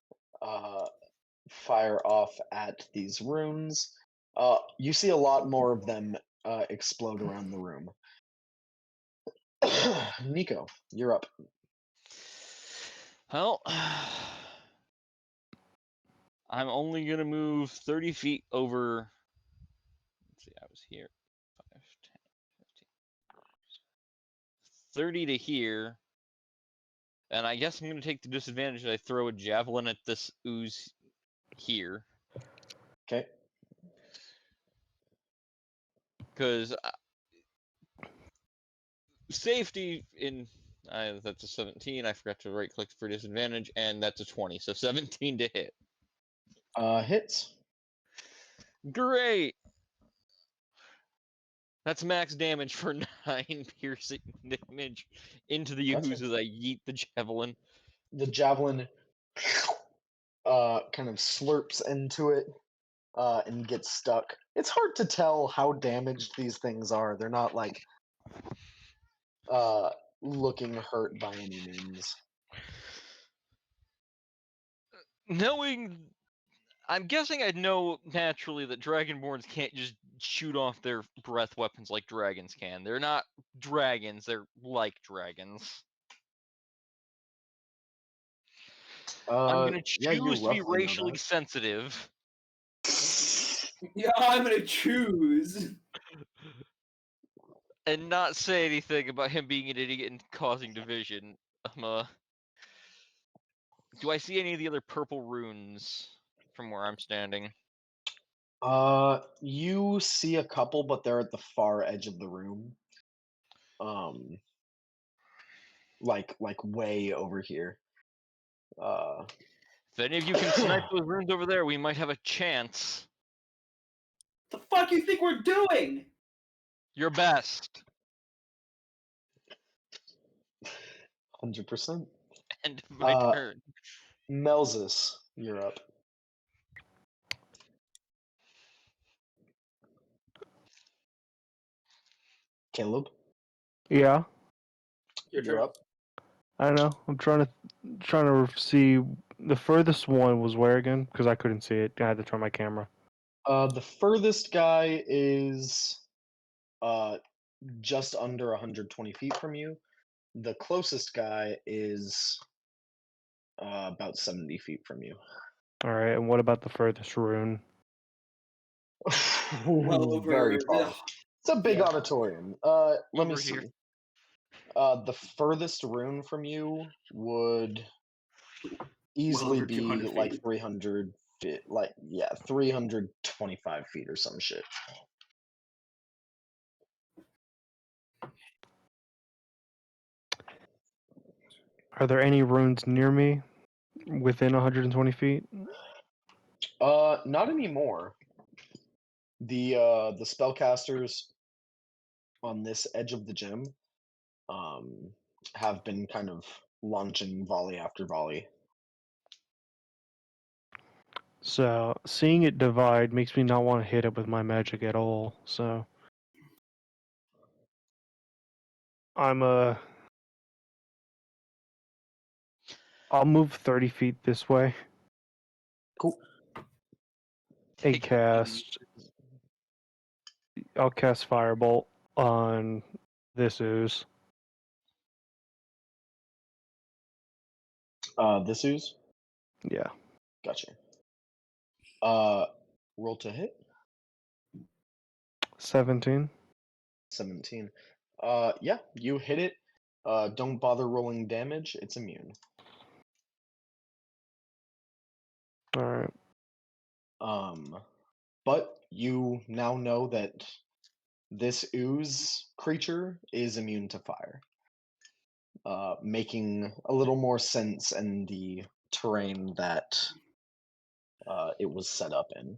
fire off at these runes. You see a lot more of them explode around the room. Nico, you're up. Well, I'm only gonna move 30 feet over. Let's see, I was here. 5, 10, 15, 30 to here. And I guess I'm gonna take the disadvantage that I throw a javelin at this ooze here. Okay. Because safety in that's a 17. I forgot to right click for disadvantage, and that's a 20. So 17 to hit. Hits. Great. That's max damage for 9 piercing damage into the Gotcha. ooze as I yeet the javelin. The javelin kind of slurps into it and gets stuck. It's hard to tell how damaged these things are. They're not like looking hurt by any means. I'm guessing I'd know naturally that Dragonborns can't just shoot off their breath weapons like dragons can. They're not dragons, they're like dragons. I'm gonna Yeah, you choose to be roughly know racially that. sensitive Yeah, I'm gonna choose. and not say anything about him being an idiot and causing division. Do I see any of the other purple runes from where I'm standing? You see a couple, but they're at the far edge of the room. Like way over here. If any of you can snipe those runes over there, we might have a chance. The fuck you think we're doing? Your best. 100%. End of my Uh, turn. Melzus, you're up. Caleb, Yeah, Your you're turn. up. I know. I'm trying to see the furthest one was where again? Because I couldn't see it. I had to turn my camera. The furthest guy is just under 120 feet from you. The closest guy is about 70 feet from you. All right, and what about the furthest rune? Well Very over. far. It's a big Yeah. auditorium. Let me Over see. here. The furthest rune from you would Well easily over be 200 like feet. 300 feet, like, yeah, 325 feet or some shit. Are there any runes near me within 120 feet? Not anymore. The spellcasters on this edge of the gym um have been kind of launching volley after volley. So seeing it divide makes me not want to hit it with my magic at all. So I'm I'll move 30 feet this way Cool. and Take it easy. I'll cast Firebolt on this ooze. This ooze. Yeah. Gotcha. Uh, Roll to hit. 17. 17. Yeah, you hit it. Don't bother rolling damage. It's immune. All right. But you now know that this ooze creature is immune to fire, making a little more sense in the terrain that it was set up in.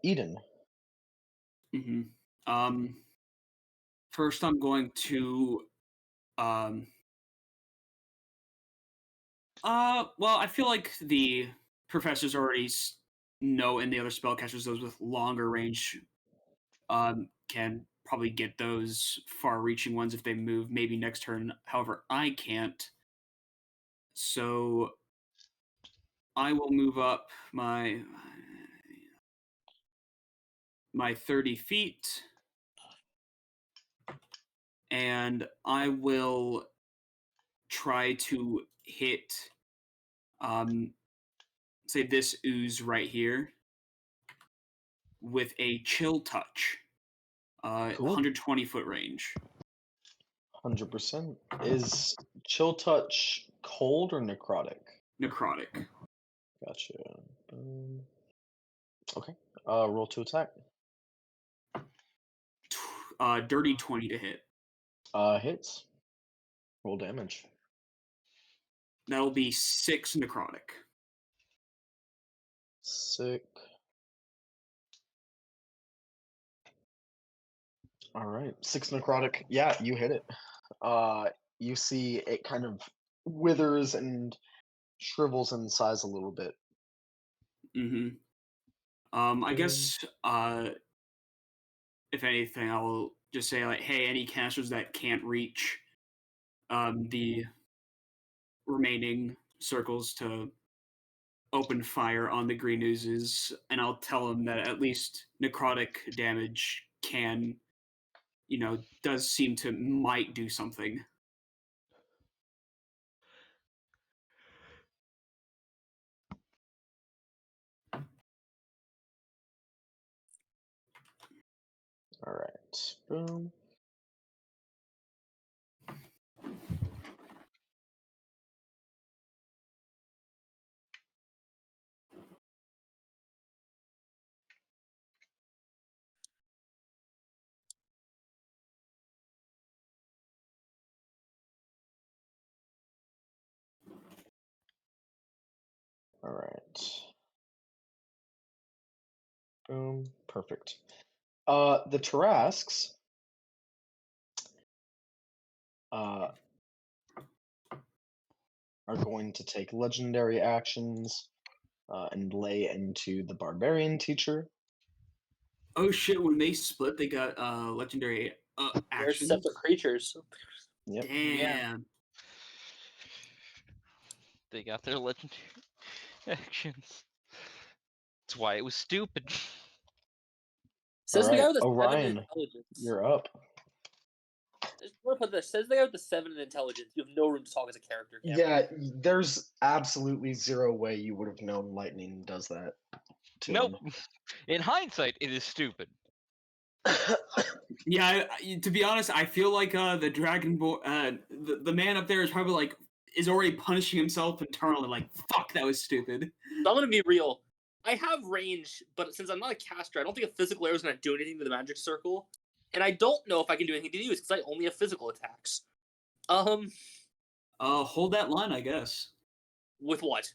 Eden. hmm First, I'm going to. Um, well, I feel like the professors already know, and the other spellcasters, those with longer range, can probably get those far-reaching ones if they move. Maybe next turn. However, I can't. So I will move up my 30 feet, and I will try to hit, say, this ooze right here with a chill touch, Cool. 120-foot range. 100%. Is chill touch cold or necrotic? Necrotic. Gotcha. Boom. Okay. Roll to attack. Dirty 20 to hit. Hits. Roll damage. That'll be 6 necrotic. Sick. All right. 6 necrotic. Yeah, you hit it. You see it kind of withers and shrivels in size a little bit. Mm-hmm. I guess, if anything, I'll just say, like, hey, any casters that can't reach the remaining circles to open fire on the green oozes, and I'll tell them that at least necrotic damage can, does seem to might do something. All right. Boom. All right. Boom. Perfect. The Tarasques are going to take legendary actions and lay into the barbarian teacher. Oh shit! When they split, they got legendary They're separate actions. creatures. Yep. Yeah. Damn. They got their legendary actions. That's why it was stupid. Says All the guy right, with the 7 in Orion, intelligence. you're up. Just want to put this. Says the guy with the 7 in intelligence. You have no room to talk as a character. Cameron. Yeah, there's absolutely zero way you would have known lightning does that to Nope. In hindsight, it is stupid. him. Yeah, to be honest, I feel like the Dragon Boy, the man up there is probably like is already punishing himself internally. Like, fuck, that was stupid. So I'm gonna be real. I have range, but since I'm not a caster, I don't think a physical arrow is gonna do anything to the magic circle, and I don't know if I can do anything to use because I only have physical attacks. Hold that line, I guess. With what?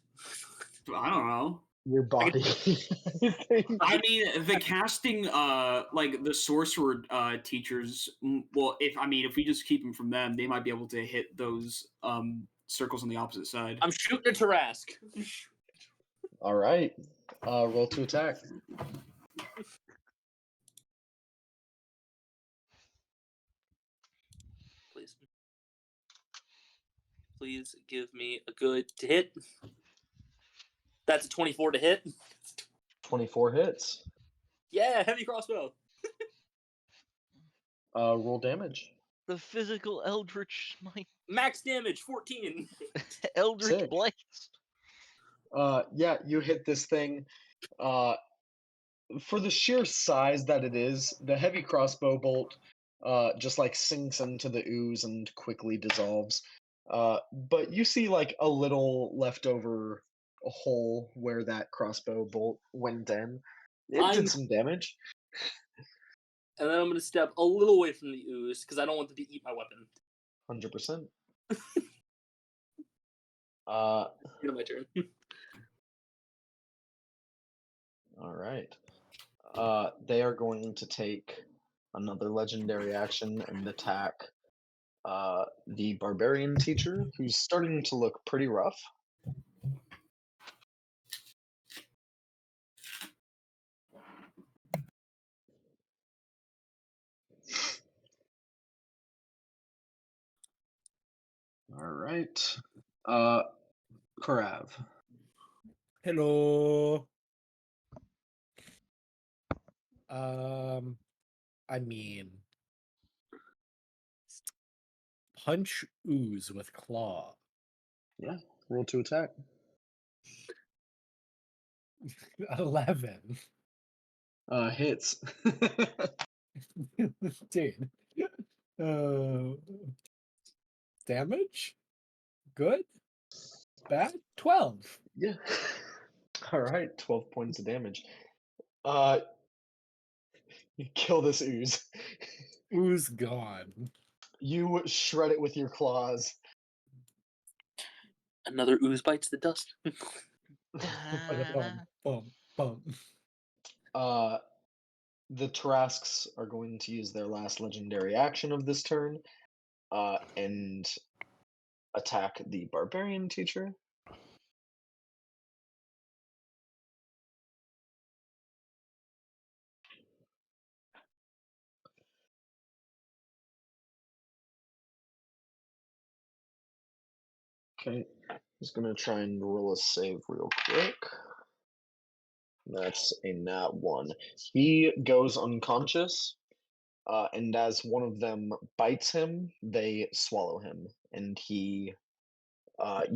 I don't know. Your body. I mean, the casting, like the sorcerer teachers. Well, if we just keep them from them, they might be able to hit those circles on the opposite side. I'm shooting a Tarask. All right. Roll to attack. Please. Please give me a good to hit. That's a 24 to hit. 24 hits. Yeah, heavy crossbow. Roll damage. The physical Eldritch Smite. Max damage 14. Eldritch Sick. Blast. Yeah, you hit this thing. For the sheer size that it is, the heavy crossbow bolt just like sinks into the ooze and quickly dissolves. But you see like a little leftover hole where that crossbow bolt went in. It did some damage. And then I'm gonna step a little away from the ooze because I don't want them to eat my weapon. 100%. My turn. All right. They are going to take another legendary action and attack the barbarian teacher, who's starting to look pretty rough. All right. Korav. Hello. I mean, punch ooze with claw. Yeah, roll to attack. 11. Hits. Dude. Damage? Good? Bad? 12. Yeah. All right, 12 points of damage. You kill this ooze. Ooze gone. You shred it with your claws. Another ooze bites the dust. Bum, bum. The Tarasks are going to use their last legendary action of this turn and attack the barbarian teacher. Okay, just gonna try and roll a save real quick. That's a nat 1. He goes unconscious, and as one of them bites him, they swallow him, and you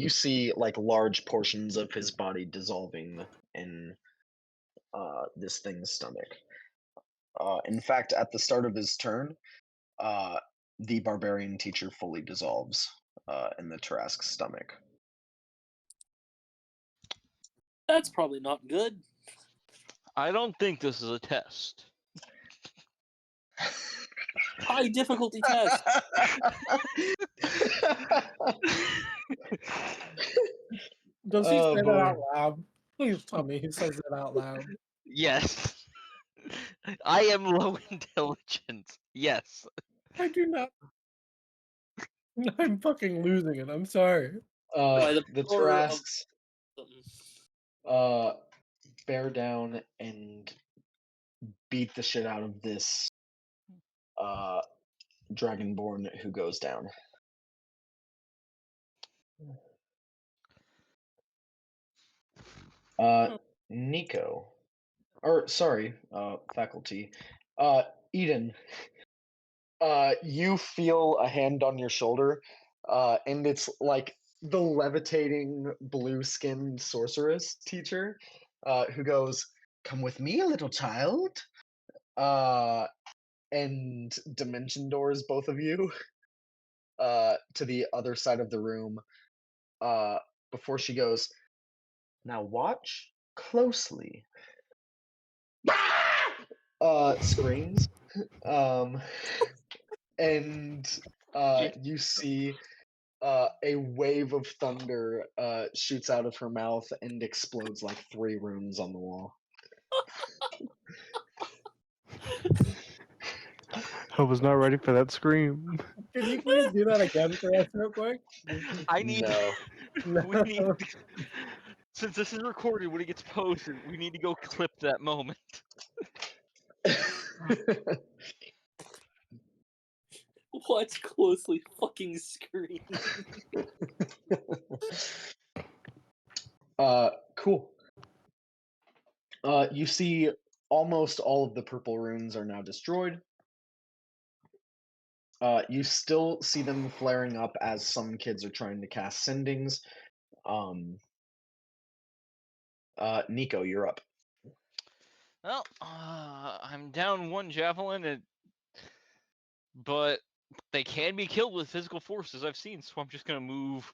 see like large portions of his body dissolving in this thing's stomach. In fact, at the start of his turn, the barbarian teacher fully dissolves in the Tarask's stomach. That's probably not good. I don't think this is a test. High difficulty test. Does he Oh, say that boy. out loud? Please tell me he says it out loud. Yes. I am low intelligence. Yes. I do not. I'm fucking losing it. I'm sorry. By the The power of Tarasks something. bear down and beat the shit out of this dragonborn who goes down. Nico, or sorry, faculty, Eden. You feel a hand on your shoulder, and it's like the levitating blue-skinned sorceress teacher, who goes, "Come with me, little child." And dimension doors both of you to the other side of the room. Before she goes, now watch closely. Screams. Um, and you see a wave of thunder shoots out of her mouth and explodes like 3 runes on the wall. I was not ready for that scream. Can you please do that again for us real quick? I need. No. We need. Since this is recorded, when it gets posted, we need to go clip that moment. Watch closely, fucking scream. Cool. You see almost all of the purple runes are now destroyed. You still see them flaring up as some kids are trying to cast sendings. Nico, you're up. Well, I'm down 1 javelin, but they can be killed with physical force, as I've seen. So I'm just gonna move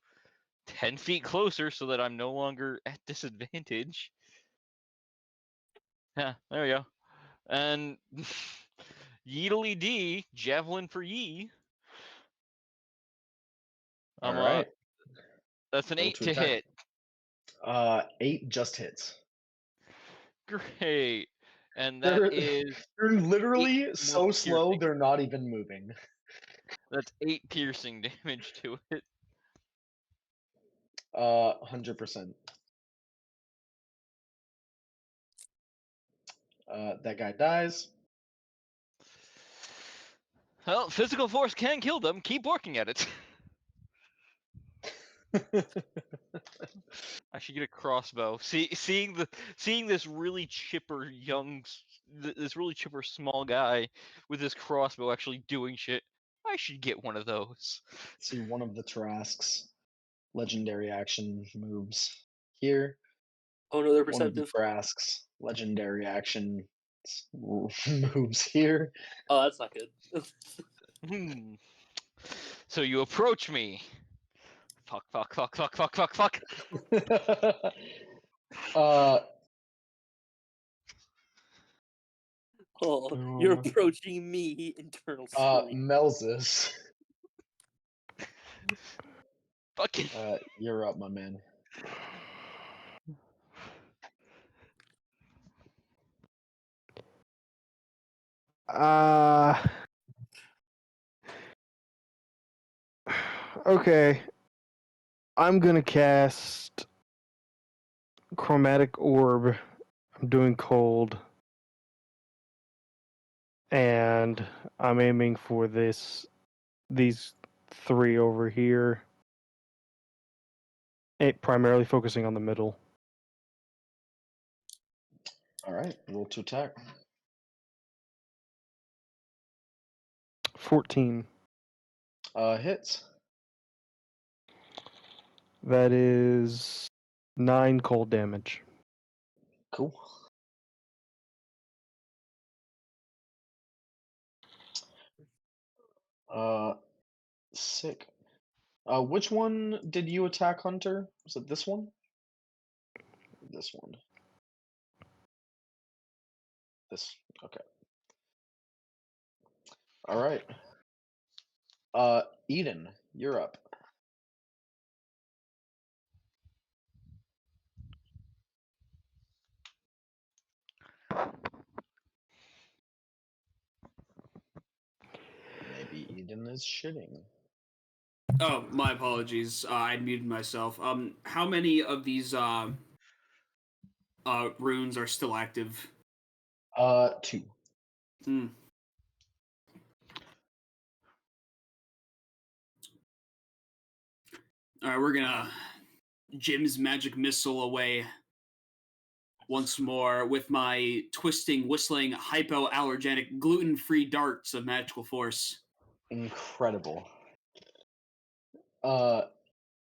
10 feet closer so that I'm no longer at disadvantage. Yeah, there we go. And Yeedly D, javelin for ye. All right. That's an Roll 8 to to attack. hit. 8 just hits. Great. And that They're, is they're 8 literally more so slow, piercing. they're not even moving. That's 8 piercing damage to it. 100%. That guy dies. Well, physical force can kill them. Keep working at it. I should get a crossbow. Seeing this really chipper this really chipper small guy with this crossbow actually doing shit. I should get one of those. See one of the Tarasks legendary action moves here. Oh no, they're One of the perceptive. Tarasks legendary action moves here. Oh, that's not good. Hmm. So you approach me. Fuck, fuck, fuck, fuck, fuck, fuck, fuck. uh, Oh, you're approaching me, internal scream. Melzus, Fucking. you're up, my man. Okay. I'm gonna cast Chromatic Orb. I'm doing cold. And I'm aiming for these 3 over here. Primarily focusing on the middle. All right, roll to attack. 14. Hits. That is 9 cold damage. Cool. Sick. Which one did you attack, Hunter? Was it this one? This one. This. Okay. All right. Eden, you're up. Maybe Eden is shitting. Oh, my apologies. I muted myself. How many of these runes are still active? 2. Hmm. All right, we're gonna Jim's magic missile away once more with my twisting, whistling, hypoallergenic, gluten-free darts of magical force. Incredible.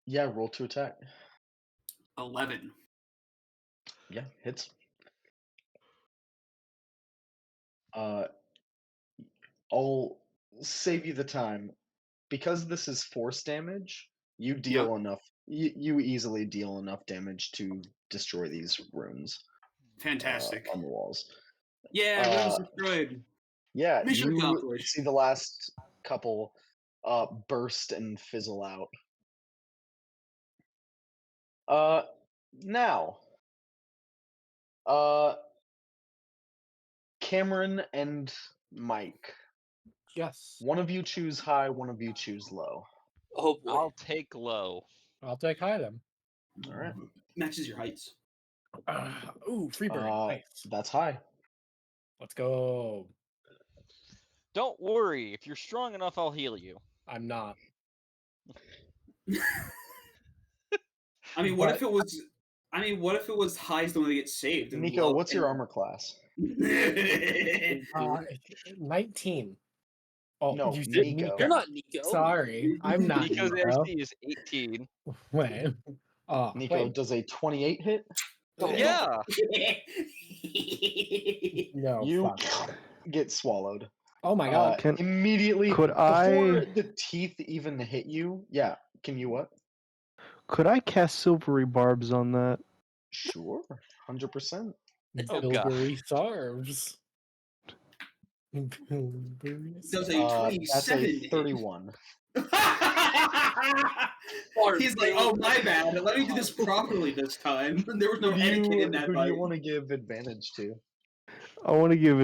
Yeah, roll to attack. 11. Yeah, hits. Uh, I'll save you the time. Because this is force damage, you deal Yep. enough. You easily deal enough damage to destroy these runes Fantastic. on the walls. Yeah, runes Uh, destroyed. yeah, Mission you accomplished. see the last couple burst and fizzle out. Now, uh, Cameron and Mike. Yes. One of you choose high, one of you choose low. Oh boy. I'll take low. I'll take high then. All right. Matches your heights. Ooh, free bird. Nice. That's high. Let's go. Don't worry, if you're strong enough, I'll heal you. I'm not. I mean, what But- if it was? I mean, what if it was highs the one that gets saved? And Nico, low what's your armor class? 19. Oh, No, you said Nico. You're not Nico. Sorry, I'm not Nico's Nico. AC is 18. Wait. Nico, Wait. does a 28 hit? Yeah. No, You fuck. get swallowed. Oh my god. Can Immediately could before I the teeth even hit you. Yeah, can you what? cast silvery barbs on that? Sure, 100%. Oh, God. Silvery Stars. Silvery Does a That's a 27 hit? 31. He's like, oh my bad. Let me do this properly this time. There was no etiquette in that Who do fight. you want to give advantage to? I want to give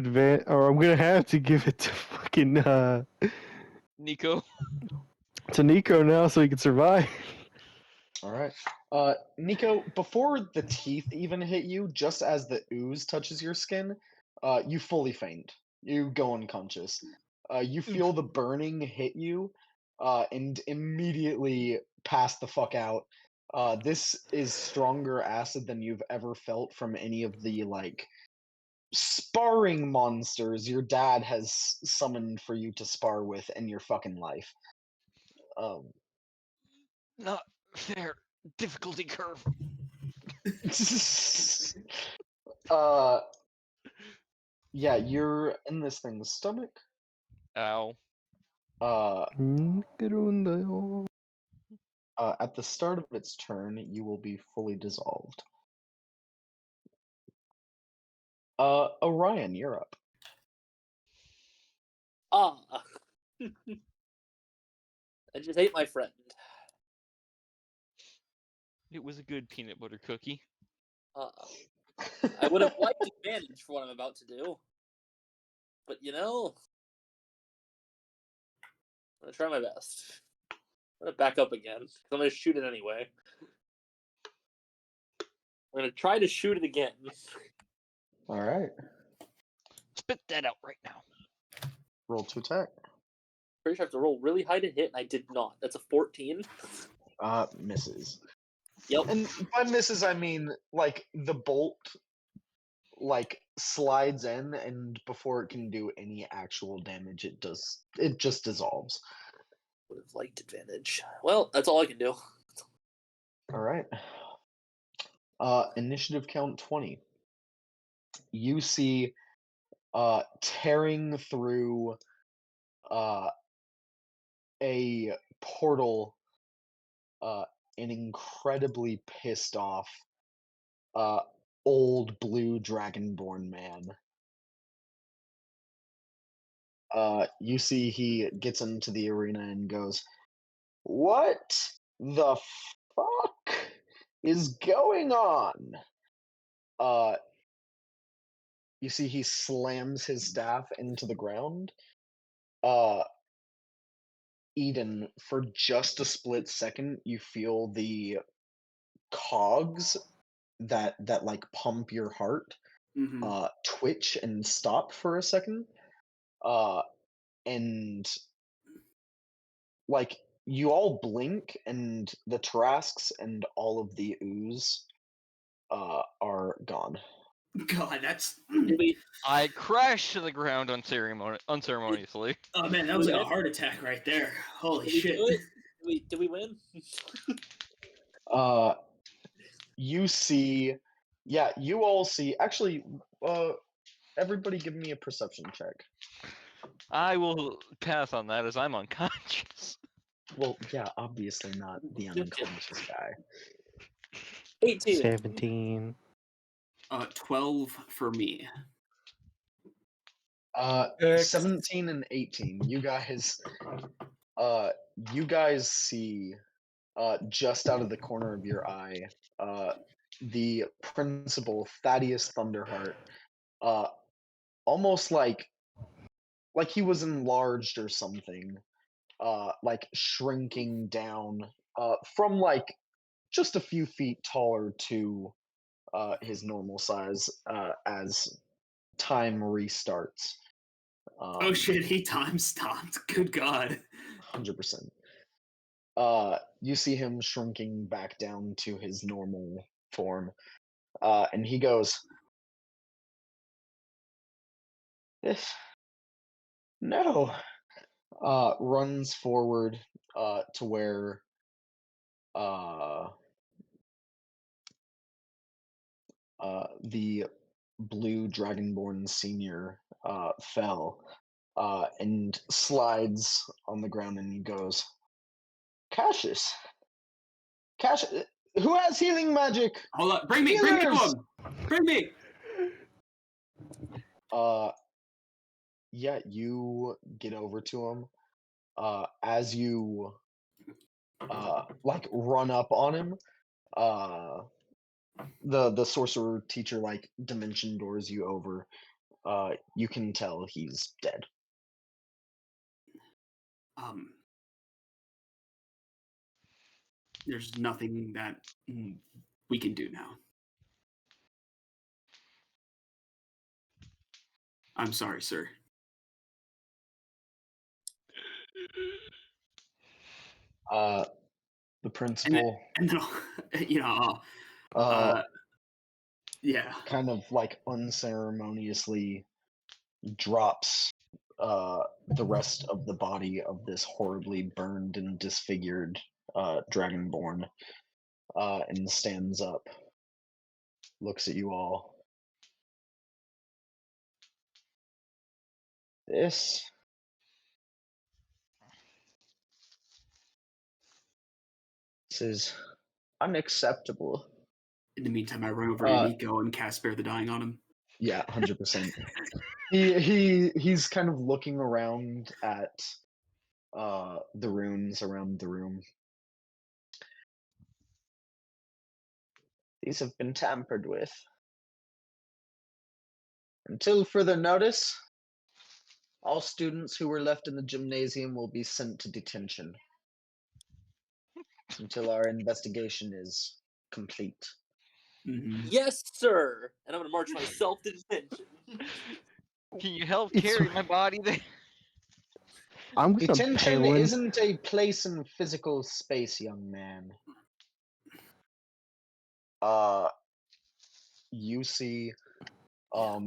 or I'm gonna have to give it to fucking Nico. to Nico now so he can survive. All right. Nico, before the teeth even hit you, just as the ooze touches your skin, you fully faint. You go unconscious. You feel the burning hit you, and immediately pass the fuck out. This is stronger acid than you've ever felt from any of the like sparring monsters your dad has summoned for you to spar with in your fucking life. Um, Not fair. Difficulty curve. uh, yeah, you're in this thing's stomach. Ow. Uh, Mm, at the start of its turn, you will be fully dissolved. Orion, you're up. Ah. I just hate my friend. It was a good peanut butter cookie. I would have liked advantage for what I'm about to do. But I'm gonna try my best. I'm gonna back up again, because I'm gonna shoot it anyway. I'm gonna try to shoot it again. All right, Spit that out right now. roll to attack. Pretty sure I have to roll really high to hit, and I did not. That's a 14. Misses. Yep. And by misses, I mean like the bolt like slides in, and before it can do any actual damage, it just dissolves. Would have liked advantage. Well, that's all I can do. All right. Initiative count 20. You see tearing through a portal an incredibly pissed off old blue dragonborn man. You see he gets into the arena and goes, "What the fuck is going on?" Uh, you see he slams his staff into the ground. Uh, Eden, for just a split second, you feel the cogs that like pump your heart Mhm. twitch and stop for a second. Uh, and like you all blink, and the Tarasques and all of the ooze are gone. God, that's Did we? I crash to the ground unceremoniously. oh man, that Did was we like a win? heart attack right there. Holy Did we shit. do it? Did we win? Uh, you see, yeah, you all see. Actually, everybody, give me a perception check. I will pass on that as I'm unconscious. Well, yeah, obviously not the Just kidding. unconscious guy. 18. 17. 12 for me. 17 and 18. You guys see, just out of the corner of your eye, the principal Thaddeus Thunderheart, almost like he was enlarged or something, like shrinking down, from like just a few feet taller to his normal size, as time restarts. Oh shit, he time stopped. Good God. 100%. You see him shrinking back down to his normal form, and he goes, "This no." Runs forward to where uh, the blue dragonborn senior fell, and slides on the ground, and he goes, Cassius, Cassius, who has healing magic? Hold on. Bring me to Healers! him. Bring me. Uh, yeah, you get over to him. As you like run up on him, uh, the sorcerer teacher like dimension doors you over. You can tell he's dead. Um there's nothing that we can do now. I'm sorry, sir. The And principal, and then you know, uh, yeah. kind of like unceremoniously drops the rest of the body of this horribly burned and disfigured dragonborn, and stands up, looks at you all. This is unacceptable. In the meantime, I run over to Uh, Nico and cast Spare the Dying on him. yeah, 100%. He's kind of looking around at the runes around the room. These have been tampered with. Until further notice, all students who were left in the gymnasium will be sent to detention until our investigation is complete. Mm-hmm. Yes, sir. And I'm gonna march myself to detention. Can you help It's- carry my body there? I'm gonna Detention Palin. isn't a place in physical space, young man. You see,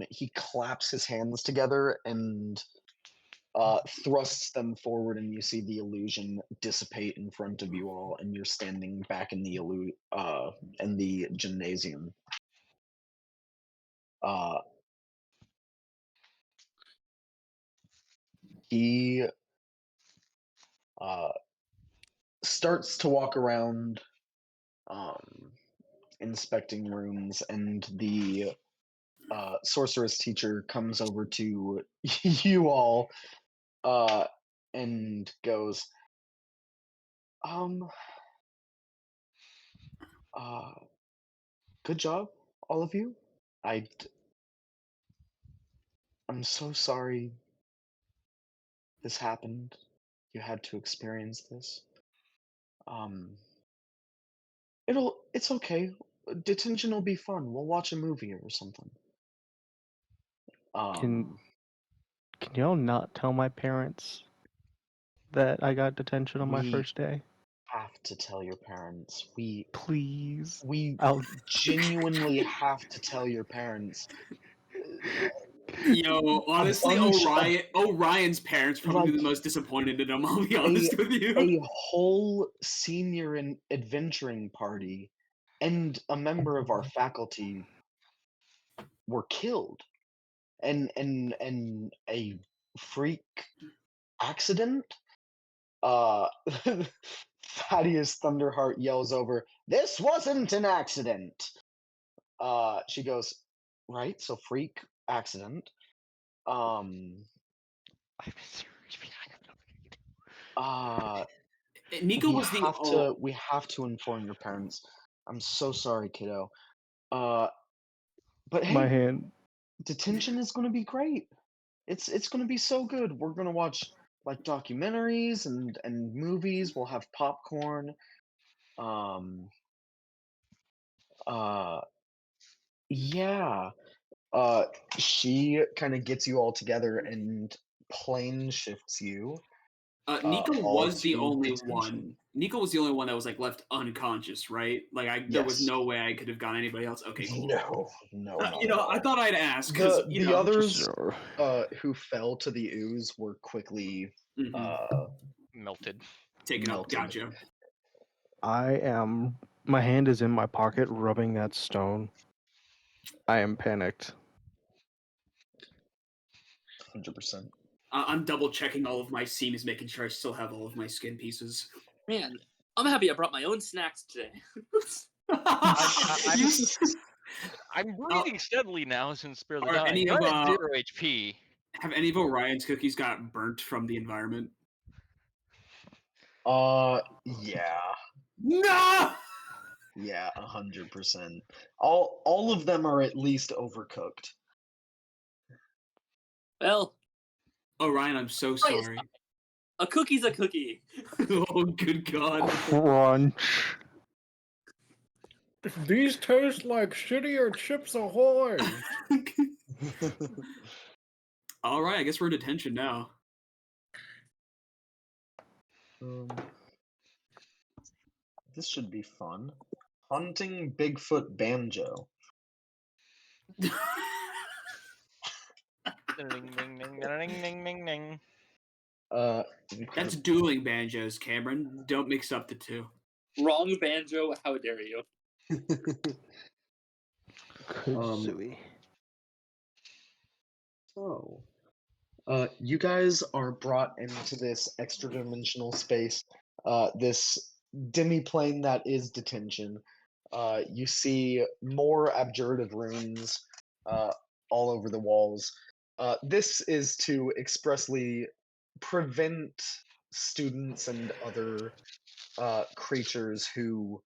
he claps his hands together and thrusts them forward, and you see the illusion dissipate in front of you all, and you're standing back in the in the gymnasium. Uh, he starts to walk around, um, inspecting rooms, and the sorceress teacher comes over to you all, and goes, um, uh, good job, all of you. I, I'm so sorry this happened. you had to experience this. It's okay. Detention will be fun. We'll watch a movie or something. Can y'all not tell my parents that I got detention on my We first day? have to tell your parents. Please. We I'll genuinely have to tell your parents. Yo, honestly, bunch of- Orion's parents probably be the like, most disappointed in him. I'll be honest with you. a whole senior adventuring party and a member of our faculty were killed, and a freak accident. Uh, Thaddeus Thunderheart yells over, "This wasn't an accident." She goes, "Right, so freak accident." Um, I'm serious. I have nothing to do. Nico was the we have to inform your parents. I'm so sorry, kiddo. But my hey, hand. detention is going to be great. It's going to be so good. We're going to watch like documentaries and movies. We'll have popcorn. Um, uh, yeah. She kind of gets you all together and plane shifts you Nico all was the to only detention. one. Nico was the only one that was like left unconscious, right? Like there was Yes. no way I could have gotten anybody else. Okay, cool. No, not You at know, I all. thought I'd ask because The others Sure. who fell to the ooze were quickly Melted. taken up. melted. Gotcha. My hand is in my pocket rubbing that stone. I am panicked. 100%. I'm double checking all of my seams, making sure I still have all of my skin pieces. Man, I'm happy I brought my own snacks today. I'm, You I'm breathing steadily now since Spare the Are Dying. any I'm of, at 0 HP. have any of Orion's cookies got burnt from the environment? Yeah. No! Yeah, 100%. All of them are at least overcooked. Well, Orion, I'm so sorry. a cookie's a cookie. Oh, good God. Crunch. These taste like shittier Chips Ahoy. All right, I guess we're in detention now. This should be fun. Hunting Bigfoot Banjo. Ding, ding, ding, ding, ding, ding, ding, ding. That's dueling banjos, Cameron. Don't mix up the two. Wrong banjo, how dare you? Kazooie. So, you guys are brought into this extra dimensional space, this demi-plane that is detention. You see more abjurative runes all over the walls. This is to expressly prevent students and other creatures who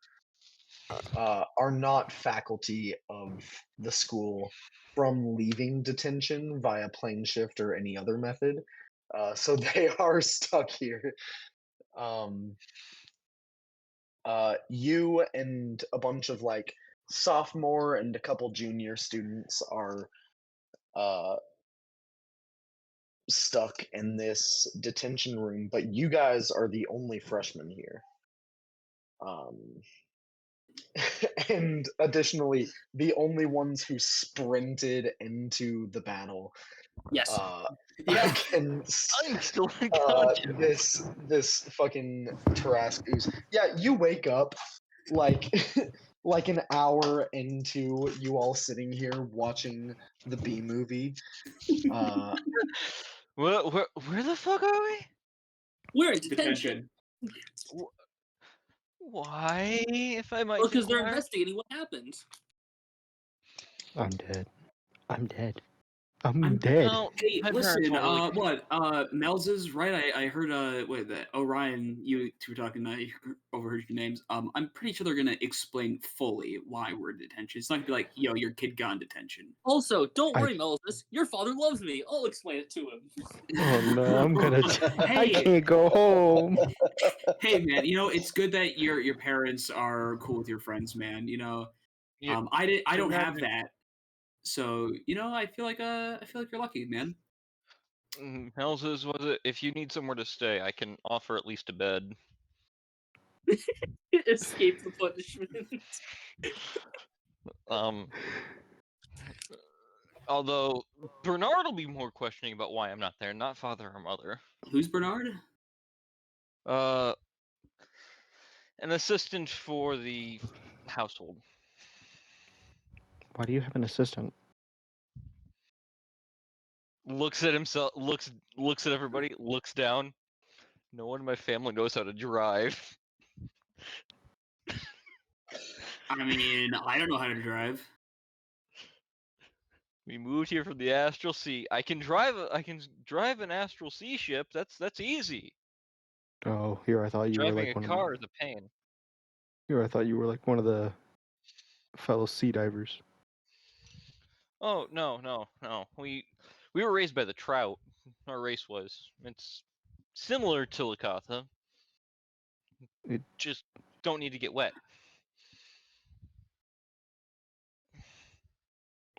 are not faculty of the school from leaving detention via plane shift or any other method. So they are stuck here. You and a bunch of like sophomore and a couple junior students are stuck in this detention room, but you guys are the only freshmen here. And additionally, the only ones who sprinted into the battle Yes. Yeah. against I'm still unconscious. this fucking Tarask ooze. Yeah, you wake up like like an hour into you all sitting here watching the B movie. Where the fuck are we? We're in detention. Why, if I might Well, because they're inquire? investigating what happened. I'm dead. I'm dead. I'm dead. No, Hey, my parents listen, won't really. Mel's is right. I heard, wait, Orion, you two were talking, I overheard your names. I'm pretty sure they're gonna explain fully why we're in detention. It's not gonna be like, yo, your kid got in detention. Also, don't I- worry, Moses. Your father loves me. I'll explain it to him. Oh no, I'm gonna. I Hey, can't go home. hey, man, you know, it's good that your parents are cool with your friends, man. You know, You I can don't have imagine that, so I I feel like you're lucky, man. Hell's was it? If you need somewhere to stay, I can offer at least a bed. Escape the punishment. Um, although Bernard will be more questioning about why I'm not there, not father or mother. Who's Bernard? Uh, an assistant for the household. Why do you have an assistant? Looks at himself, looks at everybody, looks down. No one in my family knows how to drive. I mean, I don't know how to drive. We moved here from the Astral Sea. I can drive an Astral Sea ship. That's easy. Oh, here I thought you were Driving like a one of car is a pain. here I thought you were like one of the fellow sea divers. Oh no. We were raised by the trout. Our race was. It's similar to Lakatha. It- Just don't need to get wet.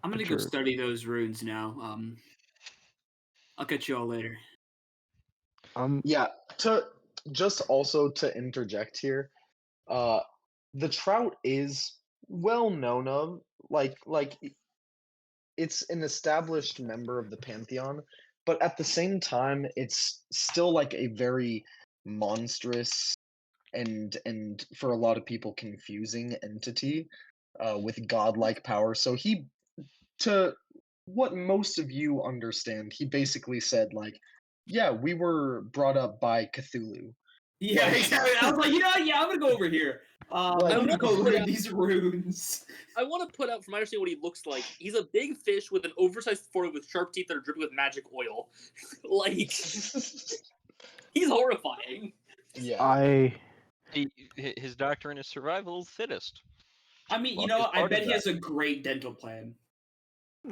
I'm gonna go Sure. study those runes now. I'll catch you all later. Yeah, to just also to interject here, uh, the trout is well known of, it's an established member of the pantheon, but at the same time, it's still like a very monstrous and for a lot of people confusing entity with godlike power. So he, to what most of you understand, he basically said like, yeah, we were brought up by Cthulhu. Yeah, Like, exactly. I was like, you know, what? Yeah, I'm gonna go over here. Like- I'm I gonna wanna go look put at out- these runes. I want to put out, from my understanding, what he looks like. He's a big fish with an oversized forehead with sharp teeth that are dripping with magic oil. Like, he's horrifying. yeah. I His doctrine is survival of the fittest. I mean, you Luck know, is I part of bet he that. has a great dental plan.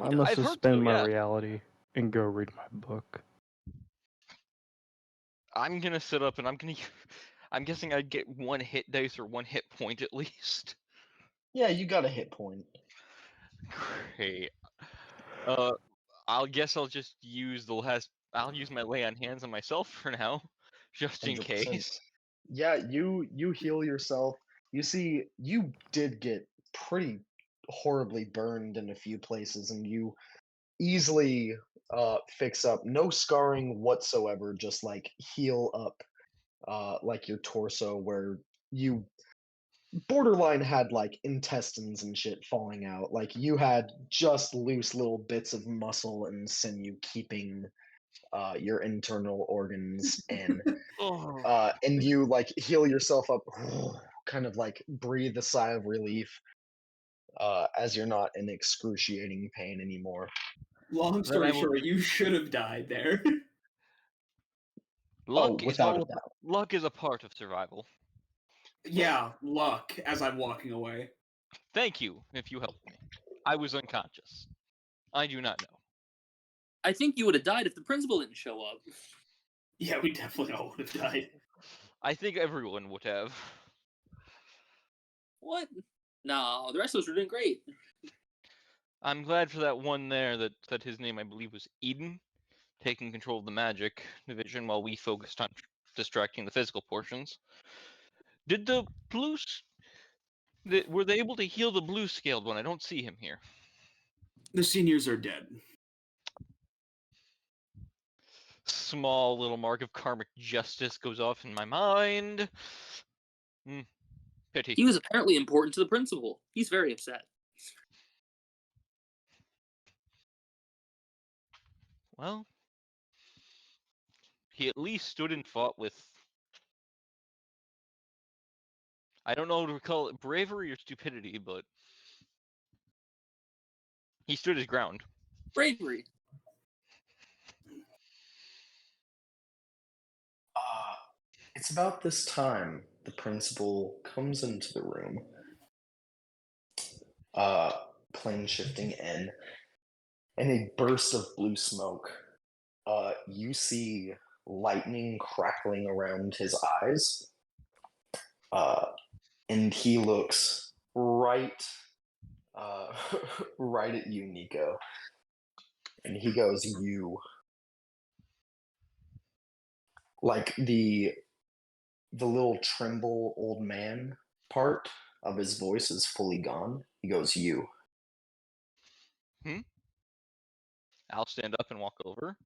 I must I've heard suspend so, my yeah. reality and go read my book. I'm gonna sit up and I'm gonna. I'm guessing I'd get one hit dice or one hit point at least. Yeah, you got a hit point. Great. I'll just use the last. I'll use my lay on hands on myself for now, just in 100%. case. Yeah, you heal yourself. You see, you did get pretty horribly burned in a few places, and you easily fix up. No scarring whatsoever. Just like heal up, like your torso where you borderline had like intestines and shit falling out. Like you had just loose little bits of muscle and sinew keeping your internal organs in. Oh, And you like heal yourself up, kind of like breathe a sigh of relief as you're not in excruciating pain anymore. Long then I story will. short, you should have died there. Oh, without a doubt. Luck is a part of survival. Yeah, luck as I'm walking away. Thank you if you helped me. I was unconscious. I do not know. I think you would have died if the principal didn't show up. Yeah, we definitely all would have died. I think everyone would have. What? No, the rest of us were doing great. I'm glad for that one there that said his name, I believe, was Eden, taking control of the magic division while we focused on distracting the physical portions. Did the blues? Were they able to heal the blue scaled one? I don't see him here. The seniors are dead. Small little mark of karmic justice goes off in my mind. Pity. He was apparently important to the principal. He's very upset. Well, he at least stood and fought with. I don't know what to call it, bravery or stupidity, but he stood his ground. Bravery. It's about this time the principal comes into the room, plane shifting in a burst of blue smoke. You see lightning crackling around his eyes, and he looks right, right at you, Nico, and he goes, "You." Like the little tremble old man part of his voice is fully gone. He goes, "You." I'll stand up and walk over.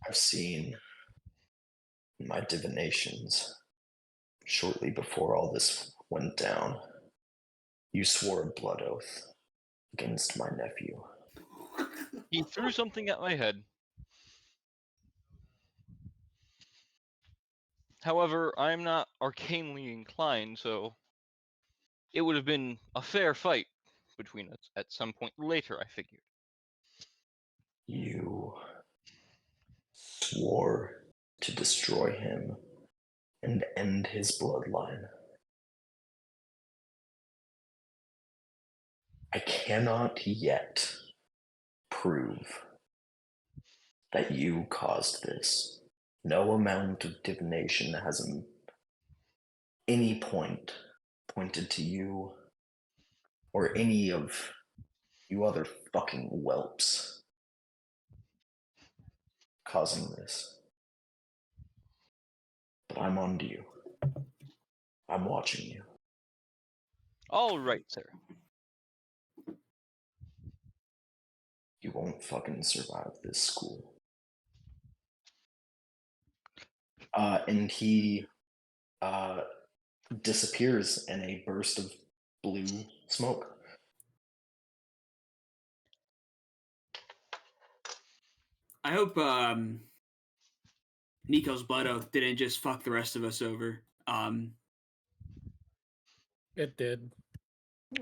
I've seen my divinations shortly before all this went down. You swore a blood oath against my nephew. He threw something at my head. However, I'm not arcanely inclined, so it would have been a fair fight between us at some point later, I figured. You swore to destroy him and end his bloodline. I cannot yet prove that you caused this. No amount of divination has any point pointed to you or any of you other fucking whelps causing this. But I'm on to you. I'm watching you. All right, sir. You won't fucking survive this school. And he disappears in a burst of blue smoke. I hope Nico's blood oath didn't just fuck the rest of us over. It did.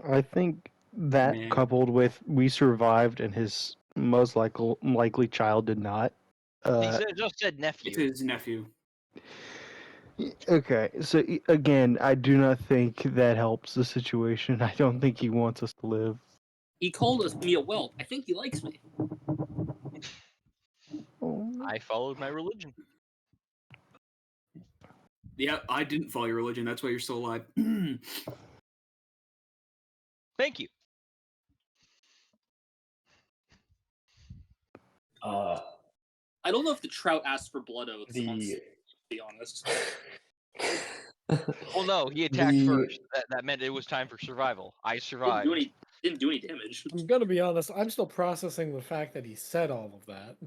I think that Man. coupled with we survived and his most likely child did not. He just said It's nephew. his nephew. Okay, so again, I do not think that helps the situation. I don't think he wants us to live. He called me a whelp. I think he likes me. Oh, I followed my religion. Yeah, I didn't follow your religion. That's why you're still alive. Thank you. I don't know if the trout asked for blood oaths, The to be honest. Well, no, he attacked first. That meant it was time for survival. I survived. Didn't do any damage. I'm gonna be honest, I'm still processing the fact that he said all of that.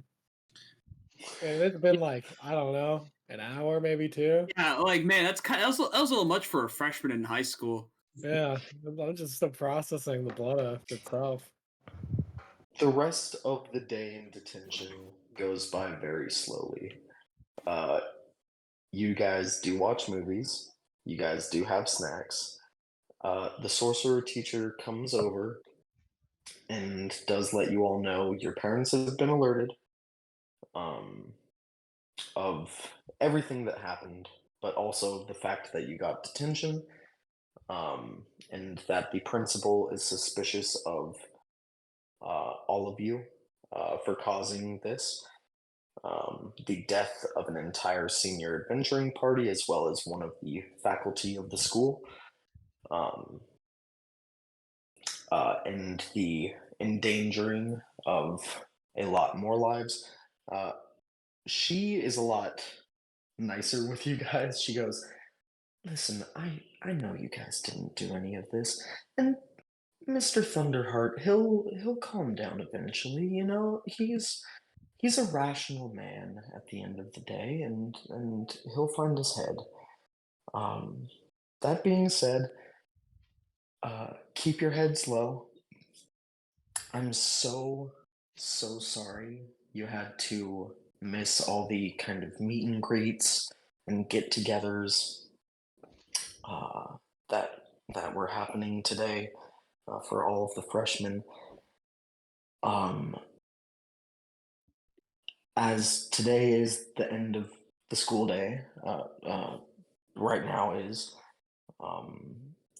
And it's been like, I don't know, an hour, maybe two. Yeah, like man, that was a little much for a freshman in high school. Yeah, I'm just still processing the blood oath itself. The rest of the day in detention goes by very slowly. You guys do watch movies. You guys do have snacks. The sorcerer teacher comes over and does let you all know your parents have been alerted of everything that happened, but also the fact that you got detention, and that the principal is suspicious of all of you for causing this. The death of an entire senior adventuring party, as well as one of the faculty of the school, and the endangering of a lot more lives. She is a lot nicer with you guys. She goes, "Listen, I know you guys didn't do any of this, and Mr. Thunderheart, he'll calm down eventually. You know, he's a rational man at the end of the day, and he'll find his head. That being said, keep your heads low. I'm so sorry you had to miss all the kind of meet and greets and get-togethers that were happening today for all of the freshmen. As today is the end of the school day right now is,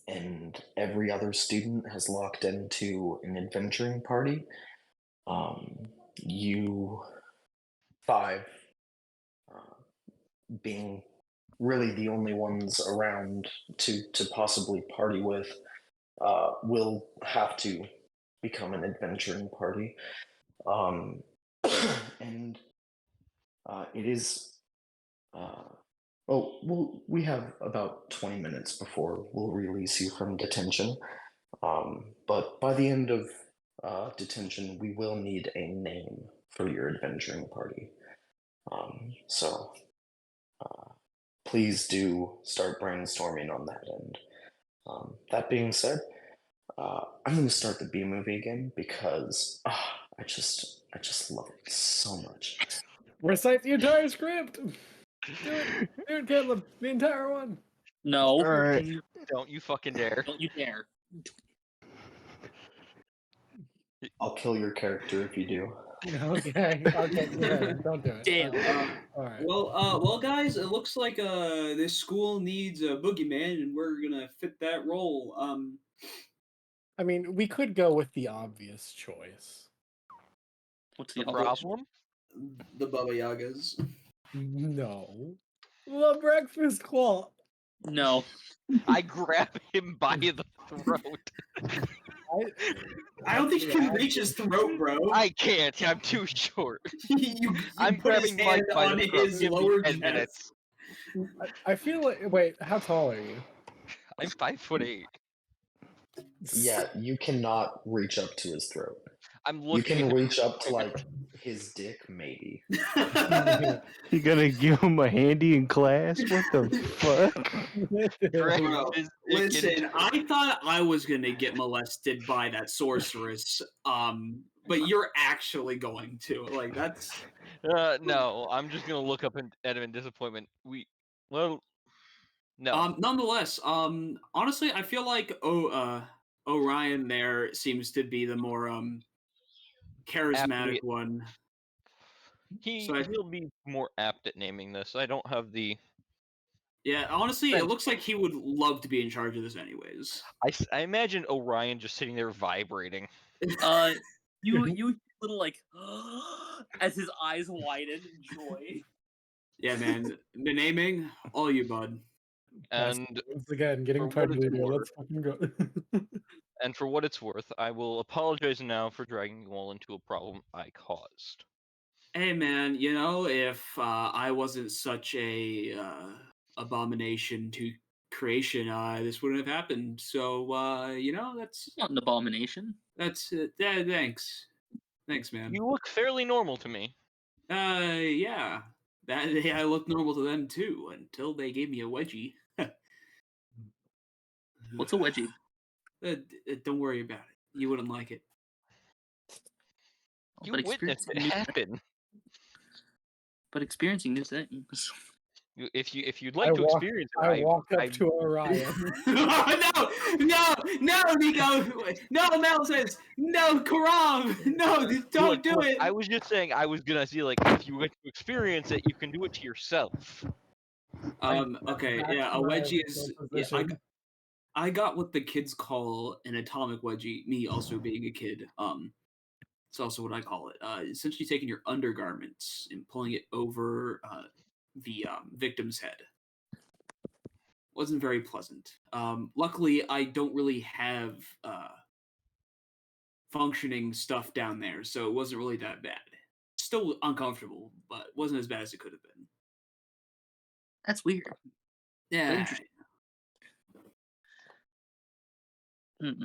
and every other student has locked into an adventuring party. You five, being really the only ones around to possibly party with, will have to become an adventuring party. And it is. We have about 20 minutes before we'll release you from detention. But by the end of detention, we will need a name for your adventuring party. So please do start brainstorming on that end. That being said, I'm going to start the B movie again because I just love it so much. Recite the entire script. Do it, Caleb. The entire one. No. All right. Don't you fucking dare. Don't you dare. I'll kill your character if you do. Okay. Yeah, don't do it. Damn. All right. Well, guys, it looks like this school needs a boogeyman, and we're gonna fit that role. I mean, we could go with the obvious choice. What's The the obvious? problem? The Baba Yagas. No. The Breakfast Club. No. I grab him by the throat. I don't think you can reach his throat, bro. I can't. I'm too short. you I'm put his grabbing Mike hand by on the throat. his Give me lower 10 chest. minutes. I feel like. Wait, how tall are you? I'm 5'8". Yeah, you cannot reach up to his throat. I'm You looking. can reach up to like his dick, maybe. You gonna give him a handy in class? What the fuck? Drag Bro, his dick listen, into- I thought I was gonna get molested by that sorceress, but you're actually going to. Like, that's No, I'm just gonna look up at him in disappointment. No. nonetheless, honestly, I feel like Orion there seems to be the more charismatic Aptly- one. So He'll be more apt at naming this. I don't have the. yeah, honestly, it looks like he would love to be in charge of this anyways. I imagine Orion just sitting there vibrating. You little like as his eyes widen in joy. Yeah, man, the naming, all you, bud. And Once again, getting for what tired of it's video. worth- Let's fucking go. And for what it's worth, I will apologize now for dragging you all into a problem I caused. Hey, man, you know, if I wasn't such a abomination to creation, this wouldn't have happened. So, you know, Not an abomination. that's thanks, man. You look fairly normal to me. Yeah, I look normal to them too until they gave me a wedgie. What's a wedgie? Don't worry about it. You wouldn't like it. You But witnessed experiencing it new, happen. but experiencing new things. If you'd like to experience it, I walk up to Orion. No, Nico. No, Mel says no, Karam. No, don't do it. I was just saying I was gonna see like if you went to experience it, you can do it to yourself. Okay. Back Yeah, to a my wedgie is. original Yeah, position. I got what the kids call an atomic wedgie. Me also being a kid. It's also what I call it. Essentially taking your undergarments and pulling it over the victim's head. Wasn't very pleasant. Luckily, I don't really have functioning stuff down there, so it wasn't really that bad. Still uncomfortable, but wasn't as bad as it could have been. That's weird. Yeah. interesting. Hmm.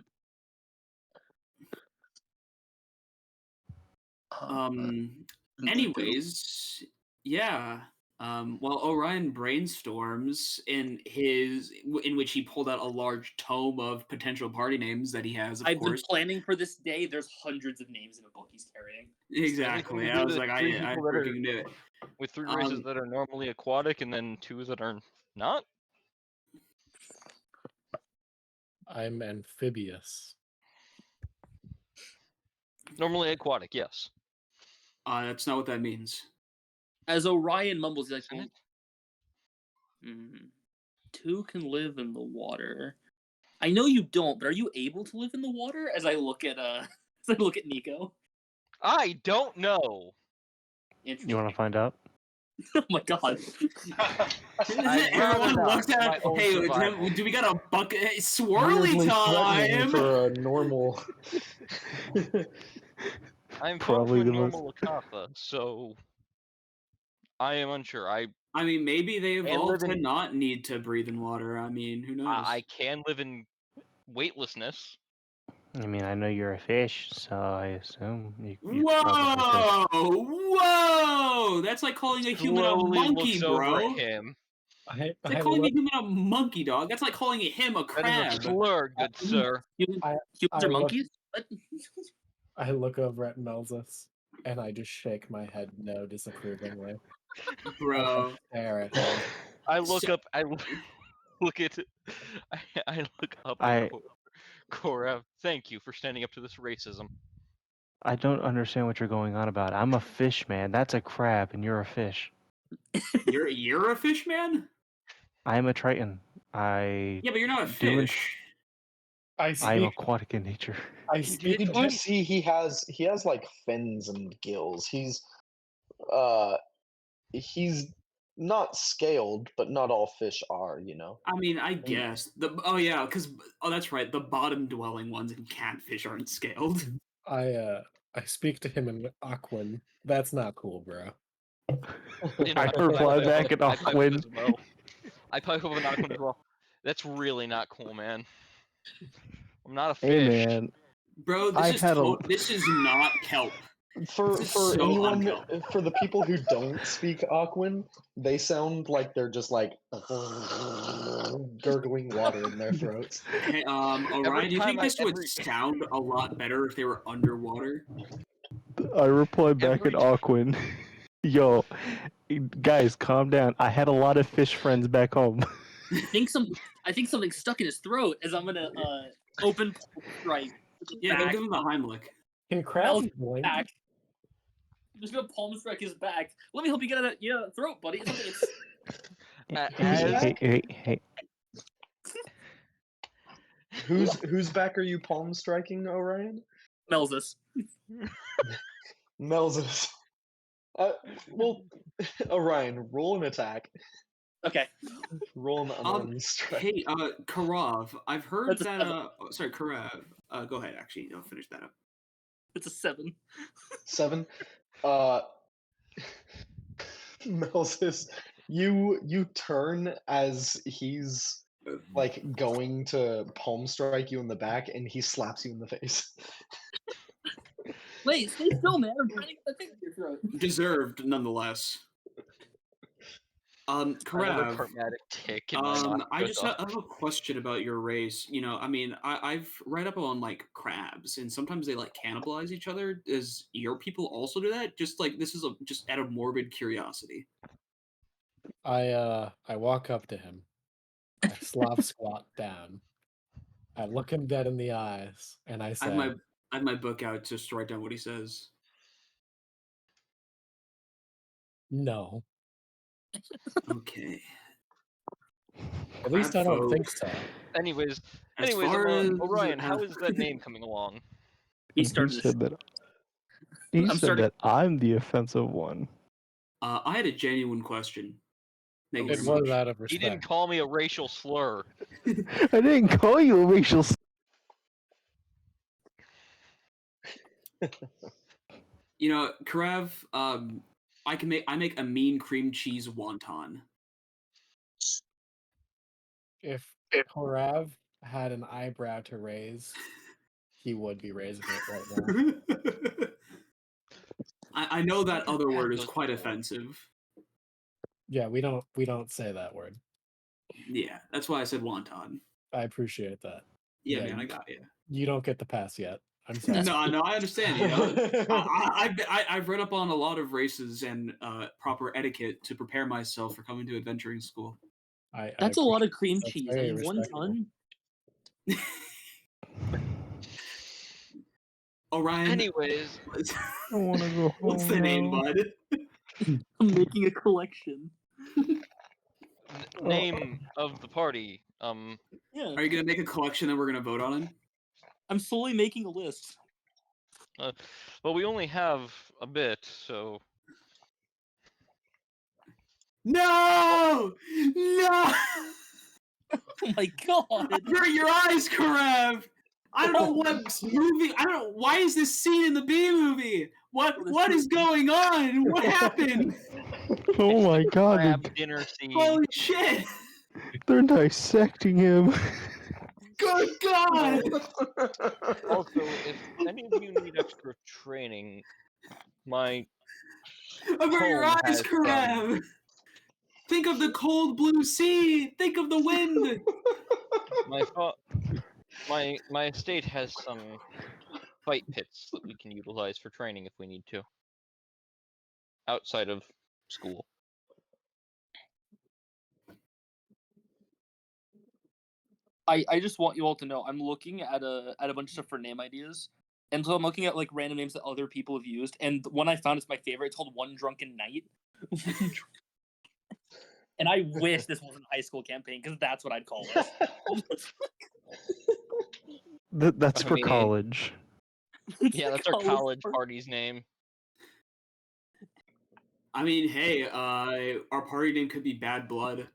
Anyways, yeah. While Orion brainstorms in which he pulled out a large tome of potential party names that he has, of I've course. been planning for this day. There's hundreds of names in a book he's carrying. Exactly. I was like, I freaking knew it. With 3 races that are normally aquatic and then 2 that are not. I'm amphibious. Normally aquatic, yes. That's not what that means. As Orion mumbles, he's like, Isn't it? Two can live in the water. I know you don't, but are you able to live in the water? As I look at Nico. I don't know. You Interesting. want to find out? Oh my god. I'd rather Everyone not looks for at my own hey, survival. do we got a bucket? Hey, swirly Weirdly threatening time! for a normal. I'm falling Probably for a the most. normal Lakatha, so I am unsure. I I mean, maybe they And evolved live to in- not need to breathe in water. I mean, who knows? I can live in weightlessness. I mean, I know you're a fish, so I assume you could probably fish. Whoa! Whoa! That's like calling a human a Slowly monkey, looks over bro. at him. It's like calling a human a monkey, dog. That's like calling him a That is a crab. slur, good sir. Humans I are look- monkeys? What? I look over at Melzus and I just shake my head no disapprovingly. Bro. Stare at him. I look So- up. I look at. I look up I- at Korev. Thank you for standing up to this racism. I don't understand what you're going on about. I'm a fish, man. That's a crab, and you're a fish. You're a fish man? I am a triton. I Yeah, but you're not a Doing- fish. I I am speak. aquatic in nature. I You speak can to him. just see he has like fins and gills. He's not scaled, but not all fish are, you know. I mean, I guess that's right. The bottom dwelling ones in catfish aren't scaled. I speak to him in Aquan. That's not cool, bro. You know, I I reply pipe back up- at I pipe up Aquin. as well. I pipe up an Aquin as well. That's really not cool, man. I'm not a fish. Hey, man. Bro, I this had a- is not kelp. For This is for so anyone unkelp. for the people who don't speak Aquan, they sound like they're just like gurgling water in their throats. Hey, Orion, do you think time this would sound a lot better if they were underwater? I reply back Every at Aquin. Yo, guys, calm down. I had a lot of fish friends back home. I think something stuck in his throat as I'm gonna open right. Yeah, go give him the Heimlich. Can crabs Mel's blink? back. I'm just gonna palm strike his back. Let me help you get out of that throat, buddy. It's something Hey. Whose back are you palm striking, Orion? Melzus. Mel's. Well, Orion, roll an attack. Okay. Roll an unarmed strike. Hey, Karav, I've heard That's a that. seven. Sorry, Karav. Go ahead. Actually, I'll finish that up. It's a 7. 7. Melsis, you turn as he's like going to palm strike you in the back, and he slaps you in the face. Wait, stay still, man. I'm trying to get that thing in your throat. Deserved, nonetheless. Another Karav. chromatic tick in my I just have a question about your race. You know, I mean, I've read up on like crabs, and sometimes they like cannibalize each other. Does your people also do that? Just like this is just out of morbid curiosity. I walk up to him. I Slav squat down. I look him dead in the eyes, and I I say, have my book out just to write down what he says. "No, Okay. at least I Crab don't think folk. so." Anyways, As far as Orion, how is that name coming along? He He started said that. He I'm said starting- that I'm the offensive one. I had a genuine question. Thank you It very was much. out of He respect. didn't call me a racial slur. I didn't call you a racial. You know, Karav, I make a mean cream cheese wonton. If Korav had an eyebrow to raise, he would be raising it right now. I know that other Had word is those quite before. offensive. Yeah, we don't say that word. Yeah, that's why I said wonton. I appreciate that. Yeah, Yeah, man, I you- got you. You don't get the pass yet. I'm sorry. That's- No, I understand. You know, I've read up on a lot of races and proper etiquette to prepare myself for coming to adventuring school. That's a lot of cream That's cheese. I very mean, 1 respectable. ton. Orion, Anyways, I want to go home. what's the name, now. bud? I'm making a collection. name of the party. Yeah, Are you gonna make a collection that we're gonna vote on? I'm slowly making a list. Well, we only have a bit, so No! No! Oh my god! Your eyes, Karev! I don't know what movie. I don't know. Why is this scene in the B movie? What is going on? What happened? Oh it's my the god, crab dinner scene. Holy shit! they're dissecting him. Good God! Also, if any of you need extra training, my Over your home eyes, has some. Karev! Think of the cold blue sea! Think of the wind! My estate has some fight pits that we can utilize for training if we need to. Outside of school. I just want you all to know I'm looking at a bunch of stuff for name ideas. And so I'm looking at like random names that other people have used, and the one I found is my favorite. It's called One Drunken Night. And I wish this wasn't a high school campaign, because that's what I'd call this. That's I for mean, college. Yeah, that's our college party's name. I mean, hey, our party name could be Bad Blood.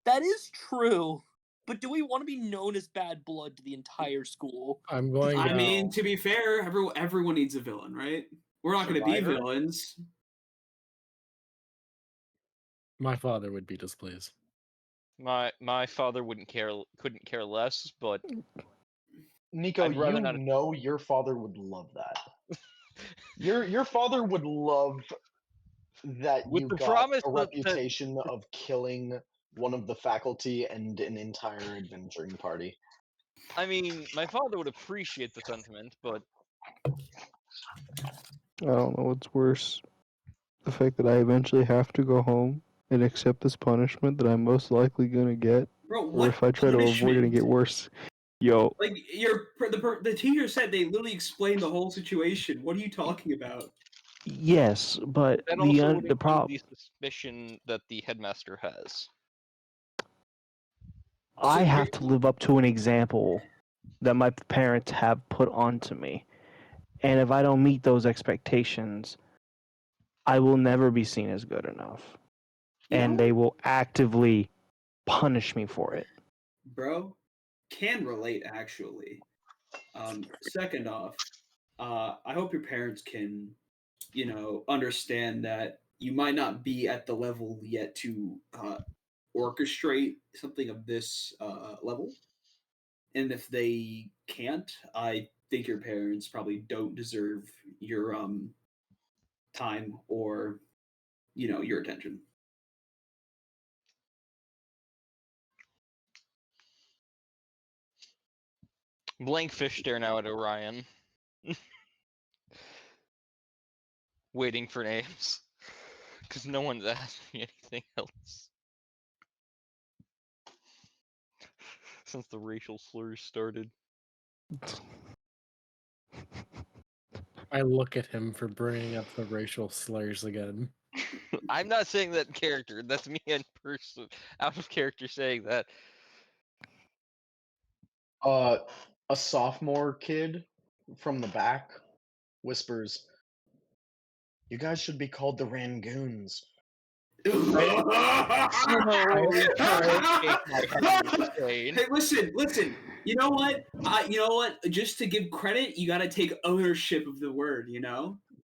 That is true. But do we want to be known as Bad Blood to the entire school? I'm going. I mean, to be fair, everyone needs a villain, right? We're not going to be Survivor? villains. My father would be displeased. My father couldn't care less, but Nico, I'd rather not- know your father would love that. Your father would love that With you the got promise a that- reputation of killing one of the faculty and an entire adventuring party. I mean, my father would appreciate the sentiment, but I don't know what's worse. The fact that I eventually have to go home and accept this punishment that I'm most likely gonna get, Bro, or what if I try to avoid it and get worse. Yo, Like the teacher said, they literally explained the whole situation. What are you talking about? yes, but that also would the include problem. the suspicion that the headmaster has. I So have to live up to an example that my parents have put onto me. And if I don't meet those expectations, I will never be seen as good enough. And they will actively punish me for it. Bro, can relate actually. Second off, I hope your parents can, understand that you might not be at the level yet to orchestrate something of this level. And if they can't, I think your parents probably don't deserve your time or your attention. Blank fish stare now at Orion. Waiting for names. Because no one's asked me anything else. Since the racial slurs started. I look at him for bringing up the racial slurs again. I'm not saying that in character. That's me in person, out of character saying that. A sophomore kid from the back whispers, "You guys should be called the Rangoons." Hey, listen. You know what? Just to give credit, you got to take ownership of the word.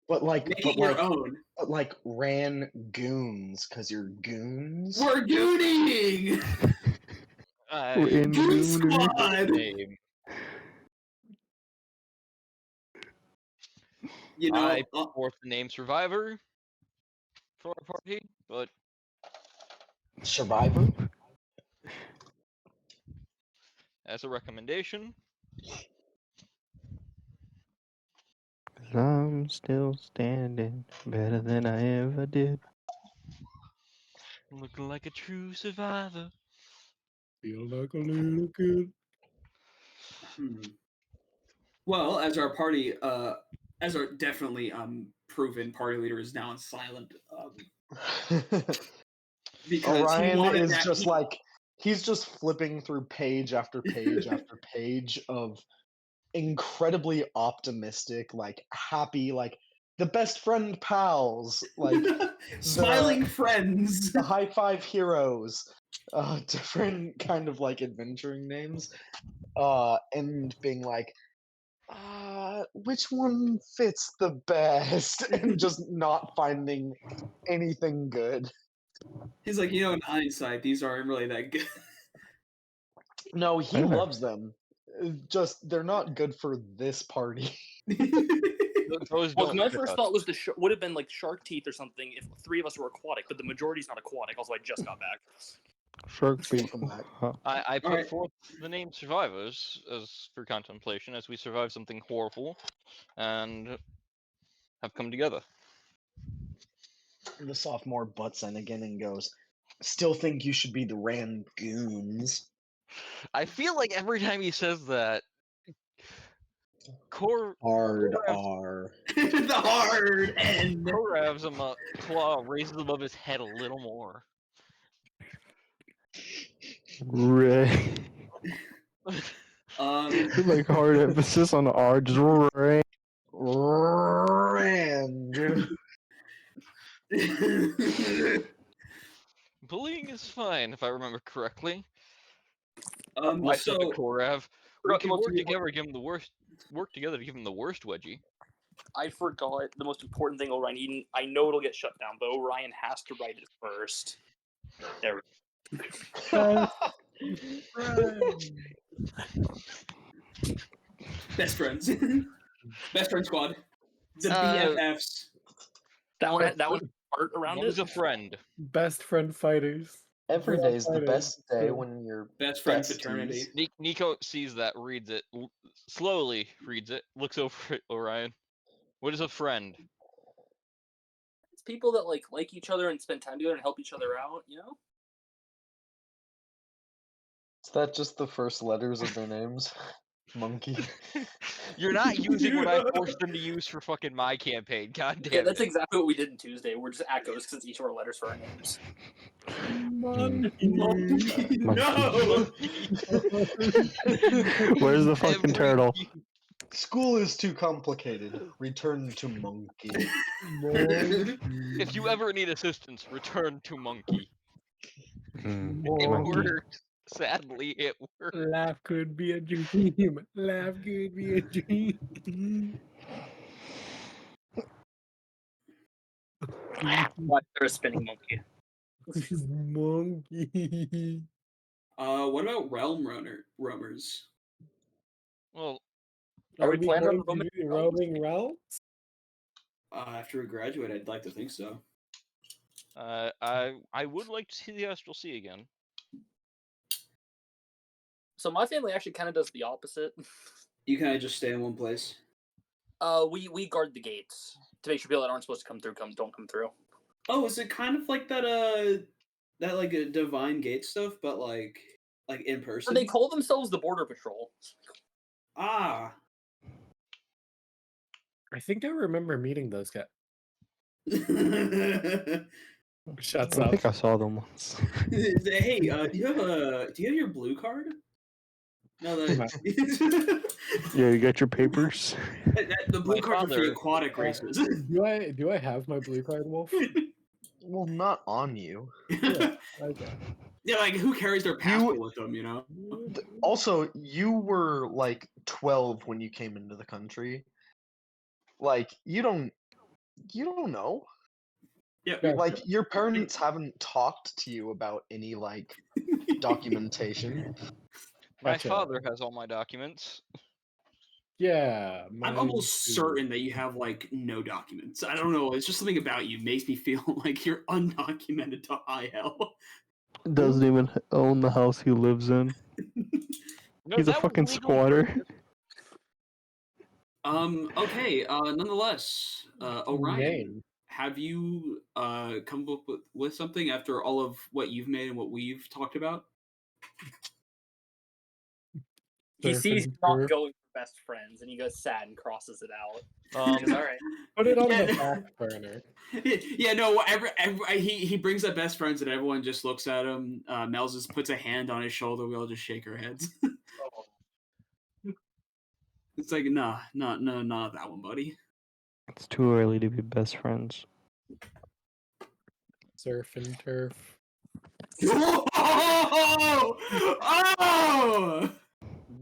But Make it your own. But like Rangoons, because you're goons. We're gooning. We're in Goon Gooner. Squad. Name. I put forth the name Survivor for our party, but Survivor? as a recommendation. I'm still standing better than I ever did. Looking like a true survivor. Feel like a little kid. Well, as our party, as our definitely proven party leader is now silent. because he Orion wanted is that. just like he's just flipping through page after page after page of incredibly optimistic, like happy, like the best friend pals, like Smiling friends. the high five heroes, different kind of like adventuring names, and being like, which one fits the best, and just not finding anything good. He's like, in hindsight, these aren't really that good. No, he Fair. loves them. Just they're not good for this party. Those Well, don't my fit first us. thought was would have been like shark teeth or something if 3 of us were aquatic, but the majority's not aquatic. Also, I just got back. Shark beat. Welcome back. I put Alright. forth the name survivors as for contemplation as we survive something horrible and have come together. The sophomore butts in again and goes, "Still think you should be the Rangoons." I feel like every time he says that, Hard Korav's R. The hard end. claw raises above his head a little more. Ray. Like hard emphasis on the R. Just Ray. Rand. Bullying is fine, if I remember correctly. Um, I said to so Korav, we Forgot the can most work important- together, give him the worst. Work together to give him the worst wedgie. I forgot the most important thing, Orion. I know it'll get shut down, but Orion has to write it first. There we best friends. Best friend squad. The Uh, BFFs. That one art around What is it. a friend? Best friend fighters. Every Real day's the fighters, best day too. when you're Best friend besties. fraternity. Nico sees that, reads it, slowly reads it, looks over at Orion. What is a friend? It's people that like each other and spend time together and help each other out. You know. Is that just the first letters of their names? Monkey. You're not using what I forced them to use for fucking my campaign. God damn Yeah, it. that's exactly what we did in Tuesday. We're just echoes because it's each of our letters for our names. Monkey. Monkey. No. Where's the fucking turtle? School is too complicated. Return to monkey. If you ever need assistance, return to Monkey. It Monkey. worked. Sadly, it worked. Laugh could be a dream. Laugh could be a dream. Why they're a spinning monkey? Monkey. What about roamers? Well, Are we we planning on going to roaming do realms? roaming realms? After we graduate, I'd like to think so. I would like to see the Astral Sea again. So my family actually kind of does the opposite. You kind of just stay in one place. We guard the gates to make sure people that aren't supposed to come through don't come through. Oh, is it kind of like that like a divine gate stuff, but like in So person? they call themselves the Border Patrol. Ah. I think I remember meeting those guys. Shuts I up. think I saw them once. Hey, do you have your blue card? No, Yeah, you got your papers? the blue My card for the father- aquatic races. Do I have my blue card, Wolf? Well, not on you. Yeah, okay. Yeah, like who carries their passport with them? Also, you were like 12 when you came into the country. Like, you don't know. Yeah. Gotcha. Like, your parents haven't talked to you about any like documentation. My Gotcha. father has all my documents. Yeah. I'm mine almost too. certain that you have like no documents. I don't know. It's just something about you makes me feel like you're undocumented to high hell. Doesn't even own the house he lives in. No, He's a that was fucking legally squatter. purchased. Okay. Nonetheless, Orion, Name. have you come up with something after all of what you've made and what we've talked about? He Surf sees and not turf. going for best friends, and he goes sad and crosses it out. Um, Because all right, Put it on Yeah, the no- back burner. yeah, no. He brings up best friends, and everyone just looks at him. Mel just puts a hand on his shoulder. We all just shake our heads. It's like, nah, not that one, buddy. It's too early to be best friends. Surf and turf. Oh! Oh!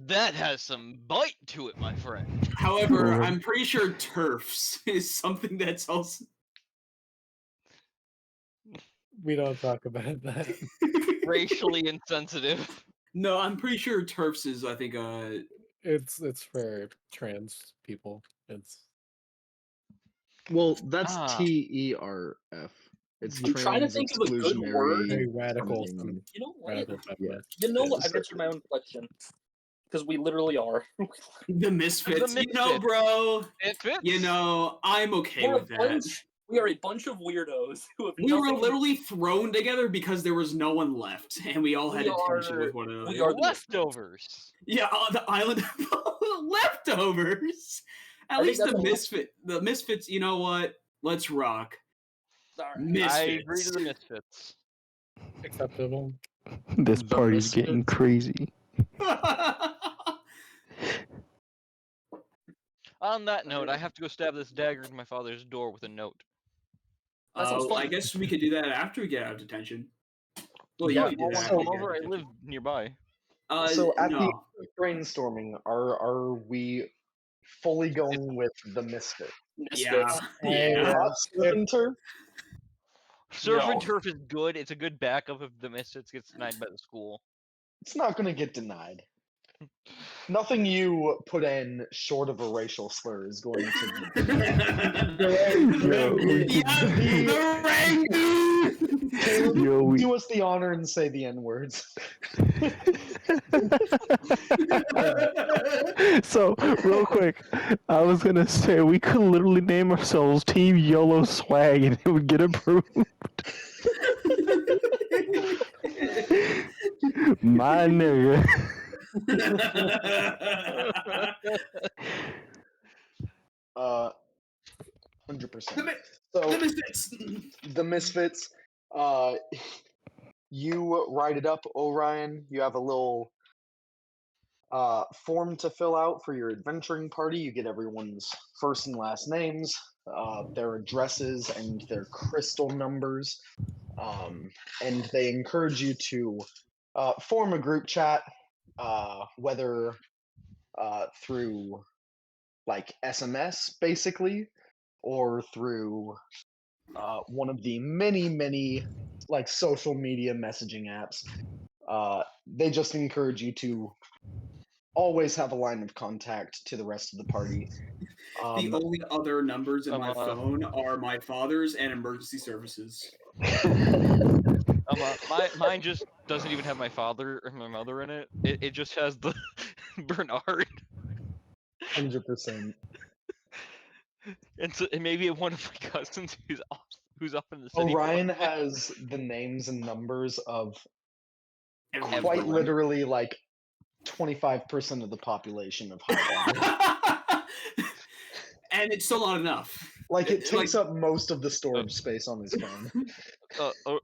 That has some bite to it, my friend. However, Right. I'm pretty sure turfs is something that's also. We don't talk about that. Racially insensitive. No, I'm pretty sure turfs is. I think. It's for trans people. It's Well, that's Ah. TERF. It's I'm trying to trans think of a good word. very exclusionary radical. something. You know what? Radical feminist. You know what? Yeah. I've answered my own question. Because we literally are. The Misfits. The You know, Misfits. bro. It fits. You know, I'm okay We're a with that. bunch. We are a bunch of weirdos who have We were nothing. literally thrown together because there was no one left, and we all had We attention are- with one another. we are the leftovers. Yeah, the island leftovers. At I think least that's the Misfits. You know what? Let's rock. Alright. Misfits. I agree to the Misfits. Acceptable. This The party's getting Misfits? crazy. On that note, I have to go stab this dagger in my father's door with a note. That sounds fun. I guess we could do that after we get out of detention. Well, Yeah, you could do Well, that when I after come we get out over, of I live detention. nearby. So at the No. end of brainstorming, are we fully going with the Misfit? Yeah. Misfits. Yeah. Not Surf and Turf? Surf and No. turf is good. It's a good backup if the Misfits gets denied by the school. It's not going to get denied. Nothing you put in short of a racial slur is going to get denied. Yo, we Yeah, could- the Rangoon! Caleb, Yo, we- do us the honor and say the N words. So, real quick, I was gonna say we could literally name ourselves Team YOLO Swag and it would get approved. My nigga. 100%. The So Misfits. the Misfits, you write it up, Orion. You have a little form to fill out for your adventuring party. You get everyone's first and last names, their addresses, and their crystal numbers. And they encourage you to form a group chat, whether through like SMS, basically, or through one of the many like social media messaging apps. They just encourage you to always have a line of contact to the rest of the party. The only other numbers in my Uh, phone are my father's and emergency services. Mine just doesn't even have my father or my mother in it. It just has the Bernard. 100%. And so and maybe one of my cousins who's up in the city. Orion has the names and numbers of Everyone's quite brother. literally like 25% of the population of High. And it's still not enough. Like it Like- takes up most of the storage space on his phone.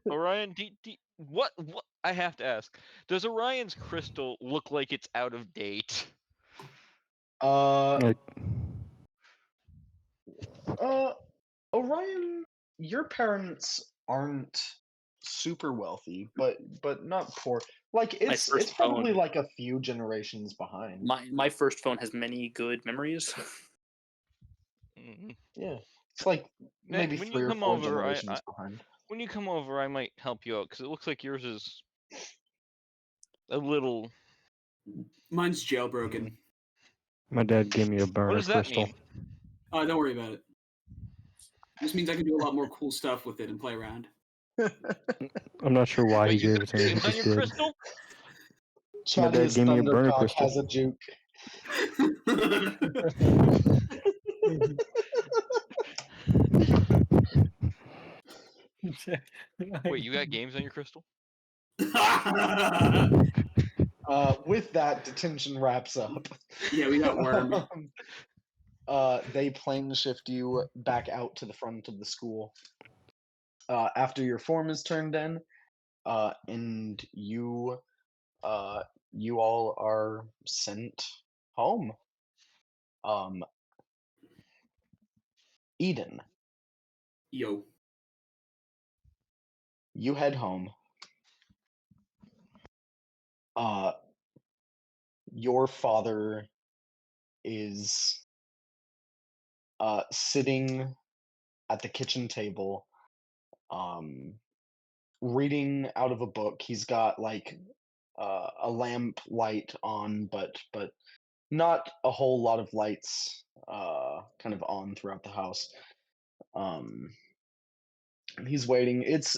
Orion, what I have to ask? Does Orion's crystal look like it's out of date? Uh, Like, Orion, your parents aren't super wealthy, but not poor. Like it's first probably phone. like a few generations behind. My first phone has many good memories. Mm. Yeah, it's like maybe When 3 you or come 4 over, generations behind. when you come over, I might help you out because it looks like yours is a little. Mine's jailbroken. my dad gave me a What burner does that crystal. mean? Don't worry about it. This means I can do a lot more cool stuff with it and play around. I'm not sure why Wait, he you gave got it to me. He games on just your did. crystal? dad Chattiest gave me a burner Thundercock crystal. has a juke. Wait, you got games on your crystal? With that, detention wraps up. Yeah, we got Worm. they plane shift you back out to the front of the school. After your form is turned in, and you all are sent home. Um, Eden, Yo. you head home. Uh, your father is sitting at the kitchen table, um, reading out of a book. He's got like a lamp light on, but not a whole lot of lights kind of on throughout the house. Um, he's waiting. It's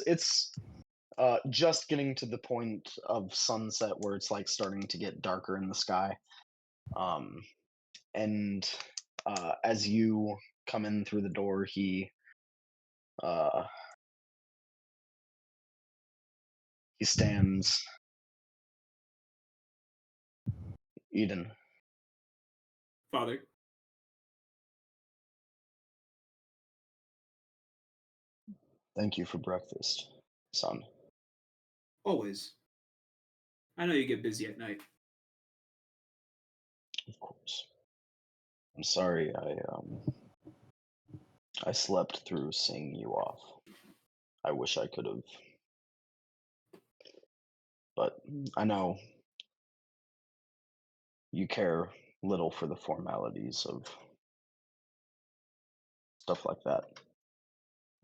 just getting to the point of sunset where it's like starting to get darker in the sky. Um, and as you come in through the door, uh, he stands. Eden, Father. thank you for breakfast, son. Always. I know you get busy at night. Of course. I'm sorry I slept through seeing you off. I wish I could have, but I know you care little for the formalities of stuff like that.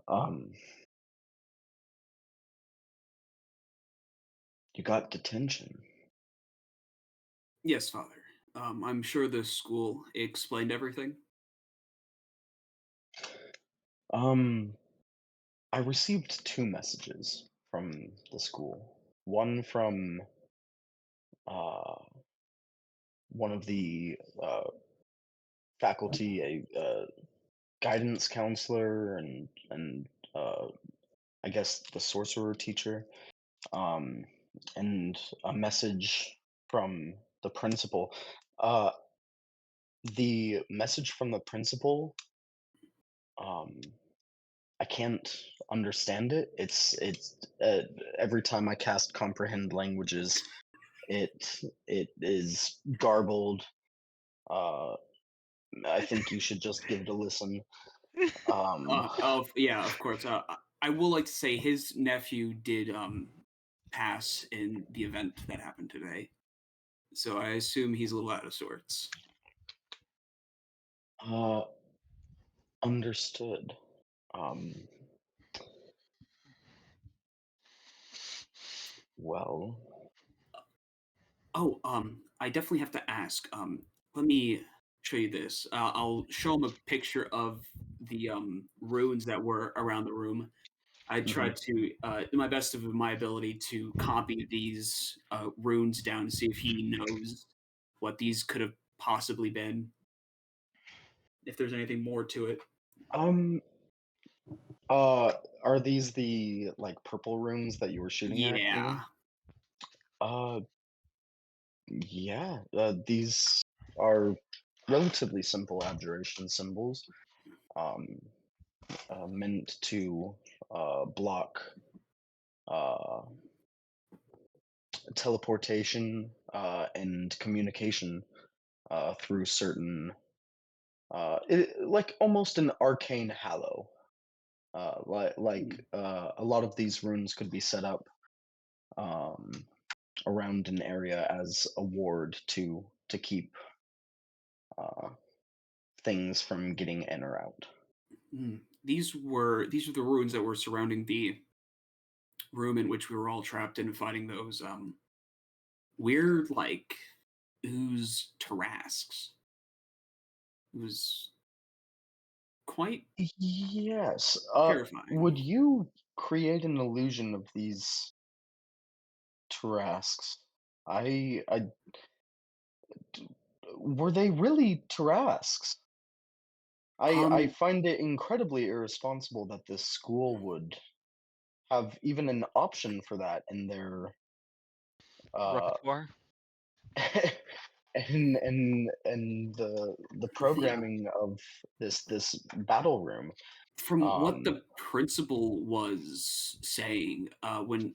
Um, you got detention. Yes, Father. I'm sure the school explained everything. Um, I received two messages from the school. One from uh, one of the faculty, a guidance counselor, and I guess the sorcerer teacher, um, and a message from the principal. Uh, the message from the principal, um, I can't understand it. It's every time I cast comprehend languages, it is garbled. Uh, I think you should just give it a listen. Um, Yeah, of course. I will like to say his nephew did pass in the event that happened today, so I assume he's a little out of sorts. uh, understood. Um, well, Oh, I definitely have to ask. Let me show you this. I'll show him a picture of the runes that were around the room. I mhm. tried to do my best of my ability to copy these runes down to see if he knows what these could have possibly been. If there's anything more to it. um, uh, are these the like purple runes that you were shooting at, Yeah. Eden? Uh, yeah. These are relatively simple abjuration symbols, um, meant to block uh, teleportation and communication through certain, like almost an arcane hallow. A lot of these runes could be set up um, around an area as a ward to keep uh, things from getting in or out. These were the ruins that were surrounding the room in which we were all trapped in fighting those weird like ooze tarasques. It was quite Yes. terrifying. Would you create an illusion of these Tarasques? I were they really Tarasques? I Um find it incredibly irresponsible that this school would have even an option for that in their uh Repertoire. and the programming of this battle room. From what Um, the principal was saying, when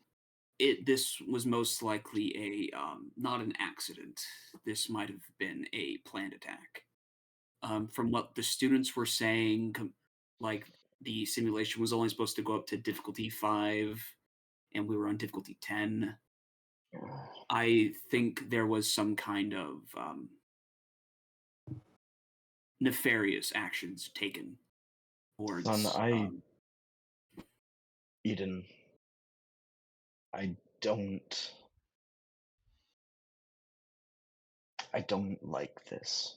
this was most likely not an accident. This might have been a planned attack. From what the students were saying, like the simulation was only supposed to go up to difficulty 5, and we were on difficulty 10. I think there was some kind of nefarious actions taken son, towards. Eden, I don't, I don't like this,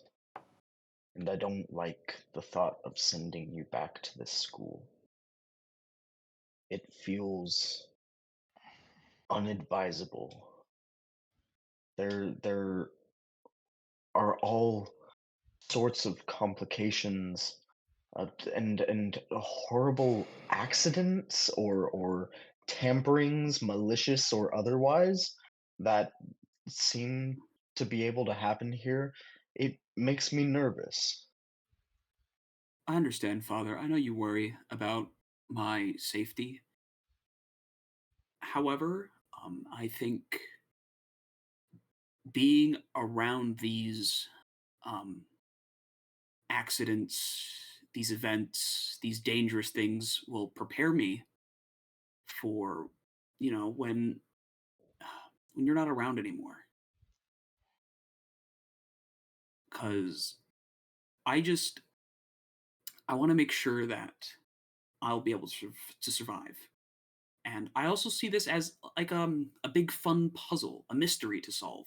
and I don't like the thought of sending you back to this school. It feels unadvisable. There are all sorts of complications and horrible accidents or tamperings, malicious or otherwise, that seem to be able to happen here. It makes me nervous. I understand, Father. I know you worry about my safety. However, I think being around these um, accidents, these events, these dangerous things will prepare me for, when you're not around anymore. Because I just I want to make sure that I'll be able to survive. And I also see this as like a big fun puzzle, a mystery to solve.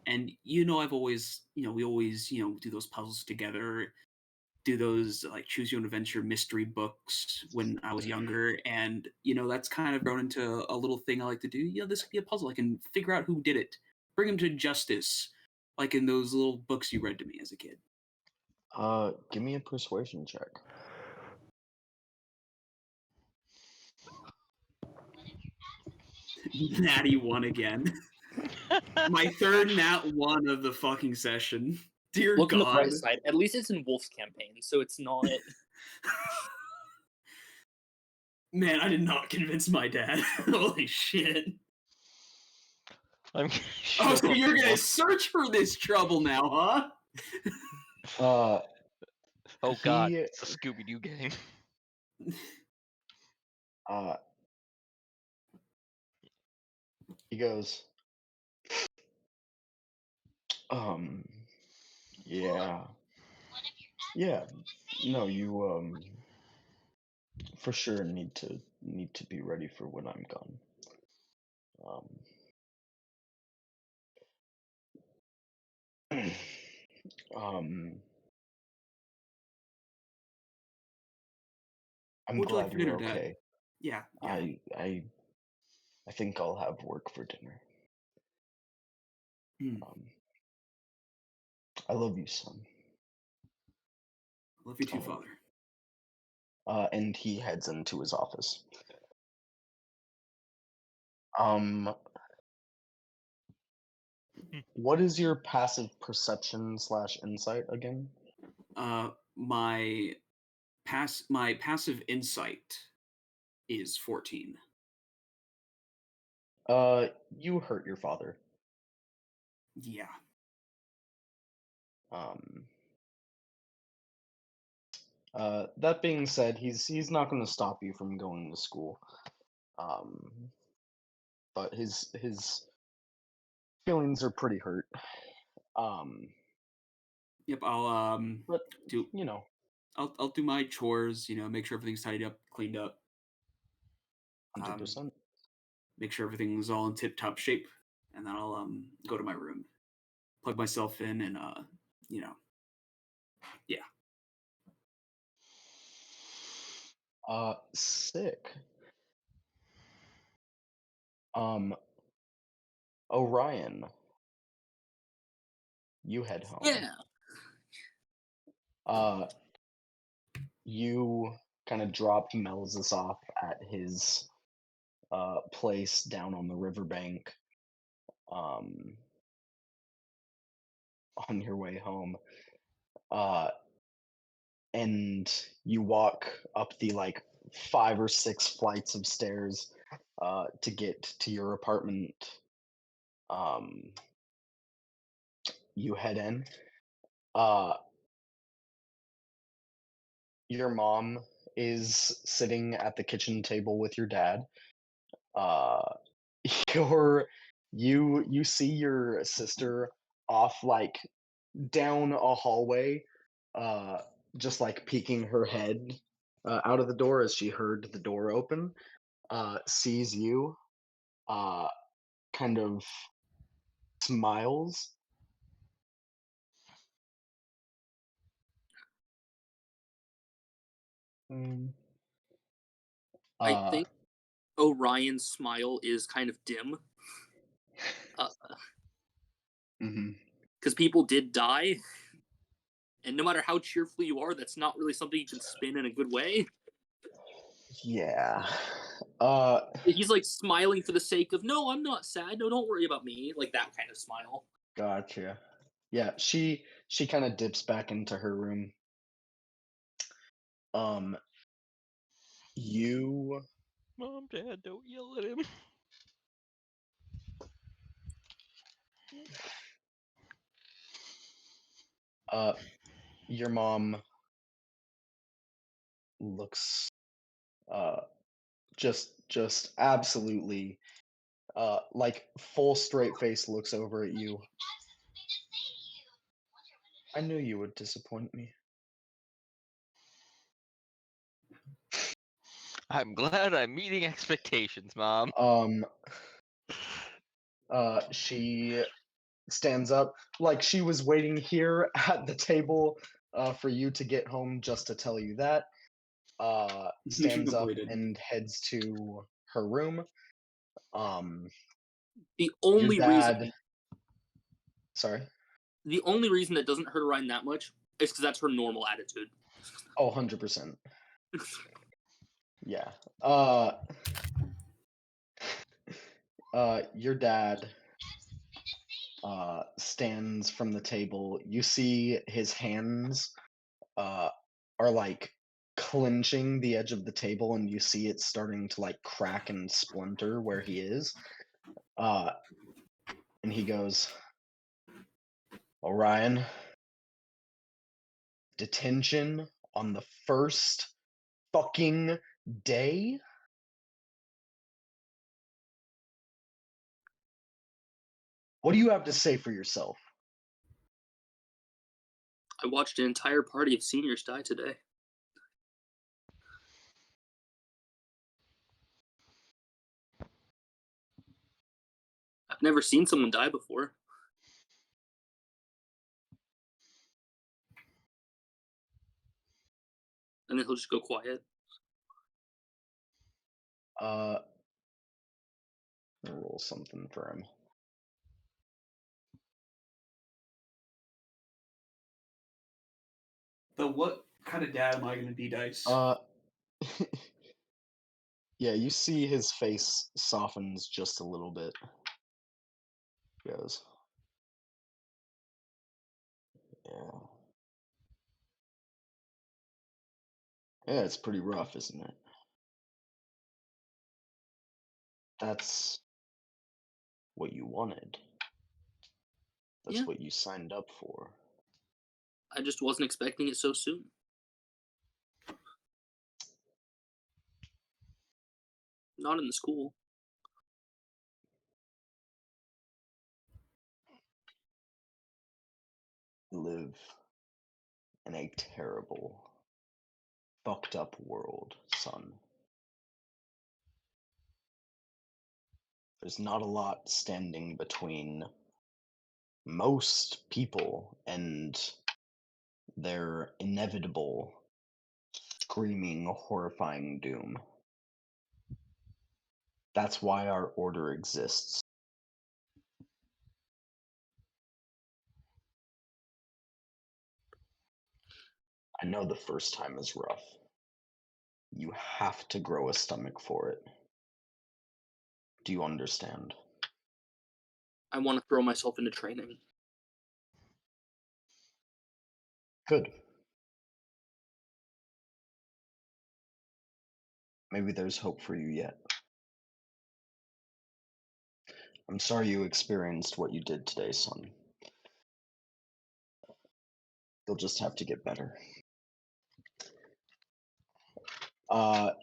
And I've always, we always, do those puzzles together, do those like choose your own adventure mystery books when I was younger, and that's kind of grown into a little thing I like to do. This could be a puzzle. I can figure out who did it, bring him to justice, like in those little books you read to me as a kid. Give me a persuasion check. Natty one again. My third nat one of the fucking session. Dear Look on the God. bright side. At least it's in Wolf's campaign, so it's not. Man, I did not convince my dad. Holy shit. I'm Oh, so sure you're gonna Wolf- search for this trouble now, huh? Oh god, He it's a Scooby Doo game. uh he goes, um, yeah, yeah, no, you for sure need to be ready for when I'm gone. Um, um, I'm What would you like glad for you're dinner, Dad? okay. Yeah. I think I'll have work for dinner. Mm. Um, I love you, son. Love you too, Father. And he heads into his office. Um, what is your passive perception / insight again? My passive insight is 14. You hurt your father. Yeah. Um, that being said, he's not going to stop you from going to school. Um, but his feelings are pretty hurt. Um, Yep, I'll but do you know, I'll do my chores, make sure everything's tidied up, cleaned up. 100%. Make sure everything's all in tip-top shape, and then I'll go to my room, plug myself in, and yeah. Sick. Um, Orion, you head home. Yeah. You kind of drop Melzus off at his place down on the riverbank. Um, on your way home. Uh, and you walk up the like 5 or 6 flights of stairs to get to your apartment. Um, you head in. Uh, your mom is sitting at the kitchen table with your dad. Uh, your you see your sister off like down a hallway, uh, just like peeking her head out of the door as she heard the door open. Sees you, uh, kind of smiles. Mm. I Uh, think Orion's smile is kind of dim. mhm. Because people did die, and no matter how cheerful you are, that's not really something you can spin in a good way. Yeah. Uh, He's like smiling for the sake of, no, I'm not sad. No, don't worry about me. Like that kind of smile. gotcha. Yeah, she kind of dips back into her room. Um, you Mom, Dad, don't yell at him. uh your mom looks uh just absolutely like full straight face looks over at you. I knew you would disappoint me. I'm glad I'm meeting expectations, Mom. Um she stands up like she was waiting here at the table for you to get home just to tell you that. Mission Stands up completed. and heads to her room. Um The your only dad reason, sorry. the only reason that doesn't hurt Orion that much is because that's her normal attitude. Oh, 100%. Yeah. Uh your dad stands from the table. You see his hands uh, are like clenching the edge of the table, and you see it starting to like crack and splinter where he is. Uh, and he goes, Orion, detention on the first fucking day? What do you have to say for yourself? I watched an entire party of seniors die today. I've never seen someone die before. And then he'll just go quiet. Uh, I'll roll something for him. The what kind of dad am I going to be, Dice? Yeah, you see his face softens just a little bit. He goes, yeah. Yeah, it's pretty rough, isn't it? That's what you wanted. That's Yeah. what you signed up for. I just wasn't expecting it so soon. Not in the school. Live in a terrible, fucked up world, son. There's not a lot standing between most people and their inevitable, screaming, horrifying doom. That's why our order exists. I know the first time is rough. You have to grow a stomach for it. Do you understand? I want to throw myself into training. Good. Maybe there's hope for you yet. I'm sorry you experienced what you did today, son. You'll just have to get better.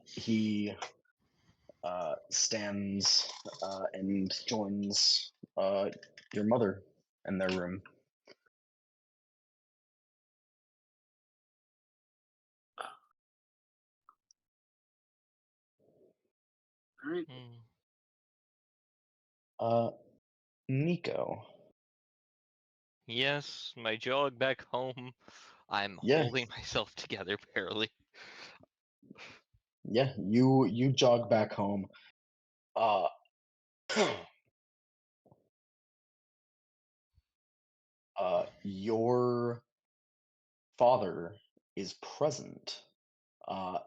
He stands and joins your mother in their room. All right. Nico. Yes, my jog back home. I'm Yeah. holding myself together barely. Yeah, you jog back home. Your father is present,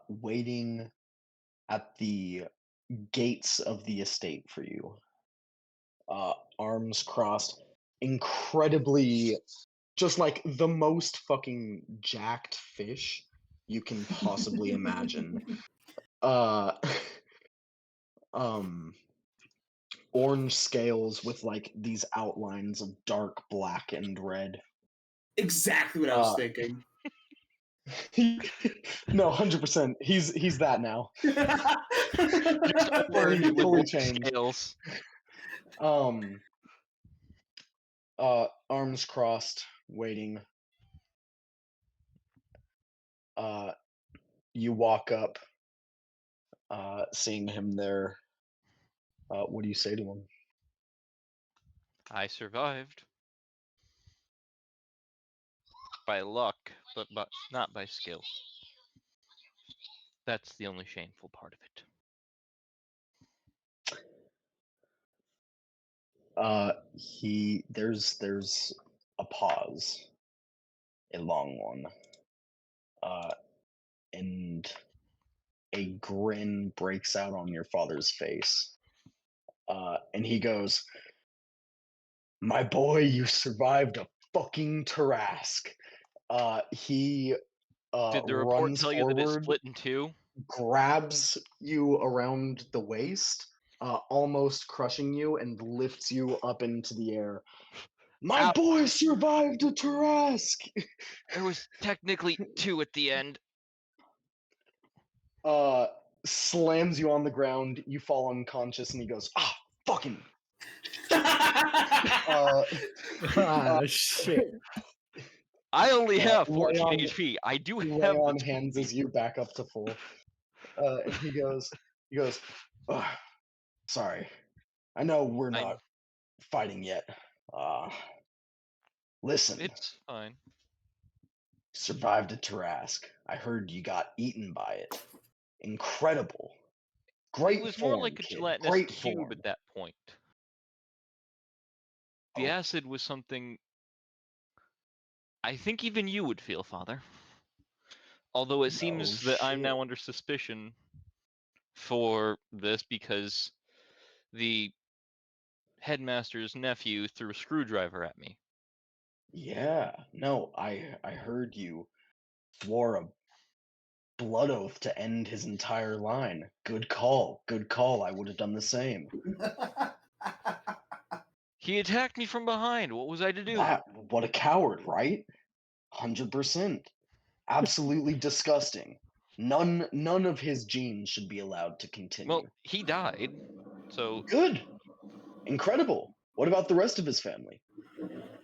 waiting at the gates of the estate for you. Arms crossed, incredibly, just like the most fucking jacked fish you can possibly imagine. Uh, um, orange scales with like these outlines of dark black and red. Exactly what I was thinking. No, 100%. He's that now. Fully, fully changed. Scales. Arms crossed, waiting. You walk up, seeing him there. What do you say to him? I survived. By luck, but not by skill. That's the only shameful part of it. There's a pause, a long one, and a grin breaks out on your father's face, and he goes, "My boy, you survived a fucking Tarask." He Did the report runs tell you that it forward, split in two? grabs you around the waist, almost crushing you, and lifts you up into the air. My Ow. boy survived a Tarask! There was technically two at the end. Slams you on the ground, you fall unconscious, and he goes, fucking. Shit. I only have lay 14 on- HP. I do lay have on the hands tool. as you back up to full. And he goes, "Ugh, sorry. I know we're not fighting yet. Listen, It's fine. survived a Tarask. I heard you got eaten by it. Incredible. Great It was form, more like a kid. gelatinous Great cube form. at that point. The Oh. acid was something I think even you would feel, Father. Although it seems that I'm now under suspicion for this because the headmaster's nephew threw a screwdriver at me. Yeah, no, I heard you swore a blood oath to end his entire line. Good call. Good call. I would have done the same. He attacked me from behind. What was I to do? What a coward, right? 100%. Absolutely disgusting. None of his genes should be allowed to continue. Well, he died. So Good. Incredible. What about the rest of his family?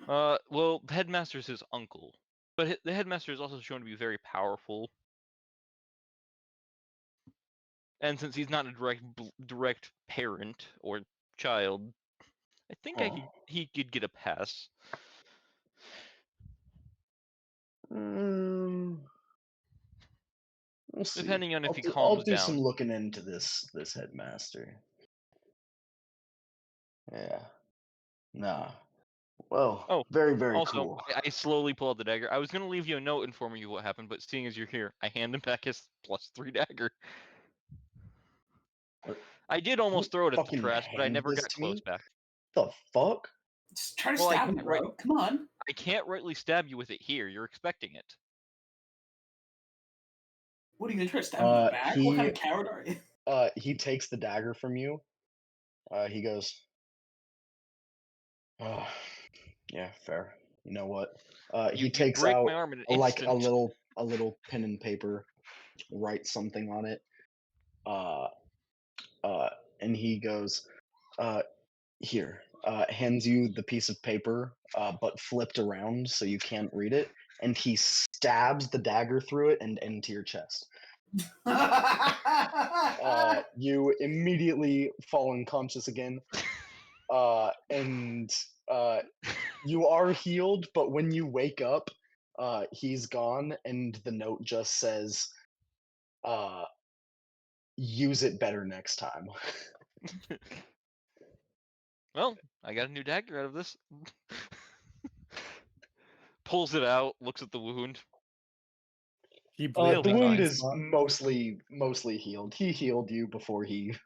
well, the headmaster's his uncle. But the headmaster is also shown to be very powerful. And since he's not a direct parent or child, I think he could get a pass. We'll see. Depending on if he I'll calms do down. some looking into this headmaster. Yeah. Nah. Well, very, very Also, cool. I slowly pull out the dagger. I was going to leave you a note informing you what happened, but seeing as you're here, I hand him back his +3 dagger. I did almost throw it at the trash, but I never got close back. The fuck? Just try to stab me, bro. Come on. I can't rightly stab you with it here. You're expecting it. What are you gonna try to stab him in the back? What kind He of coward are you? he takes the dagger from you. What kind He of coward are you? he takes the dagger from you. He goes, "Oh, yeah, fair. You know what?" He You takes break my out arm in an like instant. a little pen and paper, writes something on it. Uh, and he goes, uh, "Here." Hands you the piece of paper, but flipped around so you can't read it, and he stabs the dagger through it and into your chest. You immediately fall unconscious again, and you are healed. But when you wake up, he's gone, and the note just says, uh, "Use it better next time." Well, I got a new dagger out of this. Pulls it out, looks at the wound. He It'll bleeds The be in wound fine. one is spot. mostly healed. He healed you before he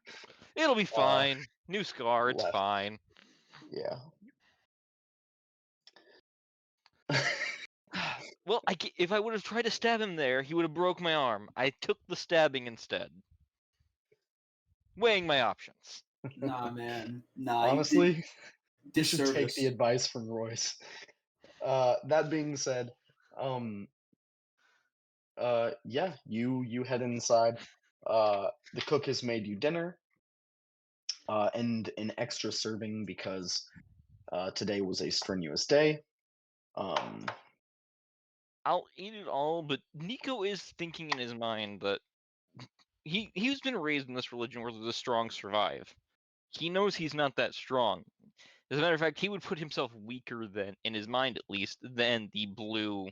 It'll be fine. New scar, it's left. fine. Yeah. Well, if I would have tried to stab him there, he would have broke my arm. I took the stabbing instead. Weighing my options. Nah, man. Nah, Honestly, you should take the disservice. advice from Royce. That being said, um, yeah, you head inside. The cook has made you dinner, and an extra serving because today was a strenuous day. Um, I'll eat it all, but Nico is thinking in his mind that he's been raised in this religion where the strong survive. He knows he's not that strong. As a matter of fact, he would put himself weaker than, in his mind at least, than the blue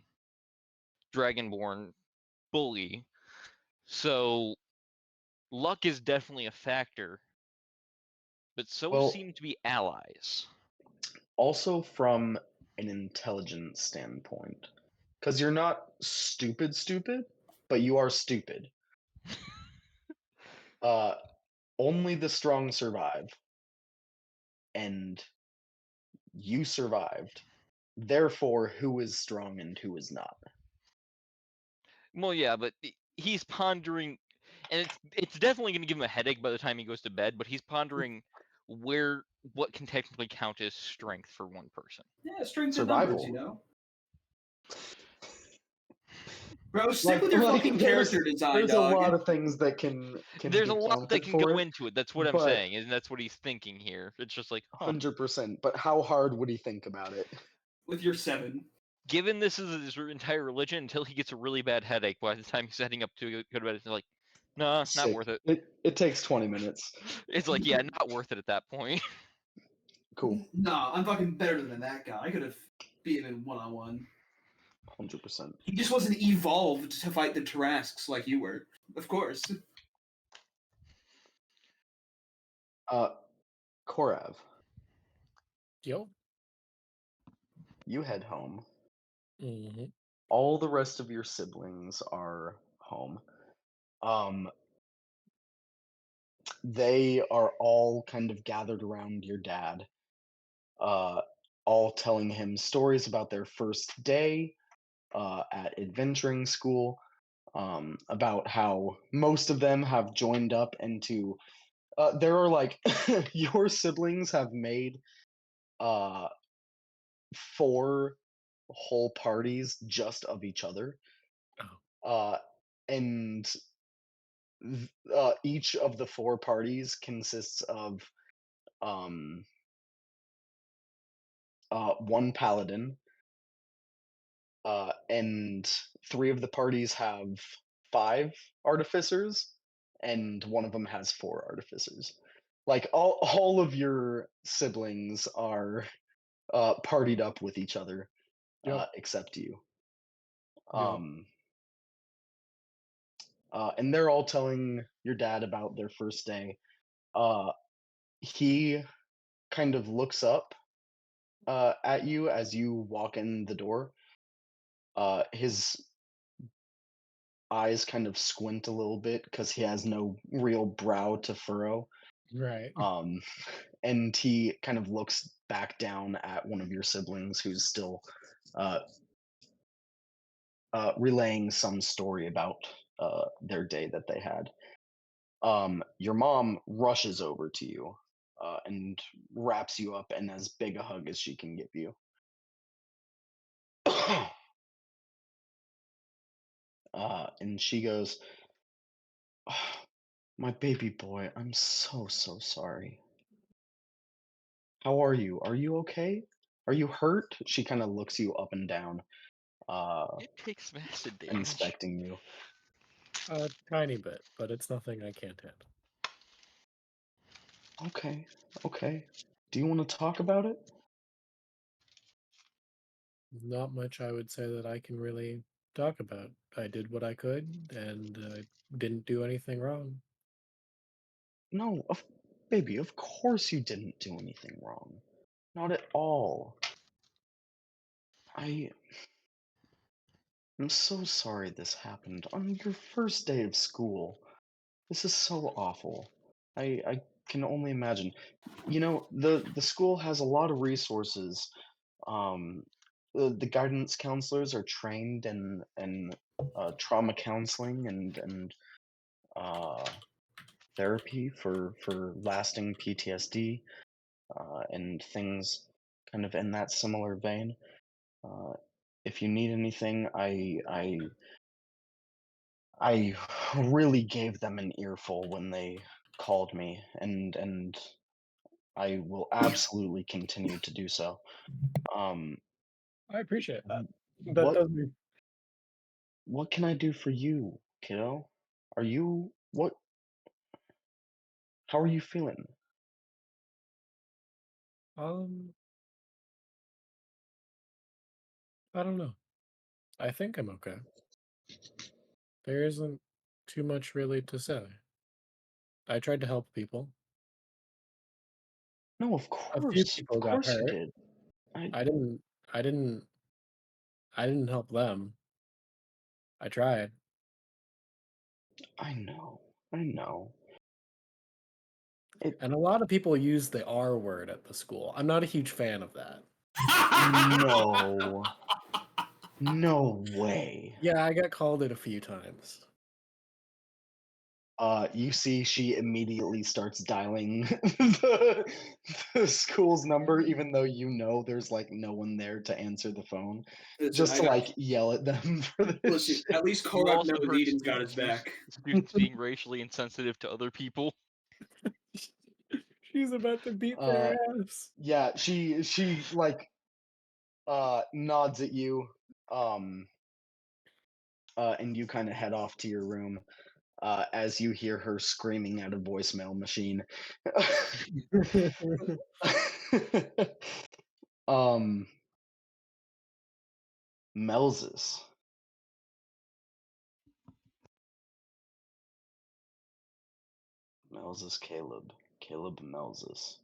dragonborn bully. So luck is definitely a factor, but so well, seem to be allies. also from an intelligence standpoint, because you're not stupid, but you are stupid. Uh, Only the strong survive, and you survived. Therefore, who is strong and who is not? Well, yeah, but he's pondering, and it's definitely going to give him a headache by the time he goes to bed. But he's pondering what can technically count as strength for one person. Yeah, strength in numbers, Survival. you know? Bro, stick with your fucking character design, there's a dog. lot of things that can There's be a lot that counted can for go it, into it. That's what I'm but saying, and that's what he's thinking here. It's just like, 100%. But how hard would he think about it? With your 7. given this is his entire religion, until he gets a really bad headache by the time he's heading up to go to bed, it's like, nah, not Sick. worth it. It takes 20 minutes. It's like, yeah, not worth it at that point. Cool. Nah, I'm fucking better than that guy. I could have beat him in one-on-one. 100%. He just wasn't evolved to fight the Tarrasques like you were. Of course. Korav, Yo. you head home. Mm-hmm. All the rest of your siblings are home. Um, they are all kind of gathered around your dad, uh, all telling him stories about their first day at adventuring school, about how most of them have joined up into. There are like your siblings have made uh, 4 whole parties just of each other, Oh. and each of the 4 parties consists of um, 1 paladin, and 3 of the parties have 5 artificers, and one of them has 4 artificers. Like all of your siblings are partied up with each other, Yep. except you. Yep. And they're all telling your dad about their first day. He kind of looks up at you as you walk in the door. His eyes kind of squint a little bit because he has no real brow to furrow. Right. Um, and he kind of looks back down at one of your siblings who's still uh, relaying some story about their day that they had. Your mom rushes over to you and wraps you up in as big a hug as she can give you. And she goes, "Oh, my baby boy, I'm so sorry. How are you? Are you okay? Are you hurt?" She kind of looks you up and down, uh, It takes massive damage. inspecting you. A tiny bit, but it's nothing I can't handle. Okay, okay. Do you want to talk about it? Not much I would say that I can really talk about. I did what I could, and I didn't do anything wrong. No, baby, of course you didn't do anything wrong. Not at all. I am so sorry this happened on your first day of school. This is so awful. I can only imagine. You know, the school has a lot of resources. Um, the guidance counselors are trained in trauma counseling and uh, therapy for lasting PTSD and things kind of in that similar vein. Uh, if you need anything, I really gave them an earful when they called me, and I will absolutely continue to do so. Um, I appreciate that. That what does me. what can I do for you, kiddo? Are you what? How are you feeling? Um, I don't know. I think I'm okay. There isn't too much really to say. I tried to help people. No, A few of people got course you hurt. did. I I didn't. I didn't. I didn't help them. I tried. I know, I know. It And a lot of people use the R word at the school. I'm not a huge fan of that. no, no way. Yeah, I got called it a few times. You see, she immediately starts dialing the school's number, even though you know there's like no one there to answer the phone, Listen, just I to got. like yell at them for this Listen, shit. at least You call out also no heard Eden's got his back. students being racially insensitive to other people. She's about to beat Uh, their ass. yeah, she like nods at you, um, and you kind of head off to your room. As you hear her screaming at a voicemail machine. um, Melzus. Melzus Caleb. Caleb Melzus.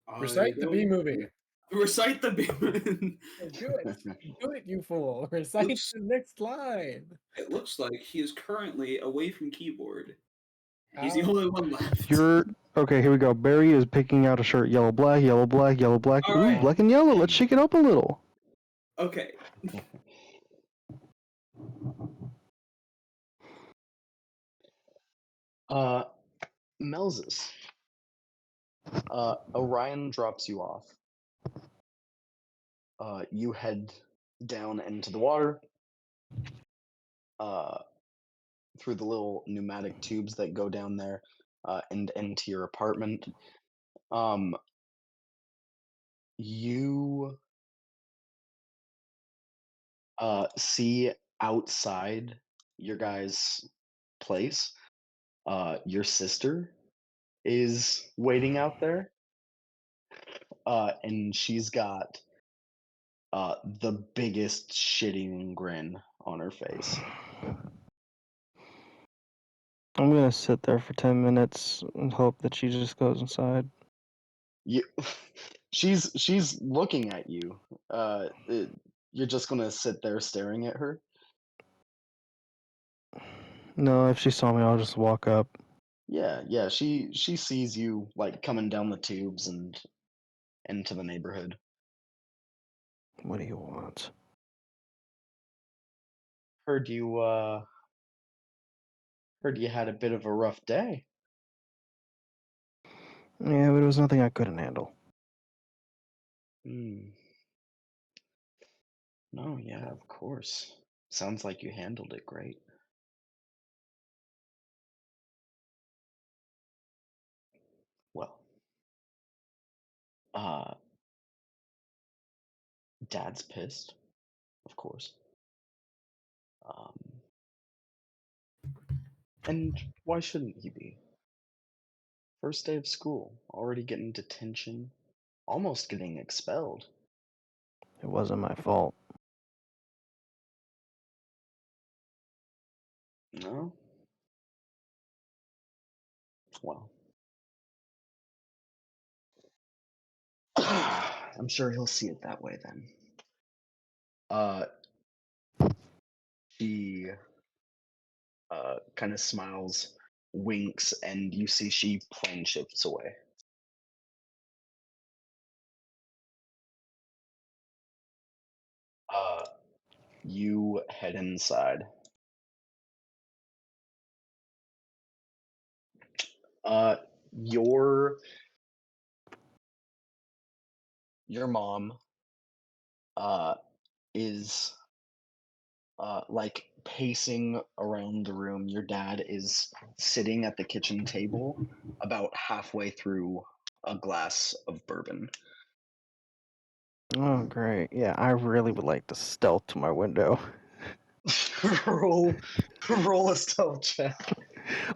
There Recite you the go. B movie. Recite the. Do it. Do it, you fool. Recite looks. the next line. It looks like he is currently away from keyboard. He's the Ow. only one left. You're okay. Here we go. Barry is picking out a shirt. Yellow, black, yellow, black, yellow, black. All Ooh, right. black and yellow. Let's Damn. shake it up a little. Okay. uh, Melzus. Orion drops you off. You head down into the water, uh, through the little pneumatic tubes that go down there, and into your apartment. Um, you see outside your guys' place. Your sister is waiting out there, and she's got the biggest shitting grin on her face. I'm gonna sit there for 10 minutes and hope that she just goes inside. You, she's looking at you. You're just gonna sit there staring at her. No, if she saw me, I'll just walk up. Yeah, yeah. She sees you like coming down the tubes and into the neighborhood. What do you want? Heard you had a bit of a rough day. Yeah, but it was nothing I couldn't handle. Hmm. No, yeah, of course. Sounds like you handled it great. Well, uh, Dad's pissed, of course. Um, and why shouldn't he be? First day of school, already getting detention, almost getting expelled. It wasn't my fault. No? Well, I'm sure he'll see it that way then. Uh, she kind of smiles, winks, and you see she plane shifts away. You head inside. Uh, your mom is like pacing around the room. Your dad is sitting at the kitchen table, about halfway through a glass of bourbon. Oh, great. Yeah, I really would like to stealth to my window. roll, roll a stealth check.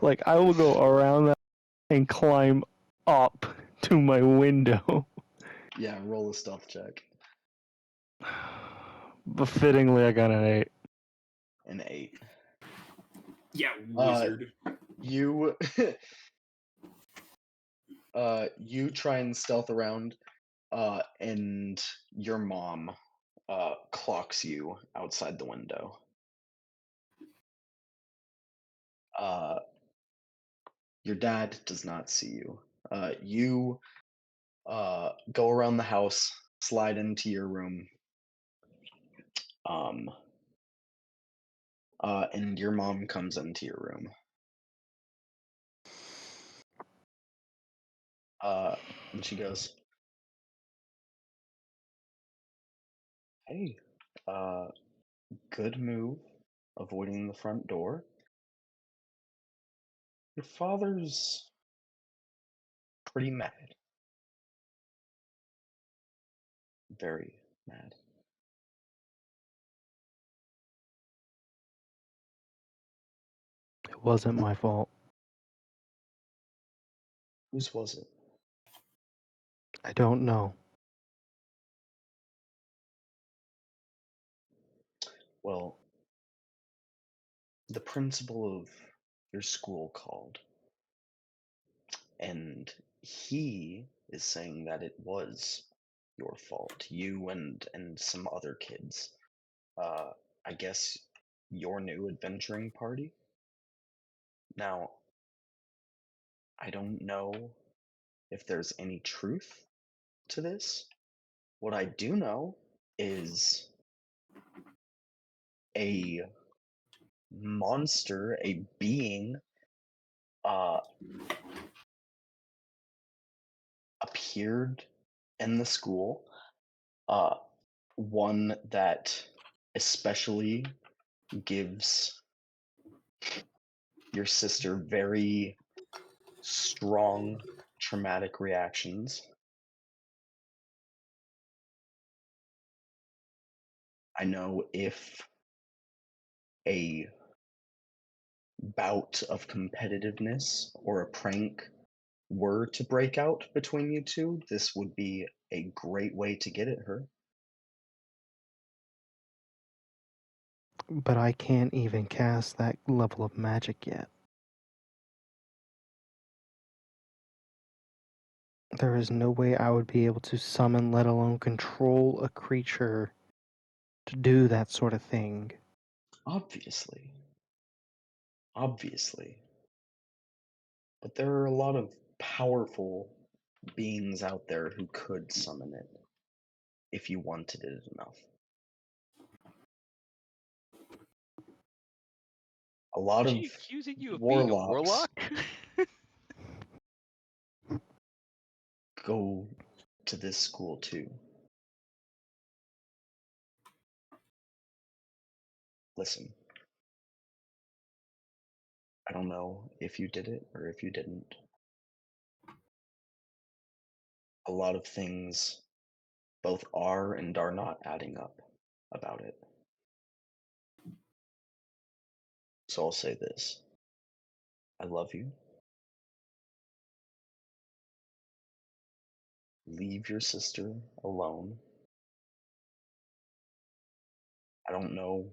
Like, I will go around that and climb up to my window. Yeah, roll a stealth check. Befittingly, I got an 8. An 8. Yeah, wizard. You you try and stealth around, and your mom clocks you outside the window. Your dad does not see you. You go around the house, slide into your room, um, and your mom comes into your room. And she goes, "Hey, good move, avoiding the front door. Your father's pretty mad, very mad." It wasn't my fault. Whose was it? I don't know. Well, the principal of your school called, and he is saying that it was your fault, you and some other kids. I guess your new adventuring party. Now, I don't know if there's any truth to this. What I do know is a monster, a being, uh, appeared in the school. Uh, one that especially gives your sister very strong traumatic reactions. I know if a bout of competitiveness or a prank were to break out between you two, this would be a great way to get at her. But I can't even cast that level of magic yet. There is no way I would be able to summon, let alone control a creature to do that sort of thing. Obviously. Obviously. But there are a lot of powerful beings out there who could summon it if you wanted it enough. A lot Is of she accusing you of being a warlocks warlock? go to this school too. Listen, I don't know if you did it or if you didn't. A lot of things both are and are not adding up about it. So I'll say this. I love you. Leave your sister alone. I don't know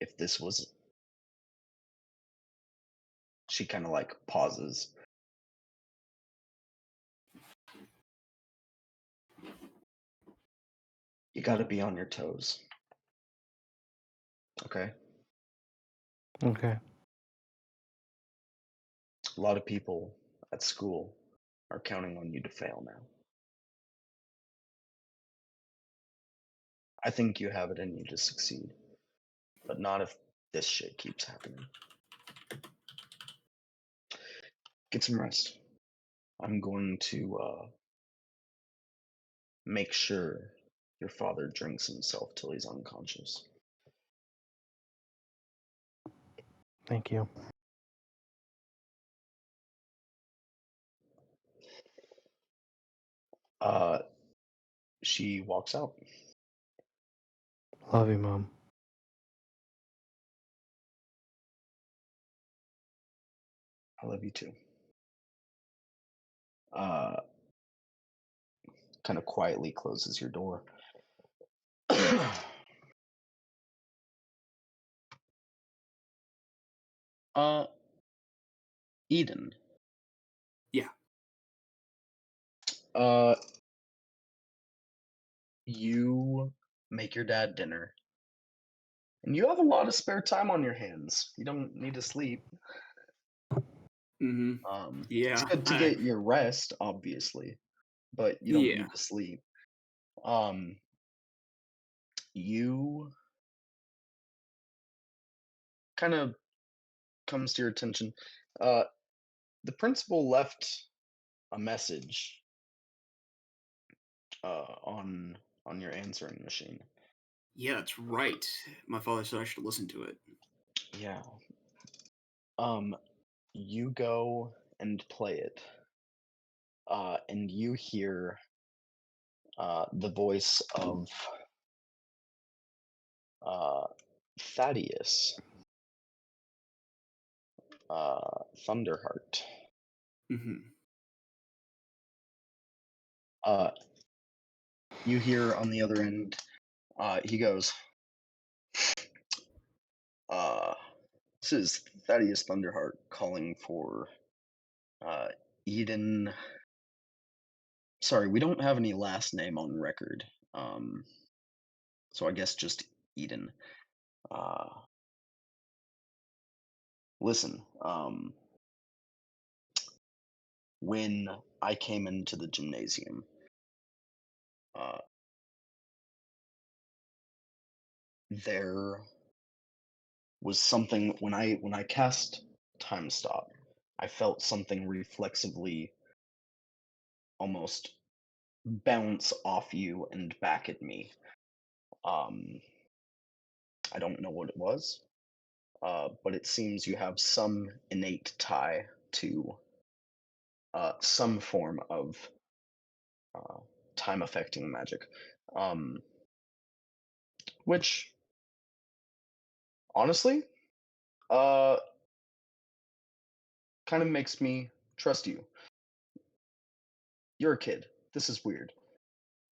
if this was. She kind of like pauses. You gotta be on your toes. Okay? Okay. A lot of people at school are counting on you to fail now. I think you have it in you to succeed, but not if this shit keeps happening. Get some rest. I'm going to make sure your father drinks himself till he's unconscious. Thank you. Uh, she walks out. Love you, Mom. I love you too. Uh, kind of quietly closes your door. uh, Eden. Yeah. Uh, you make your dad dinner, and you have a lot of spare time on your hands. You don't need to sleep. Mm-hmm. It's Yeah. good to get your rest, obviously, but you don't Yeah. need to sleep. Um, you kind of comes to your attention. Uh, the principal left a message on your answering machine. Yeah, that's right. My father said I should listen to it. Yeah. Um, you go and play it. And you hear the voice of uh, Thaddeus, Thunderheart. Mm-hmm. Uh, you hear on the other end, he goes, uh, "This is Thaddeus Thunderheart calling for uh, Eden. Sorry, we don't have any last name on record. Um, so I guess just Eden. Uh, listen, when I came into the gymnasium, uh, there was something when I cast Time Stop. I felt something reflexively almost bounce off you and back at me. Um, I don't know what it was, but it seems you have some innate tie to some form of uh, time affecting magic, um, which honestly uh, kind of makes me trust you. You're a kid. This is weird.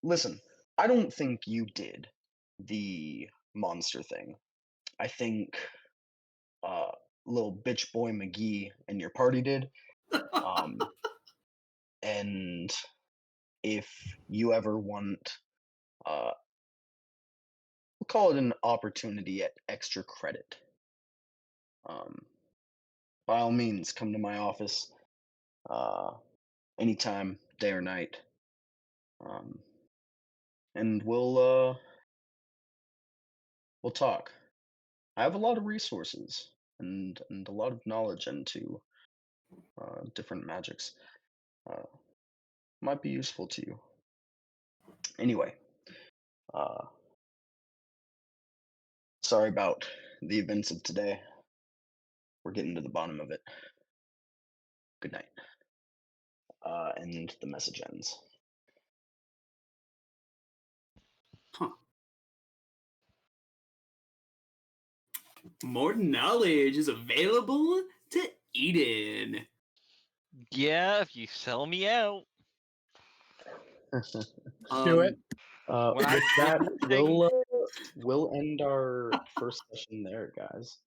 Listen, I don't think you did the monster thing. I think uh, little bitch boy McGee and your party did. Um, and if you ever want, uh, we'll call it an opportunity at extra credit, um, by all means, come to my office uh, anytime, day or night, um, and we'll talk. I have a lot of resources and a lot of knowledge into different magics. Might be useful to you. Anyway, sorry about the events of today. We're getting to the bottom of it. Good night. And the message ends. Huh. More knowledge is available to Eden. Yeah, if you sell me out. Do it. When I With that, did the thing. we'll end our first session there, guys.